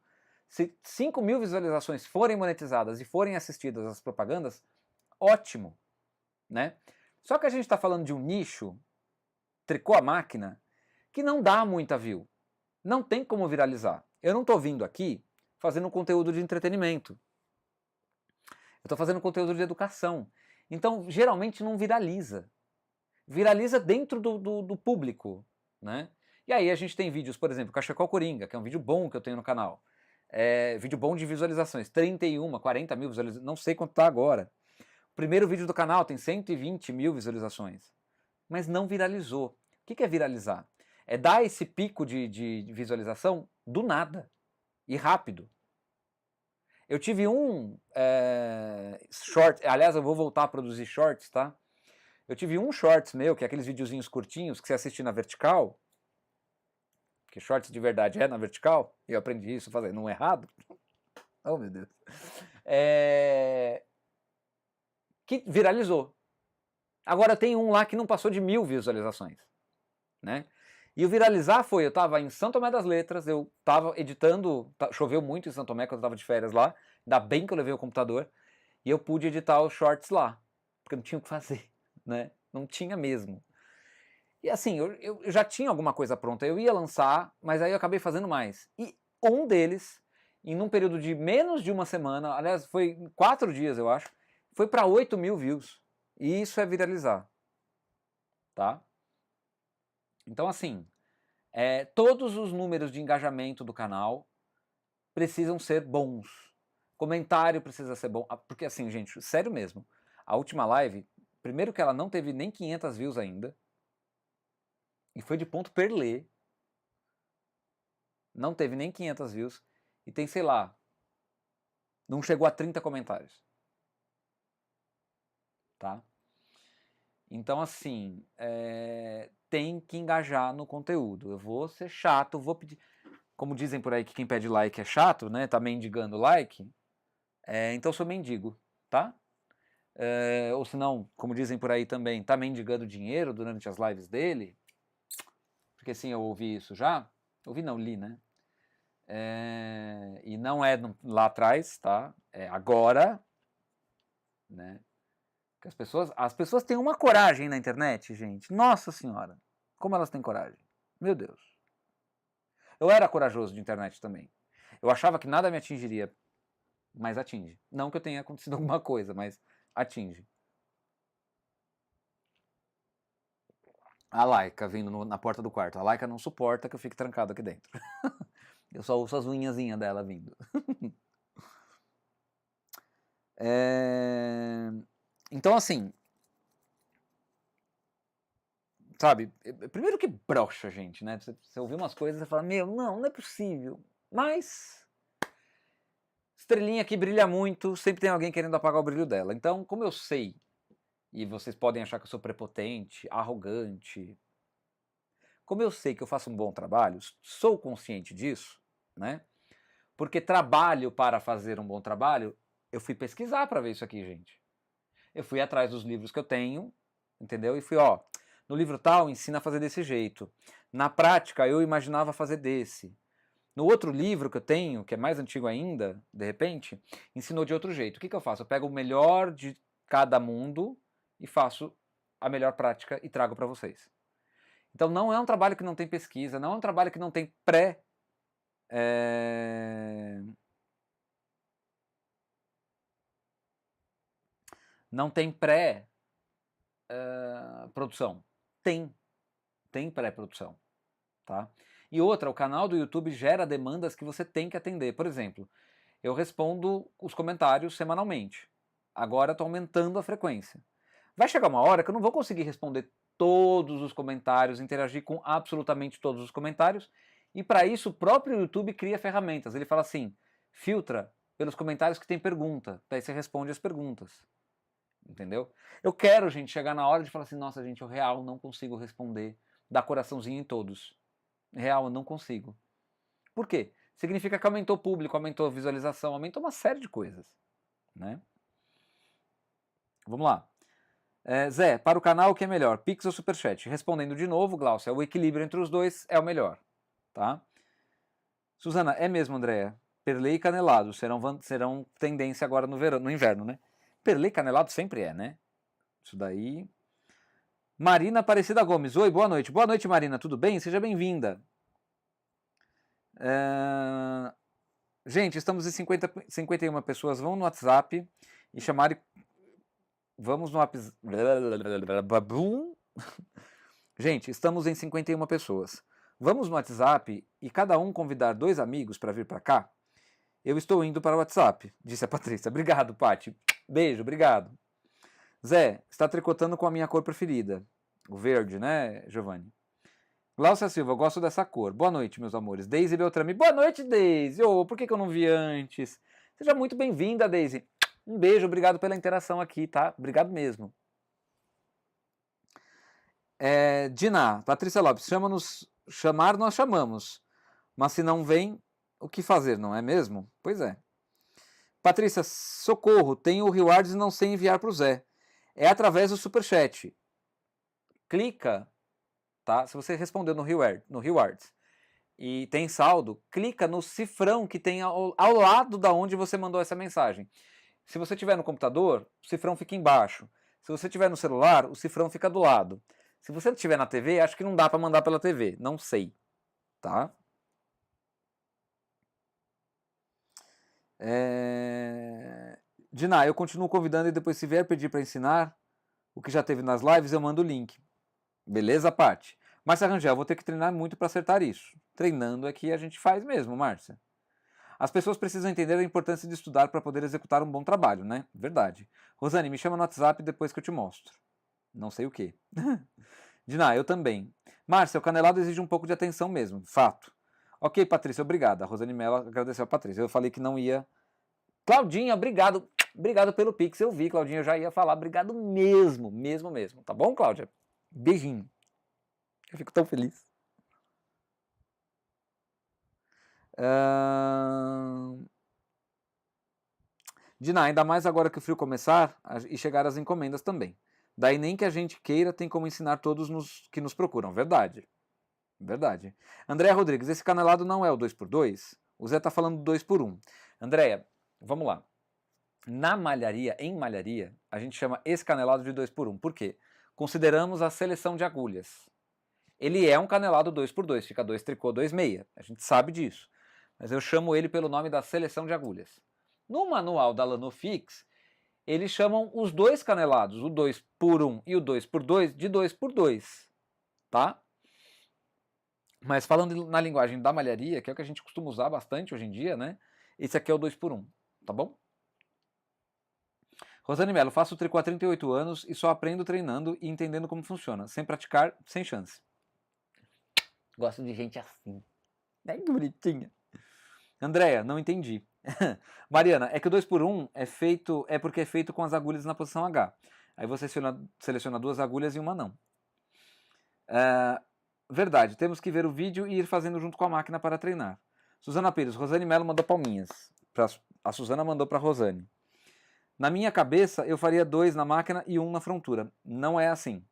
Se 5.000 visualizações forem monetizadas e forem assistidas as propagandas, ótimo, né? Só que a gente está falando de um nicho, tricô a máquina, que não dá muita view. Não tem como viralizar. Eu não estou vindo aqui fazendo conteúdo de entretenimento. Eu estou fazendo conteúdo de educação. Então, geralmente não viraliza. Viraliza dentro do público, né? E aí a gente tem vídeos, por exemplo, Cachecol Coringa, que é um vídeo bom que eu tenho no canal. Vídeo bom de visualizações, 31, 40 mil visualizações, não sei quanto está agora. O primeiro vídeo do canal tem 120 mil visualizações, mas não viralizou. O que é viralizar? É dar esse pico de visualização do nada e rápido. Eu tive um short, aliás, eu vou voltar a produzir shorts, tá? Eu tive um shorts meu, que é aqueles videozinhos curtinhos que você assiste na vertical, que shorts de verdade é na vertical, e eu aprendi isso fazendo um errado. Oh, meu Deus. Que viralizou. Agora tem um lá que não passou de 1000 visualizações, né? E o viralizar foi, eu estava em São Tomé das Letras, eu estava editando, choveu muito em São Tomé quando eu estava de férias lá, ainda bem que eu levei o computador, e eu pude editar os shorts lá, porque não tinha o que fazer, né? Não tinha mesmo. E assim, eu já tinha alguma coisa pronta, eu ia lançar, mas aí eu acabei fazendo mais. E um deles, em um período de menos de uma semana, aliás, foi 4 dias, eu acho, foi para 8.000 views. E isso é viralizar, tá? Então, assim, todos os números de engajamento do canal precisam ser bons. Comentário precisa ser bom. Porque, assim, gente, sério mesmo, a última live, primeiro que ela não teve nem 500 views ainda, e foi de ponto perlê. Não teve nem 500 views, e tem, sei lá, não chegou a 30 comentários. Tá? Então, assim, tem que engajar no conteúdo. Eu vou ser chato, vou pedir... Como dizem por aí que quem pede like é chato, né? Tá mendigando like. Então eu sou mendigo, tá? Ou se não, como dizem por aí também, tá mendigando dinheiro durante as lives dele. Porque sim, eu ouvi isso já. Ouvi não, li, né? E não é lá atrás, tá? É agora, né? As pessoas têm uma coragem na internet, gente. Nossa Senhora, como elas têm coragem. Meu Deus. Eu era corajoso de internet também. Eu achava que nada me atingiria, mas atinge. Não que eu tenha acontecido alguma coisa, mas atinge. A Laika vindo na porta do quarto. A Laika não suporta que eu fique trancado aqui dentro. Eu só ouço as unhazinhas dela vindo. Então, assim, sabe, primeiro que brocha, gente, né? Você ouvir umas coisas e fala, meu, não é possível. Mas, estrelinha que brilha muito, sempre tem alguém querendo apagar o brilho dela. Então, como eu sei, e vocês podem achar que eu sou prepotente, arrogante, como eu sei que eu faço um bom trabalho, sou consciente disso, né? Porque trabalho para fazer um bom trabalho, eu fui pesquisar para ver isso aqui, gente. Eu fui atrás dos livros que eu tenho, entendeu? E fui, no livro tal ensina a fazer desse jeito. Na prática, eu imaginava fazer desse. No outro livro que eu tenho, que é mais antigo ainda, de repente, ensinou de outro jeito. O que eu faço? Eu pego o melhor de cada mundo e faço a melhor prática e trago para vocês. Então não é um trabalho que não tem pesquisa, não é um trabalho que não tem pré-produção. Tem pré-produção, tá? E outra, o canal do YouTube gera demandas que você tem que atender. Por exemplo, eu respondo os comentários semanalmente. Agora estou aumentando a frequência. Vai chegar uma hora que eu não vou conseguir responder todos os comentários, interagir com absolutamente todos os comentários, e para isso o próprio YouTube cria ferramentas. Ele fala assim, filtra pelos comentários que tem pergunta, daí você responde as perguntas. Entendeu? Eu quero, gente, chegar na hora de falar assim, nossa, gente, eu real não consigo responder, dar coraçãozinho em todos. Real, eu não consigo. Por quê? Significa que aumentou o público, aumentou a visualização, aumentou uma série de coisas. Né? Vamos lá. Zé, para o canal o que é melhor? Pix ou Superchat? Respondendo de novo, Glaucia, o equilíbrio entre os dois é o melhor. Tá? Suzana, é mesmo, Andréia. Perlê e canelado serão tendência agora no inverno, né? Perlê e canelado sempre é, né? Isso daí. Marina Aparecida Gomes. Oi, boa noite. Boa noite, Marina. Tudo bem? Seja bem-vinda. Gente, estamos em 51 pessoas. Vão no WhatsApp e chamarem. Vamos no WhatsApp. Gente, estamos em 51 pessoas. Vamos no WhatsApp e cada um convidar 2 amigos para vir para cá? Eu estou indo para o WhatsApp, disse a Patrícia. Obrigado, Paty. Beijo, obrigado. Zé, está tricotando com a minha cor preferida. O verde, né, Giovanni? Glaucia Silva, gosto dessa cor. Boa noite, meus amores. Deise Beltrame. Boa noite, Deise. Oh, por que eu não vi antes? Seja muito bem-vinda, Deise. Um beijo, obrigado pela interação aqui, tá? Obrigado mesmo. Diná, Patrícia Lopes, chamar nós chamamos. Mas se não vem, o que fazer, não é mesmo? Pois é. Patrícia, socorro, tenho o Rewards e não sei enviar para o Zé. É através do Superchat. Clica, tá? Se você respondeu no Rewards e tem saldo, clica no cifrão que tem ao lado da onde você mandou essa mensagem. Se você tiver no computador, o cifrão fica embaixo. Se você tiver no celular, o cifrão fica do lado. Se você estiver na TV, acho que não dá para mandar pela TV. Não sei, tá? Diná, eu continuo convidando e depois se vier pedir para ensinar o que já teve nas lives, eu mando o link. Beleza, Paty? Márcia Rangel, vou ter que treinar muito para acertar isso. Treinando é que a gente faz mesmo, Márcia. As pessoas precisam entender a importância de estudar para poder executar um bom trabalho, né? Verdade. Rosane, me chama no WhatsApp depois que eu te mostro. Não sei o quê. Diná, eu também. Márcia, o canelado exige um pouco de atenção mesmo, fato. Ok, Patrícia, obrigada. A Rosane Mello agradeceu a Patrícia. Eu falei que não ia. Claudinha, obrigado. Obrigado pelo Pix. Eu vi, Claudinha, eu já ia falar. Obrigado mesmo, mesmo. Tá bom, Cláudia? Beijinho. Eu fico tão feliz. Diná, ainda mais agora que o frio começar e chegar as encomendas também. Daí nem que a gente queira tem como ensinar todos que nos procuram. Verdade. Verdade. Andréa Rodrigues, esse canelado não é o 2x2? O Zé tá falando 2x1. Andréa, vamos lá. Em malharia, a gente chama esse canelado de 2x1. Por quê? Consideramos a seleção de agulhas. Ele é um canelado 2x2, fica 2 tricô, 2 meia. A gente sabe disso. Mas eu chamo ele pelo nome da seleção de agulhas. No manual da Lanofix, eles chamam os 2 canelados, o 2x1 e o 2x2, de 2x2. Tá? Mas falando na linguagem da malharia, que é o que a gente costuma usar bastante hoje em dia, né? Esse aqui é o 2x1, tá bom? Rosane Mello, faço tricô há 38 anos e só aprendo treinando e entendendo como funciona. Sem praticar, sem chance. Gosto de gente assim. É bonitinha. Andréia, não entendi. Mariana, é que o 2x1 é porque é feito com as agulhas na posição H. Aí você seleciona 2 agulhas e uma não. Verdade, temos que ver o vídeo e ir fazendo junto com a máquina para treinar. Suzana Pires, Rosane Mello mandou palminhas. A Suzana mandou para Rosane. Na minha cabeça, eu faria 2 na máquina e 1 na frontura. Não é assim,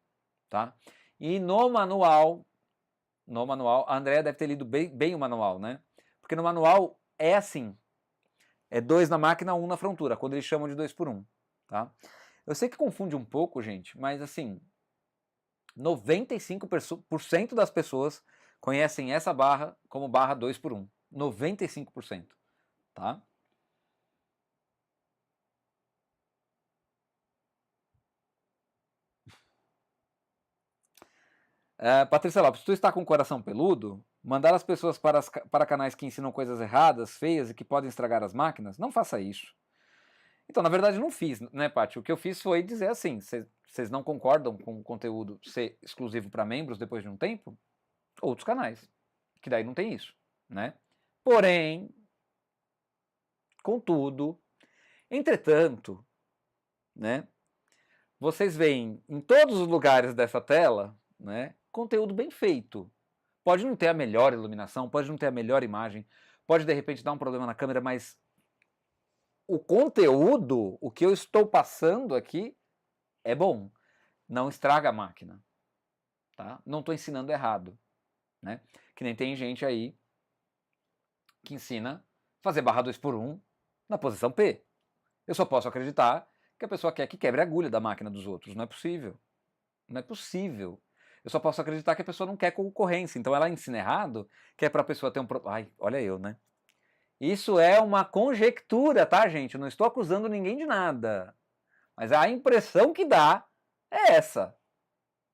tá? E no manual, a Andrea deve ter lido bem o manual, né? Porque no manual é assim. É 2 na máquina, 1 na frontura, quando eles chamam de 2x1, tá? Eu sei que confunde um pouco, gente, mas assim, 95% das pessoas conhecem essa barra como barra 2x1. 95%, tá? Patrícia Lopes, tu está com o coração peludo? Mandar as pessoas para canais que ensinam coisas erradas, feias e que podem estragar as máquinas? Não faça isso. Então, na verdade, não fiz, né, Paty? O que eu fiz foi dizer assim: vocês não concordam com o conteúdo ser exclusivo para membros depois de um tempo? Outros canais, que daí não tem isso, né? Porém, contudo, entretanto, né? Vocês veem em todos os lugares dessa tela, né? Conteúdo bem feito. Pode não ter a melhor iluminação, pode não ter a melhor imagem, pode de repente dar um problema na câmera, mas o conteúdo, o que eu estou passando aqui, é bom. Não estraga a máquina. Tá? Não estou ensinando errado. Né? Que nem tem gente aí que ensina fazer barra 2x1 na posição P. Eu só posso acreditar que a pessoa quer que quebre a agulha da máquina dos outros. Não é possível. Não é possível. Eu só posso acreditar que a pessoa não quer concorrência. Então ela ensina errado, que é para a pessoa ter um... Ai, olha eu, né? Isso é uma conjectura, tá, gente? Eu não estou acusando ninguém de nada. Mas a impressão que dá é essa,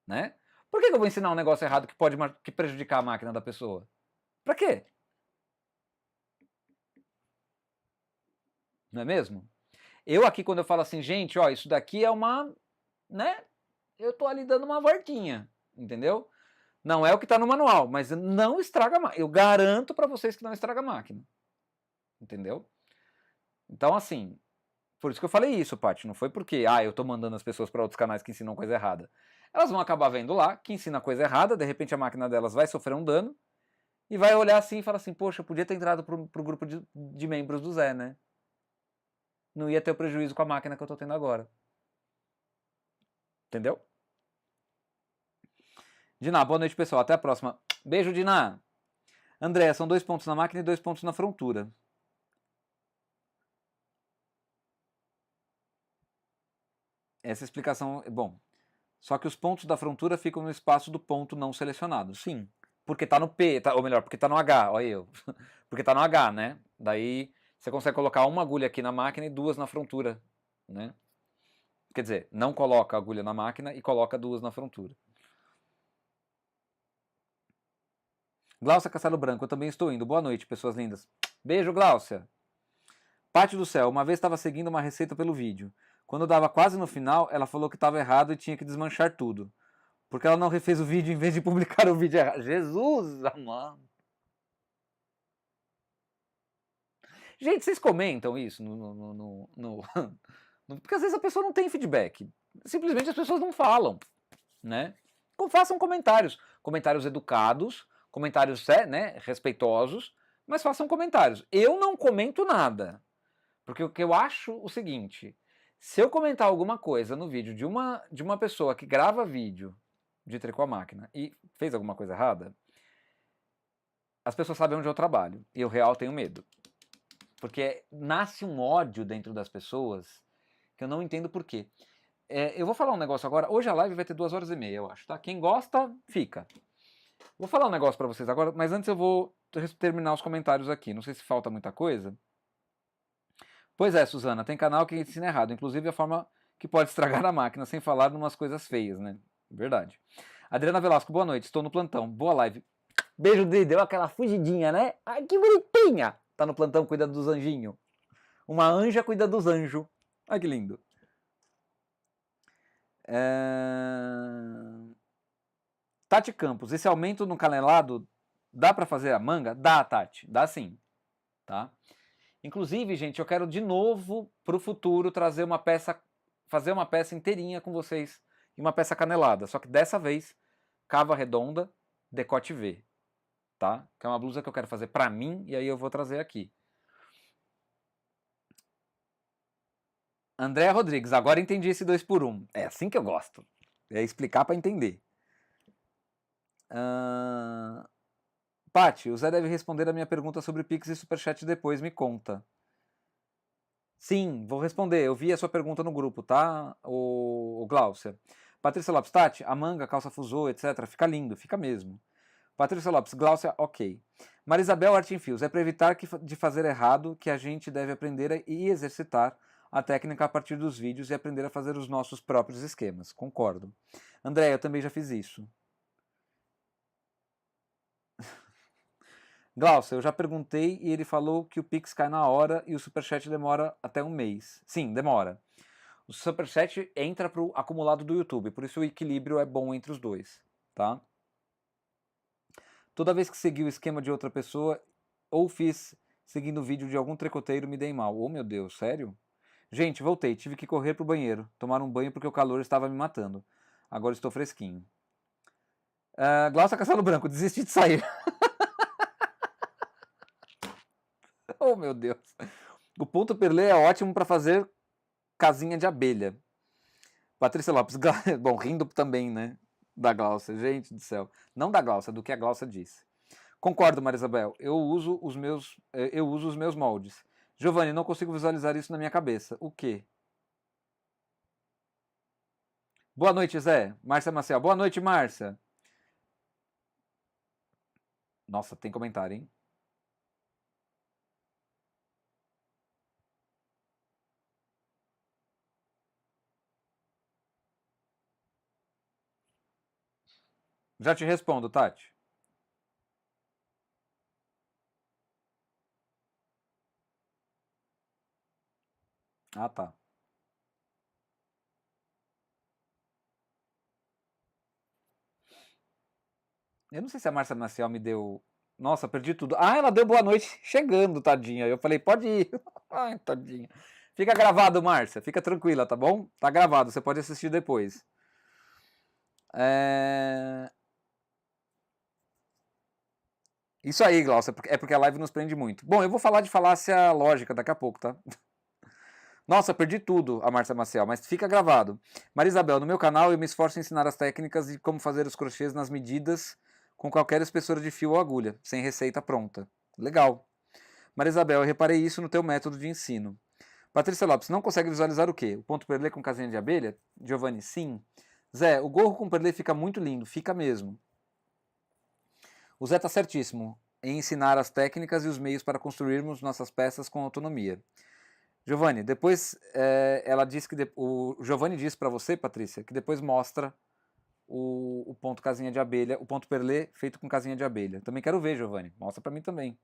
né? Por que eu vou ensinar um negócio errado que pode prejudicar a máquina da pessoa? Pra quê? Não é mesmo? Eu aqui, quando eu falo assim, gente, ó, isso daqui é uma, né? Eu tô ali dando uma voltinha, entendeu? Não é o que tá no manual, mas não estraga a máquina. Eu garanto pra vocês que não estraga a máquina. Entendeu? Então, assim, por isso que eu falei isso, Paty. Não foi porque, eu tô mandando as pessoas para outros canais que ensinam coisa errada. Elas vão acabar vendo lá que ensina coisa errada, de repente a máquina delas vai sofrer um dano e vai olhar assim e falar assim, poxa, eu podia ter entrado pro grupo de membros do Zé, né? Não ia ter o prejuízo com a máquina que eu tô tendo agora. Entendeu? Diná, boa noite, pessoal. Até a próxima. Beijo, Diná. André, são 2 pontos na máquina e 2 pontos na frontura. Essa explicação, bom, só que os pontos da frontura ficam no espaço do ponto não selecionado. Sim, porque tá no P, ou melhor, porque tá no H, olha eu. Porque tá no H, né? Daí você consegue colocar uma agulha aqui na máquina e 2 na frontura, né? Quer dizer, não coloca a agulha na máquina e coloca 2 na frontura. Gláucia Castelo Branco, eu também estou indo. Boa noite, pessoas lindas. Beijo, Gláucia. Pátio do Céu, uma vez estava seguindo uma receita pelo vídeo. Quando dava quase no final, ela falou que estava errado e tinha que desmanchar tudo. Porque ela não refez o vídeo em vez de publicar o vídeo errado. Jesus, amado. Gente, vocês comentam isso porque às vezes a pessoa não tem feedback. Simplesmente as pessoas não falam, né? Façam comentários. Comentários educados, comentários, né, respeitosos, mas façam comentários. Eu não comento nada. Porque o que eu acho o seguinte, se eu comentar alguma coisa no vídeo de uma pessoa que grava vídeo de tricô à máquina e fez alguma coisa errada, as pessoas sabem onde eu trabalho. E eu real tenho medo. Porque nasce um ódio dentro das pessoas que eu não entendo por quê. Eu vou falar um negócio agora. Hoje a live vai ter 2h30, eu acho, tá? Quem gosta, fica. Vou falar um negócio pra vocês agora, mas antes eu vou terminar os comentários aqui. Não sei se falta muita coisa. Pois é, Suzana, tem canal que ensina errado, inclusive a forma que pode estragar a máquina, sem falar de umas coisas feias, né? Verdade. Adriana Velasco, boa noite, estou no plantão. Boa live. Beijo, Dri, deu aquela fugidinha, né? Ai, que bonitinha! Tá no plantão cuidando dos anjinhos. Uma anja cuida dos anjos. Ai, que lindo. Tati Campos, esse aumento no canelado dá pra fazer a manga? Dá, Tati, dá sim. Tá? Inclusive, gente, eu quero de novo pro futuro trazer uma peça, fazer uma peça inteirinha com vocês e uma peça canelada, só que dessa vez cava redonda, decote V, tá? Que é uma blusa que eu quero fazer pra mim e aí eu vou trazer aqui. André Rodrigues, agora entendi esse 2x1. É assim que eu gosto. É explicar pra entender. Pati, o Zé deve responder a minha pergunta sobre Pix e Superchat depois, me conta. Sim, vou responder. Eu vi a sua pergunta no grupo, tá, o Glaucia. Patrícia Lopes, Tati, a manga, calça fusô, etc. Fica lindo, fica mesmo. Patrícia Lopes, Glaucia, ok. Marisabel Artinfios, é para evitar de fazer errado que a gente deve aprender e exercitar a técnica a partir dos vídeos e aprender a fazer os nossos próprios esquemas. Concordo. André, eu também já fiz isso. Glaucia, eu já perguntei e ele falou que o Pix cai na hora e o Superchat demora até um mês. Sim, demora. O Superchat entra para o acumulado do YouTube, por isso o equilíbrio é bom entre os dois, tá? Toda vez que segui o esquema de outra pessoa ou fiz seguindo o vídeo de algum tricoteiro, me dei mal. Oh, meu Deus, sério? Gente, voltei. Tive que correr pro banheiro, tomar um banho porque o calor estava me matando. Agora estou fresquinho. Glaucia Castelo Branco, desisti de sair. Oh, meu Deus. O ponto perlê é ótimo para fazer casinha de abelha. Patrícia Lopes, bom, rindo também, né? Da Glaucia, gente do céu. Não da Glaucia, do que a Glaucia disse. Concordo, Marisabel. Eu uso os meus moldes. Giovanni, não consigo visualizar isso na minha cabeça. O quê? Boa noite, Zé. Márcia Maciel. Boa noite, Márcia. Nossa, tem comentário, hein? Já te respondo, Tati. Ah, tá. Eu não sei se a Márcia Maciel me deu. Nossa, perdi tudo. Ah, ela deu boa noite chegando, tadinha. Eu falei, pode ir. Ai, tadinha. Fica gravado, Márcia. Fica tranquila, tá bom? Tá gravado, você pode assistir depois. Isso aí, Glaucia, é porque a live nos prende muito. Bom, eu vou falar de falácia lógica daqui a pouco, tá? Nossa, perdi tudo, a Márcia Maciel, mas fica gravado. Marisabel, no meu canal eu me esforço em ensinar as técnicas de como fazer os crochês nas medidas com qualquer espessura de fio ou agulha, sem receita pronta. Legal. Marisabel, eu reparei isso no teu método de ensino. Patrícia Lopes, não consegue visualizar o quê? O ponto perlê com casinha de abelha? Giovanni, sim. Zé, o gorro com perlê fica muito lindo, fica mesmo. O Zé tá certíssimo em ensinar as técnicas e os meios para construirmos nossas peças com autonomia. Giovanni, depois ela disse que o Giovanni disse para você, Patrícia, que depois mostra o ponto casinha de abelha, o ponto perlê feito com casinha de abelha. Também quero ver, Giovanni. Mostra para mim também.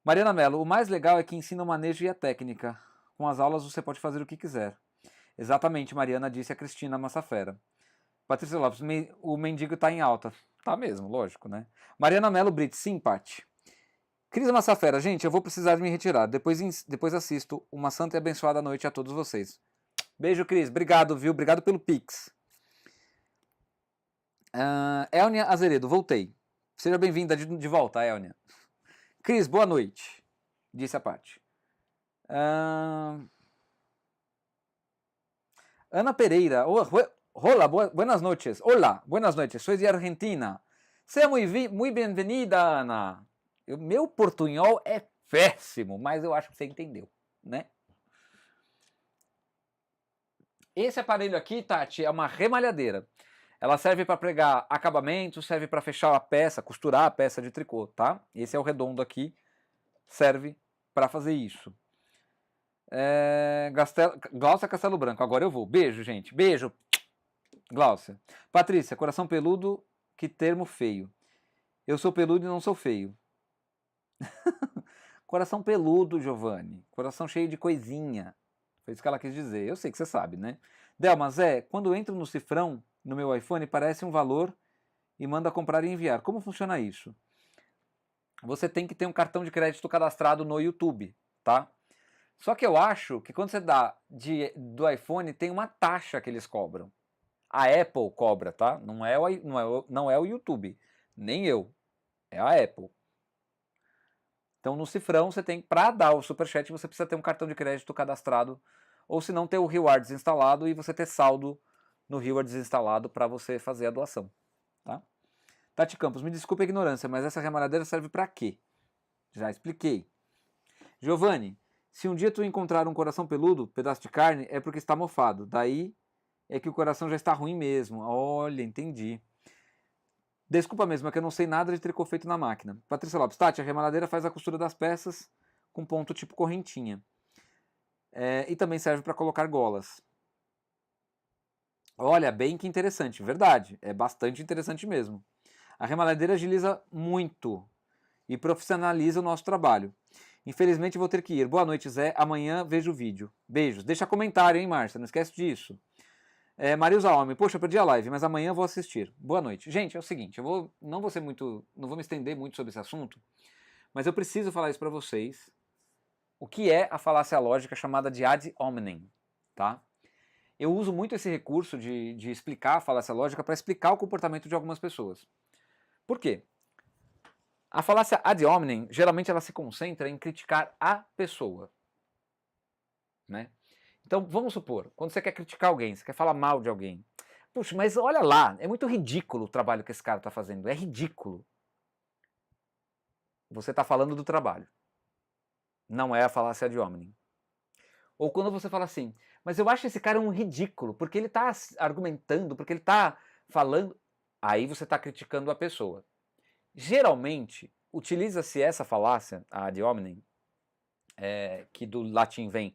Mariana Mello, o mais legal é que ensina o manejo e a técnica. Com as aulas você pode fazer o que quiser. Exatamente, Mariana, disse a Cristina Massafera. Patrícia Lopes, o mendigo tá em alta. Tá mesmo, lógico, né? Mariana Mello Brits, sim, Pati. Cris Massafera, gente, eu vou precisar me retirar. Depois assisto. Uma santa e abençoada noite a todos vocês. Beijo, Cris. Obrigado, viu? Obrigado pelo Pix. Elnia Azeredo, voltei. Seja bem-vinda de volta, Elnia. Cris, boa noite, disse a Paty. Ana Pereira, hola, buenas noches. Hola, buenas noches. Soy de Argentina. Seja muito bem-vinda, Ana. Meu portunhol é péssimo, mas eu acho que você entendeu, né? Esse aparelho aqui, Tati, é uma remalhadeira. Ela serve para pregar acabamento, serve para fechar a peça, costurar a peça de tricô, tá? Esse é o redondo aqui, serve para fazer isso. Glaucia Castelo Branco, agora eu vou. Beijo, gente. Beijo. Glaucia. Patrícia, coração peludo, que termo feio. Eu sou peludo e não sou feio. Coração peludo, Giovanni. Coração cheio de coisinha. Foi isso que ela quis dizer. Eu sei que você sabe, né? Delma, Zé, quando eu entro no cifrão, no meu iPhone, parece um valor e manda comprar e enviar. Como funciona isso? Você tem que ter um cartão de crédito cadastrado no YouTube, tá? Só que eu acho que quando você dá do iPhone, tem uma taxa que eles cobram. A Apple cobra, tá? Não é o YouTube. Nem eu. É a Apple. Então no cifrão você tem, para dar o Superchat, você precisa ter um cartão de crédito cadastrado, ou se não ter o Rewards instalado e você ter saldo no Rewards instalado para você fazer a doação, tá? Tati Campos, me desculpe a ignorância, mas essa remalhadeira serve pra quê? Já expliquei. Giovanni, se um dia tu encontrar um coração peludo, pedaço de carne, é porque está mofado. Daí é que o coração já está ruim mesmo. Olha, entendi. Desculpa mesmo, é que eu não sei nada de tricô feito na máquina. Patrícia Lopes, Tati, a remalhadeira faz a costura das peças com ponto tipo correntinha. E também serve para colocar golas. Olha, bem que interessante, verdade. É bastante interessante mesmo. A remalhadeira agiliza muito e profissionaliza o nosso trabalho. Infelizmente vou ter que ir. Boa noite, Zé. Amanhã vejo o vídeo. Beijos. Deixa comentário, hein, Márcia? Não esquece disso. Marilza Homem. Poxa, perdi a live, mas amanhã vou assistir. Boa noite. Gente, é o seguinte, não vou me estender muito sobre esse assunto, mas eu preciso falar isso para vocês. O que é a falácia lógica chamada de ad hominem, tá? Eu uso muito esse recurso de explicar a falácia lógica para explicar o comportamento de algumas pessoas. Por quê? A falácia ad hominem, geralmente ela se concentra em criticar a pessoa, né? Então, vamos supor, quando você quer criticar alguém, você quer falar mal de alguém. Puxa, mas olha lá, é muito ridículo o trabalho que esse cara está fazendo, é ridículo. Você está falando do trabalho. Não é a falácia ad hominem. Ou quando você fala assim, mas eu acho esse cara um ridículo, porque ele está argumentando, porque ele está falando, aí você está criticando a pessoa. Geralmente, utiliza-se essa falácia, a ad hominem, que do latim vem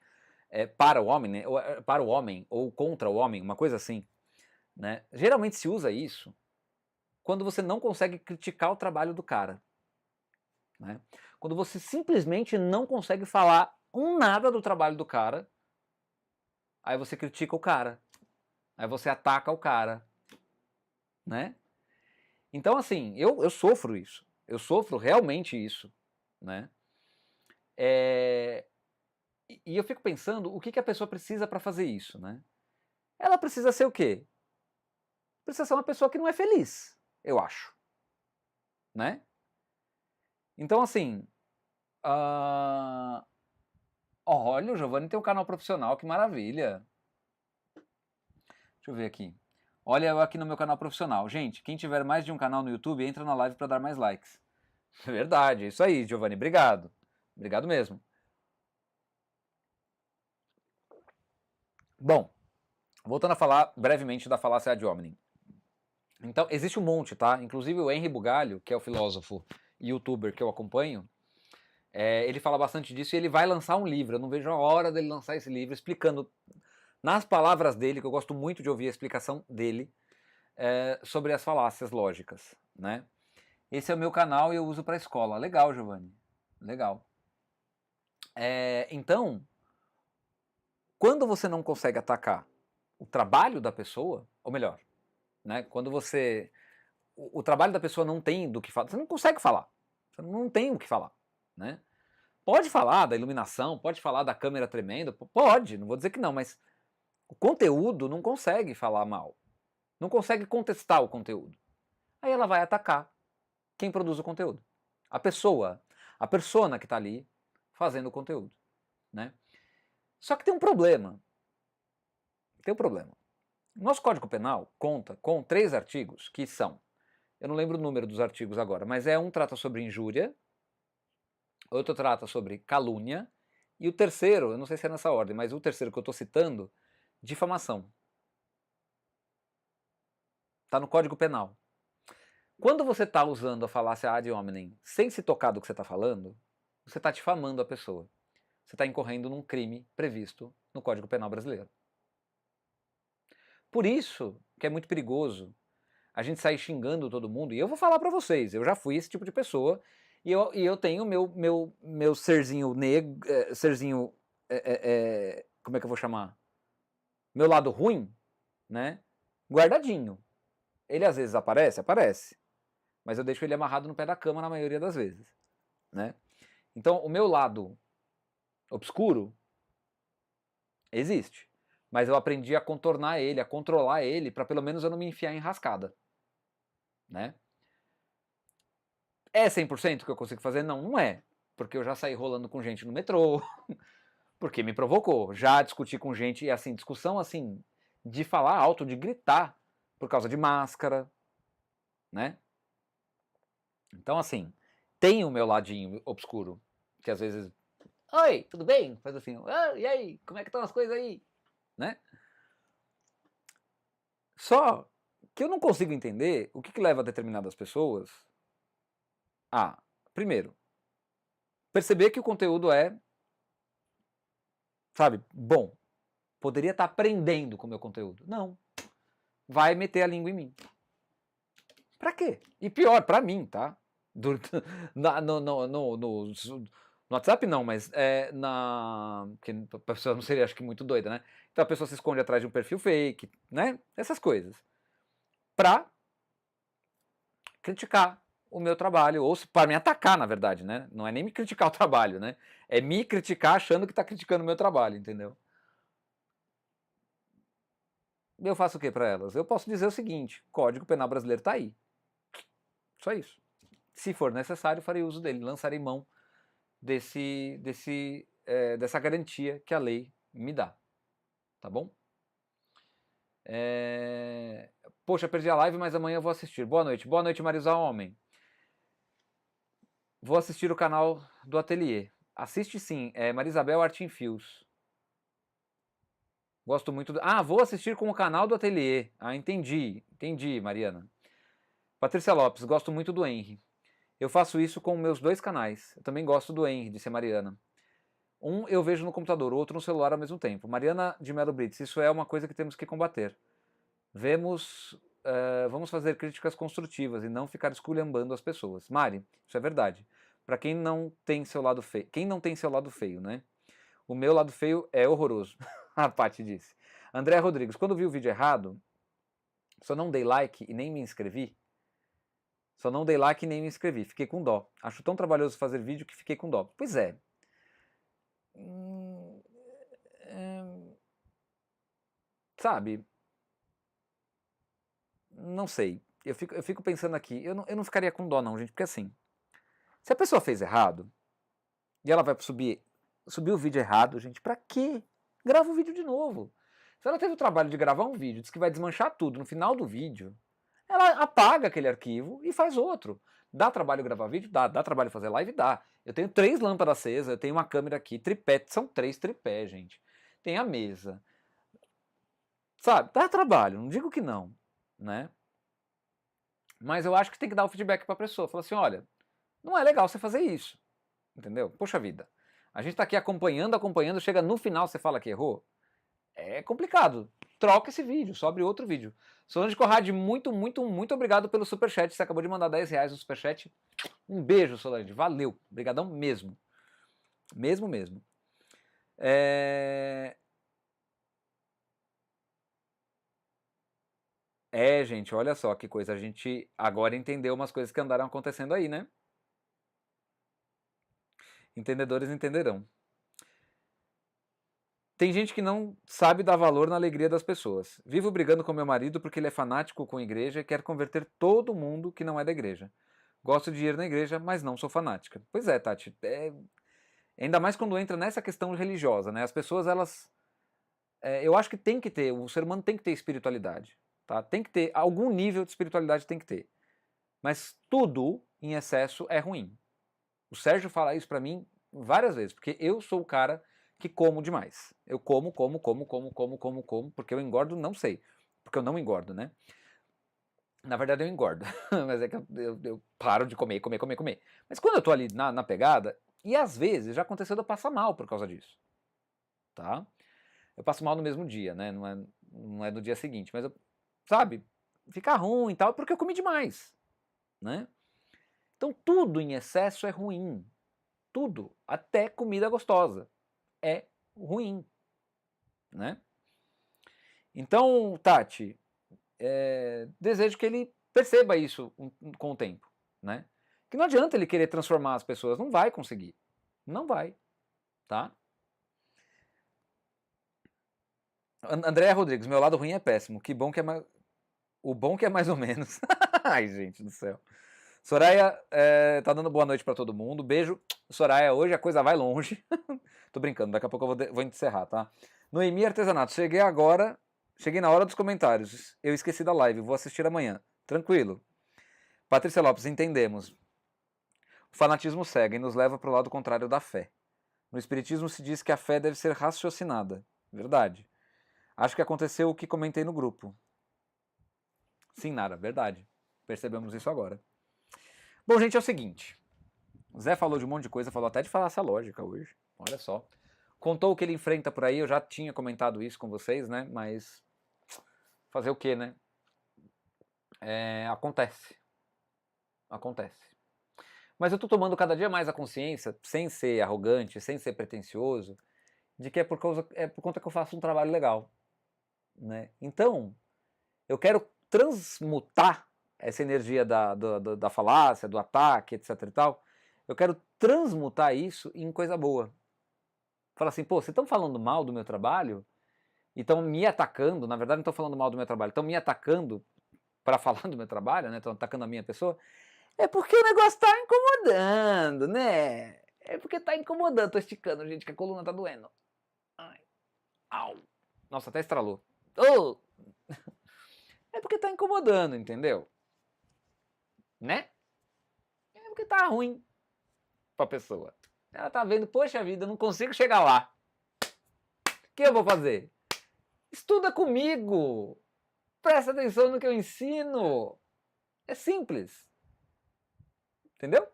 para o homem, ou contra o homem, uma coisa assim. Né? Geralmente se usa isso quando você não consegue criticar o trabalho do cara. Né? Quando você simplesmente não consegue falar nada do trabalho do cara, aí você critica o cara, aí você ataca o cara. Né? Então, assim, eu sofro isso. Eu sofro realmente isso. Né? E eu fico pensando o que a pessoa precisa para fazer isso. Né? Ela precisa ser o quê? Precisa ser uma pessoa que não é feliz, eu acho. Né? Então, assim, olha, o Giovanni tem um canal profissional, que maravilha. Deixa eu ver aqui. Olha eu aqui no meu canal profissional. Gente, quem tiver mais de um canal no YouTube, entra na live para dar mais likes. Verdade, é isso aí, Giovanni. Obrigado. Obrigado mesmo. Bom, voltando a falar brevemente da falácia ad hominem. Então, existe um monte, tá? Inclusive o Henry Bugalho, que é o filósofo e youtuber que eu acompanho, ele fala bastante disso e ele vai lançar um livro. Eu não vejo a hora dele lançar esse livro explicando, nas palavras dele, que eu gosto muito de ouvir a explicação dele, sobre as falácias lógicas, né? Esse é o meu canal e eu uso para escola. Legal, Giovanni. Legal. Então, quando você não consegue atacar o trabalho da pessoa, ou melhor, né, quando o trabalho da pessoa não tem do que falar, você não consegue falar. Você não tem o que falar, né? Pode falar da iluminação, pode falar da câmera tremenda, pode, não vou dizer que não, mas o conteúdo não consegue falar mal. Não consegue contestar o conteúdo. Aí ela vai atacar quem produz o conteúdo. A pessoa, a persona que está ali fazendo o conteúdo. Né? Só que tem um problema. Tem um problema. Nosso Código Penal conta com 3 artigos que são, eu não lembro o número dos artigos agora, mas um trata sobre injúria, outro trata sobre calúnia, e o terceiro, eu não sei se é nessa ordem, mas o terceiro que eu estou citando, difamação. Está no Código Penal. Quando você está usando a falácia ad hominem sem se tocar do que você está falando, você está difamando a pessoa. Você está incorrendo num crime previsto no Código Penal brasileiro. Por isso que é muito perigoso a gente sair xingando todo mundo. E eu vou falar para vocês, eu já fui esse tipo de pessoa e eu tenho meu serzinho negro, como é que eu vou chamar? Meu lado ruim, né? Guardadinho. Ele às vezes aparece, mas eu deixo ele amarrado no pé da cama na maioria das vezes, né? Então, o meu lado obscuro existe, mas eu aprendi a contornar ele, a controlar ele, para pelo menos eu não me enfiar em rascada, né? É 100% que eu consigo fazer? Não, não é, porque eu já saí rolando com gente no metrô, porque me provocou, já discuti com gente, e assim, discussão assim, de falar alto, de gritar, por causa de máscara, né? Então, assim, tem o meu ladinho obscuro, que às vezes, oi, tudo bem? Faz assim, ah, e aí, como é que estão as coisas aí? Né? Só que eu não consigo entender o que leva determinadas pessoas a, primeiro, perceber que o conteúdo é, sabe, bom. Poderia estar aprendendo com o meu conteúdo. Não. Vai meter a língua em mim. Pra quê? E pior, pra mim, tá? No WhatsApp não, mas porque a pessoa não seria, acho que, muito doida, né? Então a pessoa se esconde atrás de um perfil fake, né? Essas coisas. Pra criticar o meu trabalho, ou para me atacar, na verdade, né? Não é nem me criticar o trabalho, né? É me criticar achando que tá criticando o meu trabalho, entendeu? Eu faço o que pra elas? Eu posso dizer o seguinte: Código Penal Brasileiro tá aí. Só isso. Se for necessário, farei uso dele, lançarei mão dessa garantia que a lei me dá. Tá bom? Poxa, perdi a live, mas amanhã eu vou assistir. Boa noite. Boa noite, Marisol Homem. Vou assistir o canal do Ateliê. Assiste sim, Marisabel Arte em Fios. Gosto muito do... Ah, vou assistir com o canal do Ateliê. Ah, entendi, Mariana. Patrícia Lopes, gosto muito do Henry. Eu faço isso com meus 2 canais. Eu também gosto do Henry, disse a Mariana. Um eu vejo no computador, o outro no celular ao mesmo tempo. Mariana de Melo Brits, isso é uma coisa que temos que combater. Vamos fazer críticas construtivas e não ficar esculhambando as pessoas. Mari, isso é verdade. Para quem não tem seu lado feio, né? O meu lado feio é horroroso. A Paty disse. André Rodrigues, quando vi o vídeo errado, só não dei like e nem me inscrevi. Fiquei com dó. Acho tão trabalhoso fazer vídeo que fiquei com dó. Pois é. Sabe? Não sei. Eu fico pensando aqui. Eu não ficaria com dó, não, gente, porque assim. Se a pessoa fez errado e ela vai subir o vídeo errado, gente, pra quê? Grava o vídeo de novo. Se ela teve o trabalho de gravar um vídeo, diz que vai desmanchar tudo no final do vídeo, ela apaga aquele arquivo e faz outro. Dá trabalho gravar vídeo? Dá trabalho fazer live? Dá. Eu tenho 3 lâmpadas acesas, eu tenho uma câmera aqui, tripé, são 3 tripés, gente. Tem a mesa. Sabe? Dá trabalho, não digo que não, né? Mas eu acho que tem que dar o feedback pra pessoa. Falar assim, olha, não é legal você fazer isso. Entendeu? Poxa vida. A gente tá aqui acompanhando, chega no final você fala que errou. É complicado. Troca esse vídeo, só abre outro vídeo. Solange Conrad, muito obrigado pelo superchat. Você acabou de mandar R$10 no superchat. Um beijo, Solange. Valeu. Obrigadão mesmo. Mesmo. Gente, olha só que coisa. A gente agora entendeu umas coisas que andaram acontecendo aí, né? Entendedores entenderão. Tem gente que não sabe dar valor na alegria das pessoas. Vivo brigando com meu marido porque ele é fanático com a igreja e quer converter todo mundo que não é da igreja. Gosto de ir na igreja, mas não sou fanática. Pois é, Tati. Ainda mais quando entra nessa questão religiosa, né? As pessoas, elas... eu acho que tem que ter, o ser humano tem que ter espiritualidade. Tá? Tem que ter, algum nível de espiritualidade tem que ter. Mas tudo em excesso é ruim. O Sérgio fala isso pra mim várias vezes, porque eu sou o cara que como demais. Eu como, porque eu engordo, não sei. Porque eu não engordo, né? Na verdade eu engordo, mas é que eu paro de comer. Mas quando eu tô ali na pegada, e às vezes já aconteceu de eu passar mal por causa disso, tá? Eu passo mal no mesmo dia, né? Não é no dia seguinte, mas sabe, fica ruim e tal, porque eu comi demais, né? Então tudo em excesso é ruim. Tudo, até comida gostosa, é ruim, né? Então, Tati, desejo que ele perceba isso com o tempo, né? Que não adianta ele querer transformar as pessoas, não vai conseguir, não vai, tá? André Rodrigues, meu lado ruim é péssimo, que bom que é mais... O bom que é mais ou menos. Ai, gente do céu. Soraya tá dando boa noite pra todo mundo. Beijo, Soraya. Hoje a coisa vai longe. Tô brincando, daqui a pouco eu vou encerrar, tá? Noemi Artesanato, cheguei agora. Cheguei na hora dos comentários. Eu esqueci da live, vou assistir amanhã. Tranquilo. Patrícia Lopes, entendemos. O fanatismo cega e nos leva para o lado contrário da fé. No Espiritismo se diz que a fé deve ser raciocinada. Verdade. Acho que aconteceu o que comentei no grupo. Sim, Nara, verdade. Percebemos isso agora. Bom, gente, é o seguinte. O Zé falou de um monte de coisa, falou até de falácia lógica hoje. Olha só. Contou o que ele enfrenta por aí, eu já tinha comentado isso com vocês, né? Mas fazer o quê, né? Acontece. Acontece. Mas eu tô tomando cada dia mais a consciência, sem ser arrogante, sem ser pretensioso, de que é por conta que eu faço um trabalho legal, né? Então, eu quero transmutar essa energia da falácia, do ataque, etc e tal. Eu quero transmutar isso em coisa boa. Fala assim, pô, vocês estão falando mal do meu trabalho e estão me atacando, na verdade não estão falando mal do meu trabalho, estão me atacando para falar do meu trabalho, né? Estão atacando a minha pessoa. É porque o negócio tá incomodando, né? É porque tá incomodando. Tô esticando, gente, que a coluna tá doendo. Ai. Au. Nossa, até estralou. Oh. É porque tá incomodando, entendeu? Né? É porque tá ruim pra pessoa. Ela tá vendo, poxa vida, eu não consigo chegar lá. O que eu vou fazer? Estuda comigo. Presta atenção no que eu ensino. É simples. Entendeu?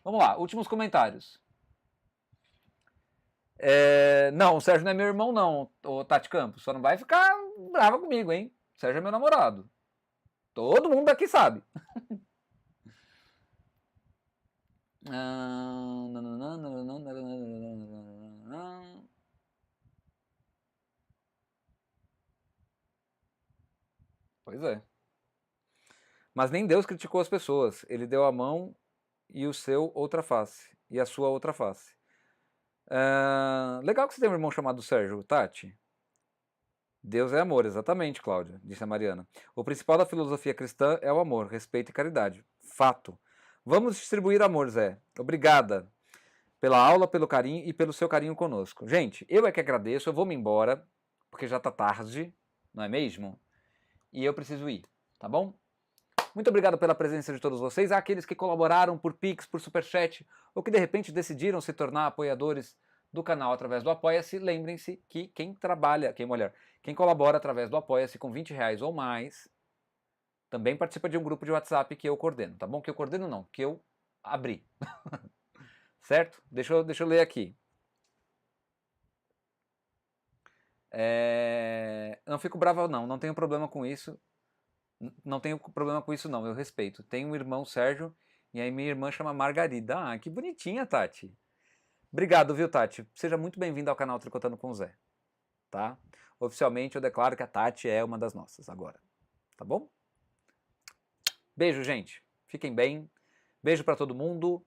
Vamos lá, últimos comentários. Não, o Sérgio não é meu irmão, não, o Tati Campos. Só não vai ficar brava comigo, hein? O Sérgio é meu namorado. Todo mundo aqui sabe. Pois é. Mas nem Deus criticou as pessoas. Ele deu a mão e o seu outra face. E a sua outra face. Legal que você tem um irmão chamado Sérgio, Tati. Deus é amor, exatamente, Cláudia, disse a Mariana. O principal da filosofia cristã é o amor, respeito e caridade. Fato. Vamos distribuir amor, Zé. Obrigada pela aula, pelo carinho e pelo seu carinho conosco. Gente, eu é que agradeço, eu vou me embora, porque já tá tarde, não é mesmo? E eu preciso ir, tá bom? Muito obrigado pela presença de todos vocês, àqueles que colaboraram por Pix, por Superchat, ou que de repente decidiram se tornar apoiadores do canal através do Apoia-se. Lembrem-se que quem colabora através do Apoia-se com R$20 ou mais, também participa de um grupo de WhatsApp que eu coordeno, tá bom? Que eu coordeno não, que eu abri. Certo? Deixa eu ler aqui. Não fico brava não tenho problema com isso. Não tenho problema com isso não, eu respeito. Tenho um irmão, Sérgio, e aí minha irmã chama Margarida. Ah, que bonitinha, Tati. Obrigado, viu, Tati? Seja muito bem-vindo ao canal Tricotando com o Zé. Tá? Oficialmente eu declaro que a Tati é uma das nossas agora. Tá bom? Beijo, gente. Fiquem bem. Beijo pra todo mundo.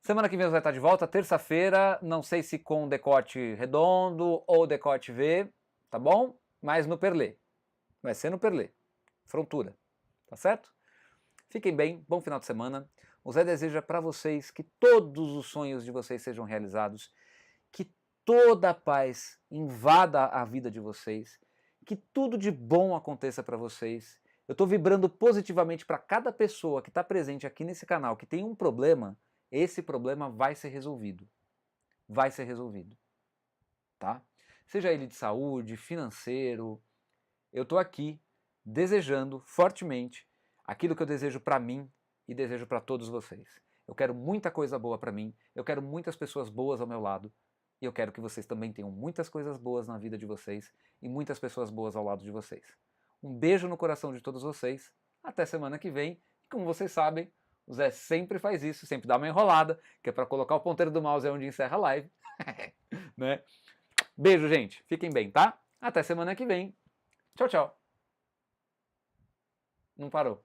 Semana que vem o Zé tá de volta, terça-feira. Não sei se com decote redondo ou decote V, tá bom? Mas no perlê. Vai ser no perlê. Frontura. Tá certo? Fiquem bem. Bom final de semana. O Zé deseja para vocês que todos os sonhos de vocês sejam realizados, que toda a paz invada a vida de vocês, que tudo de bom aconteça para vocês. Eu estou vibrando positivamente para cada pessoa que está presente aqui nesse canal que tem um problema, esse problema vai ser resolvido. Vai ser resolvido. Tá? Seja ele de saúde, financeiro, eu estou aqui desejando fortemente aquilo que eu desejo para mim e desejo para todos vocês. Eu quero muita coisa boa para mim, eu quero muitas pessoas boas ao meu lado, e eu quero que vocês também tenham muitas coisas boas na vida de vocês e muitas pessoas boas ao lado de vocês. Um beijo no coração de todos vocês, até semana que vem, e como vocês sabem, o Zé sempre faz isso, sempre dá uma enrolada, que é para colocar o ponteiro do mouse onde encerra a live. Né? Beijo, gente, fiquem bem, tá? Até semana que vem. Tchau, tchau. Não parou.